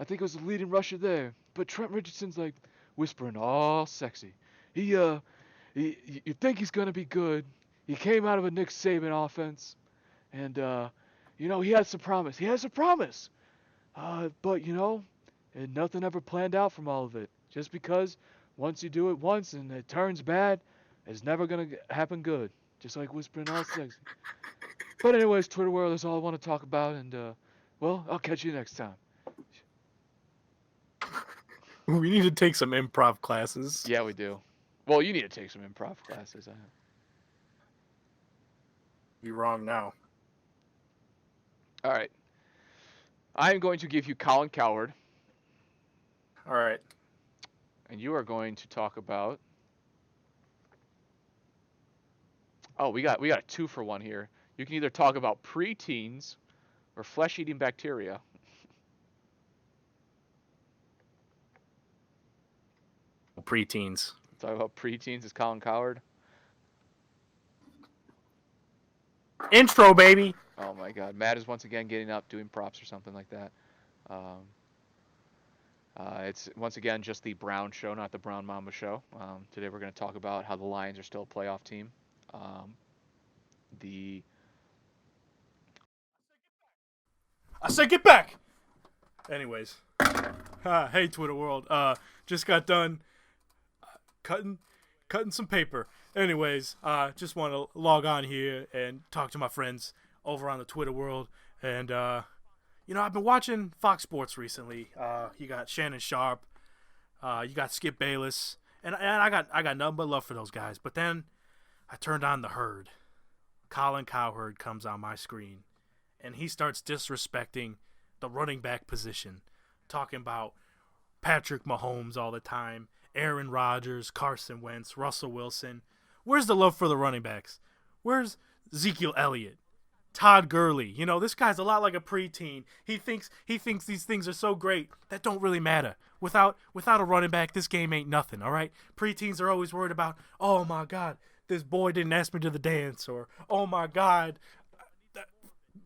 think it was the leading rusher there. But Trent Richardson's like whispering all sexy. You think he's gonna be good. He came out of a Nick Saban offense, and he had some promise. He has some promise. But and nothing ever planned out from all of it. Just because once you do it once and it turns bad, it's never gonna happen good. just like whispering all sexy. But anyways, Twitter world, that's all I want to talk about, and well, I'll catch you next time. We need to take some improv classes. Yeah, we do. Well, you need to take some improv classes. You're wrong now. All right. I'm going to give you Colin Cowherd, All right. and you are going to talk about. Oh, we got a 2-for-1 here. You can either talk about preteens or flesh-eating bacteria. Preteens. Talk about preteens is Colin Cowherd. Intro, baby. Oh my God, Matt is once again getting up, doing props or something like that. It's once again just the Brown Show, not the Brown Mamba Show. Today we're going to talk about how the Lions are still a playoff team. I said get back. Anyways, hey Twitter world, just got done cutting some paper. Anyways, just want to log on here and talk to my friends over on the Twitter world. And I've been watching Fox Sports recently. You got Shannon Sharp, you got Skip Bayless, and I got nothing but love for those guys. But then I turned on the herd. Colin Cowherd comes on my screen, and he starts disrespecting the running back position, talking about Patrick Mahomes all the time, Aaron Rodgers, Carson Wentz, Russell Wilson. Where's the love for the running backs? Where's Ezekiel Elliott, Todd Gurley? This guy's a lot like a preteen. He thinks these things are so great that don't really matter. Without a running back, this game ain't nothing, all right? Preteens are always worried about, oh my God, this boy didn't ask me to the dance, or oh my God,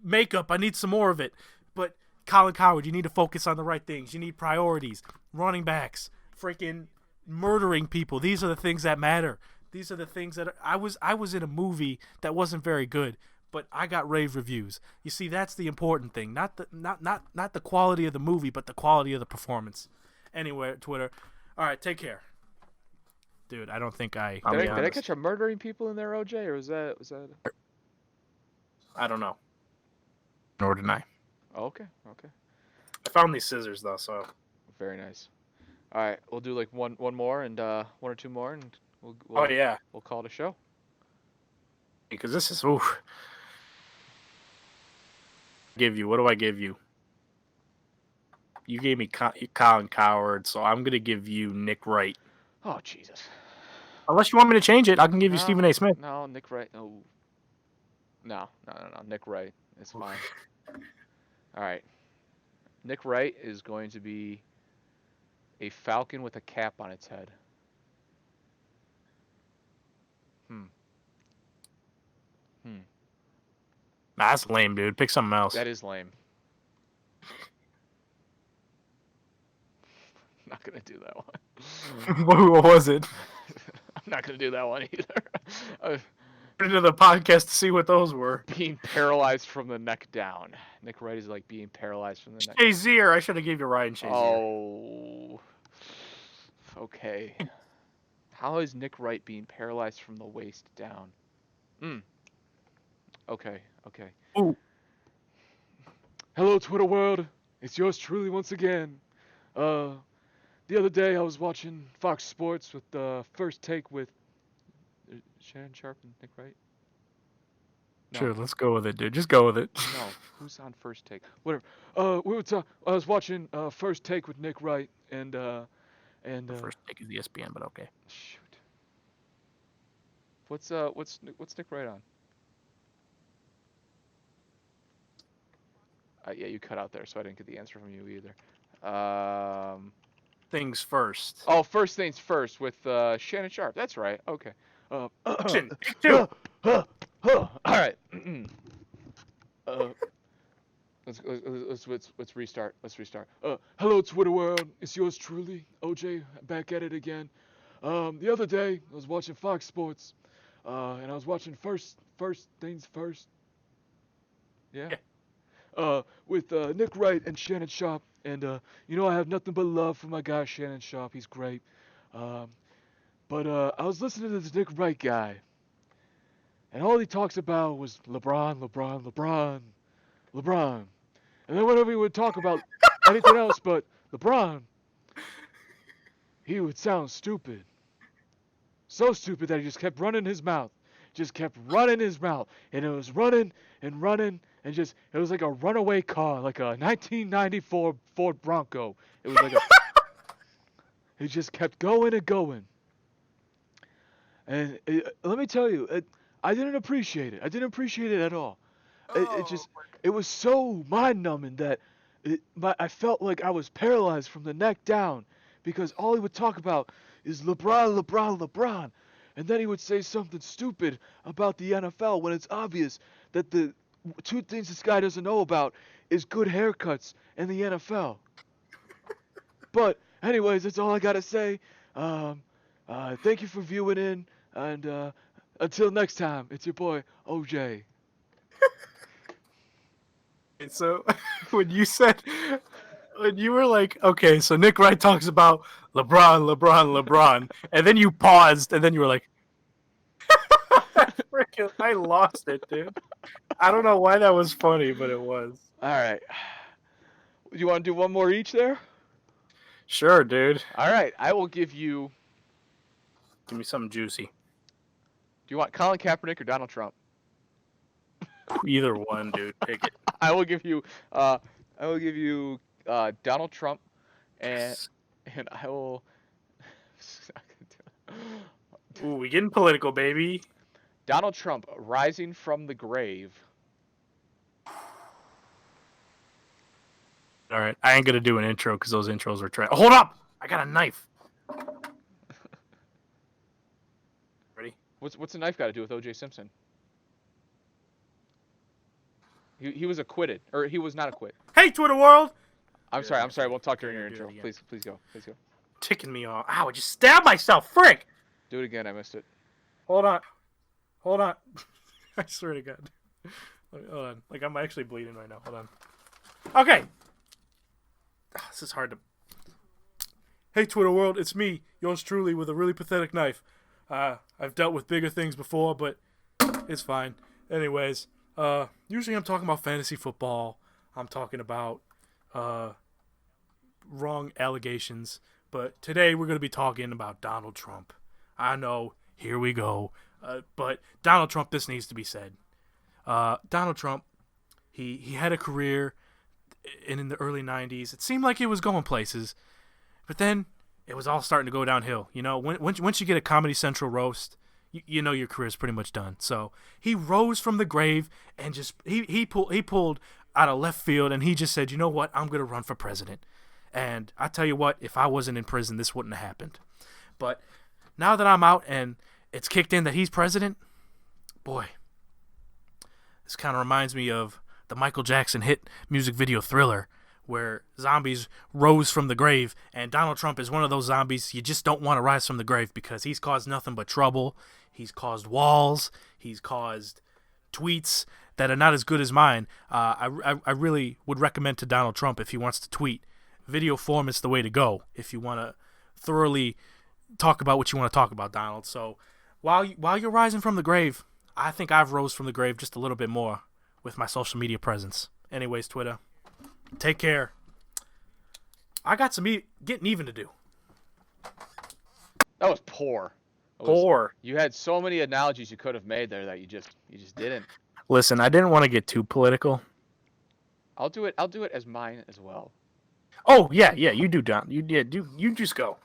makeup, I need some more of it. But Colin Cowherd, you need to focus on the right things. You need priorities. Running backs, freaking murdering people. These are the things that matter. These are the things that I was in a movie that wasn't very good, but I got rave reviews. You see, that's the important thing. Not the quality of the movie, but the quality of the performance. Anyway, Twitter. All right, take care. Dude, I don't think Did I catch a murdering people in there, OJ, or was that? I don't know. Nor did I. Oh, okay. I found these scissors though, so. Very nice. All right, we'll do like one more and one or two more, and we'll we'll call it a show. Because this is oof. What do I give you? You gave me Colin Cowherd, so I'm gonna give you Nick Wright. Oh Jesus. Unless you want me to change it, I can give you Stephen A. Smith. No, Nick Wright. No. Nick Wright. It's fine. All right. Nick Wright is going to be a falcon with a cap on its head. Nah, that's lame, dude. Pick something else. That is lame. I'm not gonna do that one. What was it? I'm not gonna do that one either. Into the podcast to see what those were. Being paralyzed from the neck down. Nick Wright is like being paralyzed from the neck. Shazier. I should have gave you Ryan Shazier. Oh. Okay. How is Nick Wright being paralyzed from the waist down? Okay. Ooh. Hello, Twitter world. It's yours truly once again. The other day I was watching Fox Sports with First Take with Shannon Sharp and Nick Wright. No. Sure, let's go with it, dude. Just go with it. No, who's on First Take? Whatever. I was watching First Take with Nick Wright and First Take is ESPN, but okay. Shoot. What's Nick Wright on? Yeah, you cut out there, so I didn't get the answer from you either. Things first. Oh, First Things First with Shannon Sharp. That's right. Okay. Action. Take two. All right. Let's restart. Hello, Twitter world. It's yours truly, OJ, back at it again. The other day I was watching Fox Sports, and I was watching First Things First. Yeah. With Nick Wright and Shannon Sharp, and I have nothing but love for my guy Shannon Sharp. He's great. But I was listening to this Nick Wright guy, and all he talks about was LeBron, LeBron, LeBron, LeBron. And then whenever he would talk about anything else but LeBron, he would sound stupid. So stupid that he just kept running his mouth. Just kept running his mouth. And it was running and running and just, it was like a runaway car, like a 1994 Ford Bronco. It was like a, it just kept going and going. And let me tell you, I didn't appreciate it. I didn't appreciate it at all. It was so mind-numbing that I felt like I was paralyzed from the neck down because all he would talk about is LeBron, LeBron, LeBron. And then he would say something stupid about the NFL when it's obvious that the two things this guy doesn't know about is good haircuts and the NFL. But anyways, that's all I got to say. Thank you for viewing in. And until next time, it's your boy, OJ. And so when you were like, okay, so Nick Wright talks about LeBron, LeBron, LeBron, and then you paused, and then you were like, freaking, I lost it, dude. I don't know why that was funny, but it was. All right. You want to do one more each there? Sure, dude. All right. I will give you. Give me something juicy. Do you want Colin Kaepernick or Donald Trump? Either one, dude. Pick it. I will give you. Donald Trump, and I will. Ooh, we getting political, baby. Donald Trump rising from the grave. All right, I ain't gonna do an intro because those intros are trash. Hold up! I got a knife. Ready? What's a knife got to do with O.J. Simpson? He was acquitted, or he was not acquitted. Hey, Twitter world! I'm sorry. I won't talk during your Do it intro. again. Please go. Ticking me off. Ow! I just stabbed myself. Frick! Do it again. I missed it. Hold on. I swear to God. Hold on. Like, I'm actually bleeding right now. Hold on. Okay. This is hard to... Hey, Twitter world. It's me, yours truly, with a really pathetic knife. I've dealt with bigger things before, but it's fine. Anyways, usually I'm talking about fantasy football. I'm talking about wrong allegations. But today we're going to be talking about Donald Trump. I know, here we go. But Donald Trump, this needs to be said. Donald Trump, he had a career in the early 90s. It seemed like it was going places. But then it was all starting to go downhill. You know, once you get a Comedy Central roast, you know your career's pretty much done. So he rose from the grave and just he pulled out of left field and he just said, you know what, I'm going to run for president. And I tell you what, if I wasn't in prison, this wouldn't have happened. But now that I'm out and it's kicked in that he's president, boy, this kind of reminds me of the Michael Jackson hit music video Thriller, where zombies rose from the grave, and Donald Trump is one of those zombies you just don't want to rise from the grave because he's caused nothing but trouble. He's caused walls. He's caused tweets that are not as good as mine. I really would recommend to Donald Trump, if he wants to tweet, video form is the way to go if you want to thoroughly talk about what you want to talk about, Donald. So while you're rising from the grave, I think I've rose from the grave just a little bit more with my social media presence. Anyways, Twitter, take care. I got some getting even to do. That was poor. You had so many analogies you could have made there that you just didn't. Listen, I didn't want to get too political. I'll do it as mine as well. Oh yeah, you do, Don. You just go.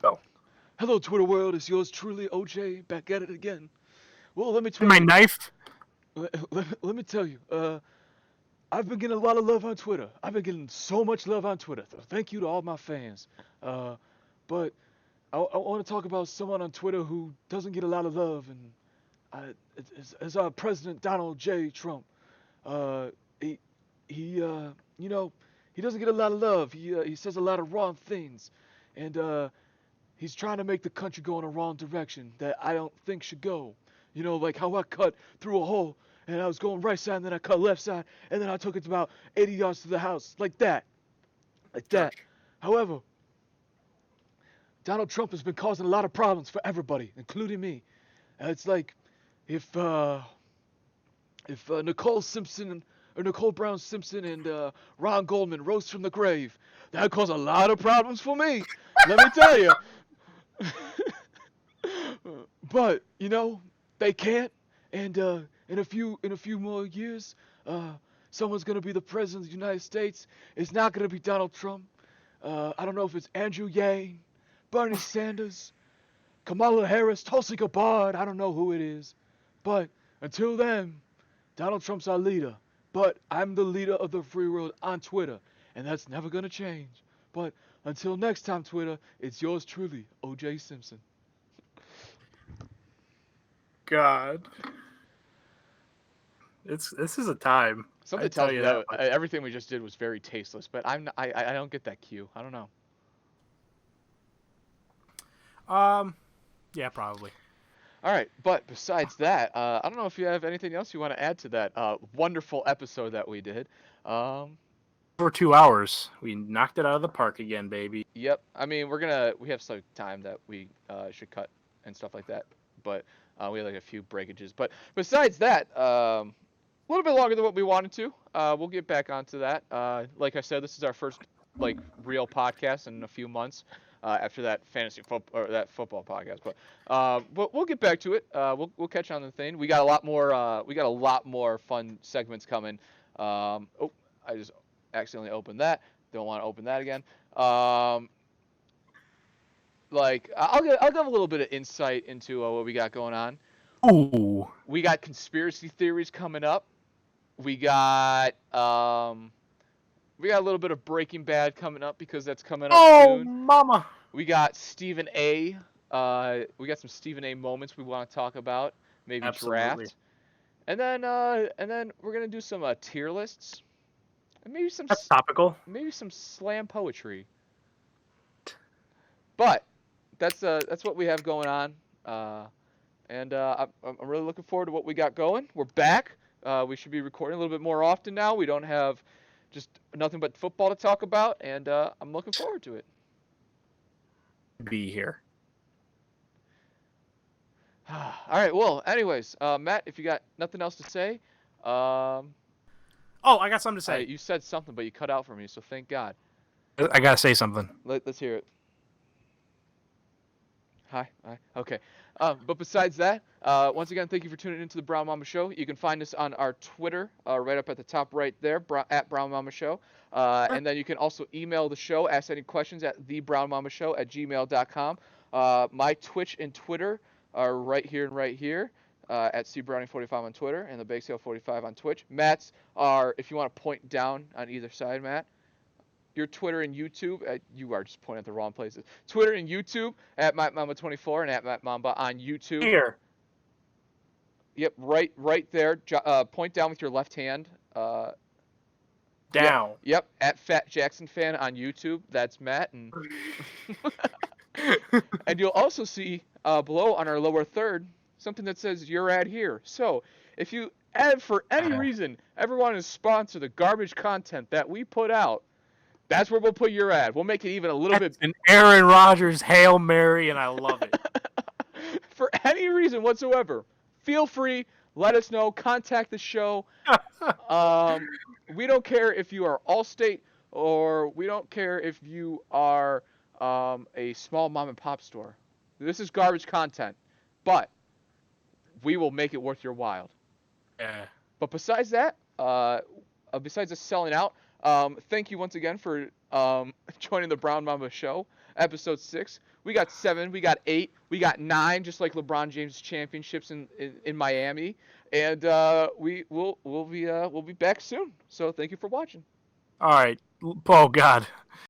Hello, Twitter world. It's yours truly, OJ, back at it again. Well, let me tell My you. knife. Let me tell you. I've been getting a lot of love on Twitter. I've been getting so much love on Twitter. So thank you to all my fans. But I want to talk about someone on Twitter who doesn't get a lot of love, and it's our President Donald J. Trump. He doesn't get a lot of love. He says a lot of wrong things, and he's trying to make the country go in a wrong direction that I don't think should go. You know, like how I cut through a hole and I was going right side and then I cut left side and then I took it about 80 yards to the house, like that. However, Donald Trump has been causing a lot of problems for everybody, including me. It's like if if Nicole Brown Simpson and Ron Goldman rose from the grave, that caused a lot of problems for me. Let me tell you. But they can't, and in a few more years, someone's gonna be the president of the United States. It's not gonna be Donald Trump. I don't know if it's Andrew Yang, Bernie Sanders, Kamala Harris, Tulsi Gabbard. I don't know who it is, but until then, Donald Trump's our leader. But I'm the leader of the free world on Twitter, and that's never gonna change. But until next time, Twitter, it's yours truly, O.J. Simpson. God. This is a time. Something I tell tells me you that much. everything we just did was very tasteless, but I don't get that cue. I don't know. Yeah, probably. All right, but besides that, I don't know if you have anything else you want to add to that wonderful episode that we did. For 2 hours, we knocked it out of the park again, baby. Yep. I mean, we have some time that we should cut and stuff like that, but we have like a few breakages. But besides that, a little bit longer than what we wanted to. We'll get back onto that. Like I said, this is our first real podcast in a few months. After that football podcast, but we'll get back to it. We'll catch on the thing. We got a lot more fun segments coming. I just accidentally opened that. Don't want to open that again. I'll give a little bit of insight into what we got going on. Ooh. We got conspiracy theories coming up. We got a little bit of Breaking Bad coming up because that's coming up soon. Oh, mama. We got Stephen A. We got some Stephen A. moments we want to talk about. Maybe Absolutely. draft. And then we're gonna do some tier lists. And maybe some That's topical. maybe some slam poetry. But that's what we have going on. And I'm really looking forward to what we got going. We're back. We should be recording a little bit more often now. We don't have just nothing but football to talk about, and I'm looking forward to it. Be here. All right. Well, anyways, Matt, if you got nothing else to say, Oh, I got something to say. you said something, but you cut out for me, so thank God. I gotta say something. Let's hear it. Hi. Okay. But besides that, once again, thank you for tuning into the Brown Mamba Show. You can find us on our Twitter, right up at the top right there, at Brown Mamba Show. And then you can also email the show, ask any questions at thebrownmambashow@gmail.com. My Twitch and Twitter are right here and right here, at cbrowning45 on Twitter and the bakesale45 on Twitch. Matt's are, if you want to point down on either side, Matt. Your Twitter and YouTube, you are just pointing at the wrong places. Twitter and YouTube at MattMamba24 and at MattMamba on YouTube. Here. Yep, right there. Point down with your left hand. Down. Yep, at Fat Jackson Fan on YouTube. That's Matt. And and you'll also see below on our lower third something that says your ad here. So if you for any reason ever want to sponsor the garbage content that we put out, that's where we'll put your ad. We'll make it even a little bit. An Aaron Rodgers Hail Mary, and I love it. For any reason whatsoever, feel free. Let us know. Contact the show. We don't care if you are Allstate or we don't care if you are a small mom and pop store. This is garbage content, but we will make it worth your while. Yeah. But besides that, besides us selling out, thank you once again for joining the Brown Mamba Show, episode 6. We got 7, we got 8, we got 9, just like LeBron James championships in Miami, and we'll be back soon. So thank you for watching. All right. Oh God.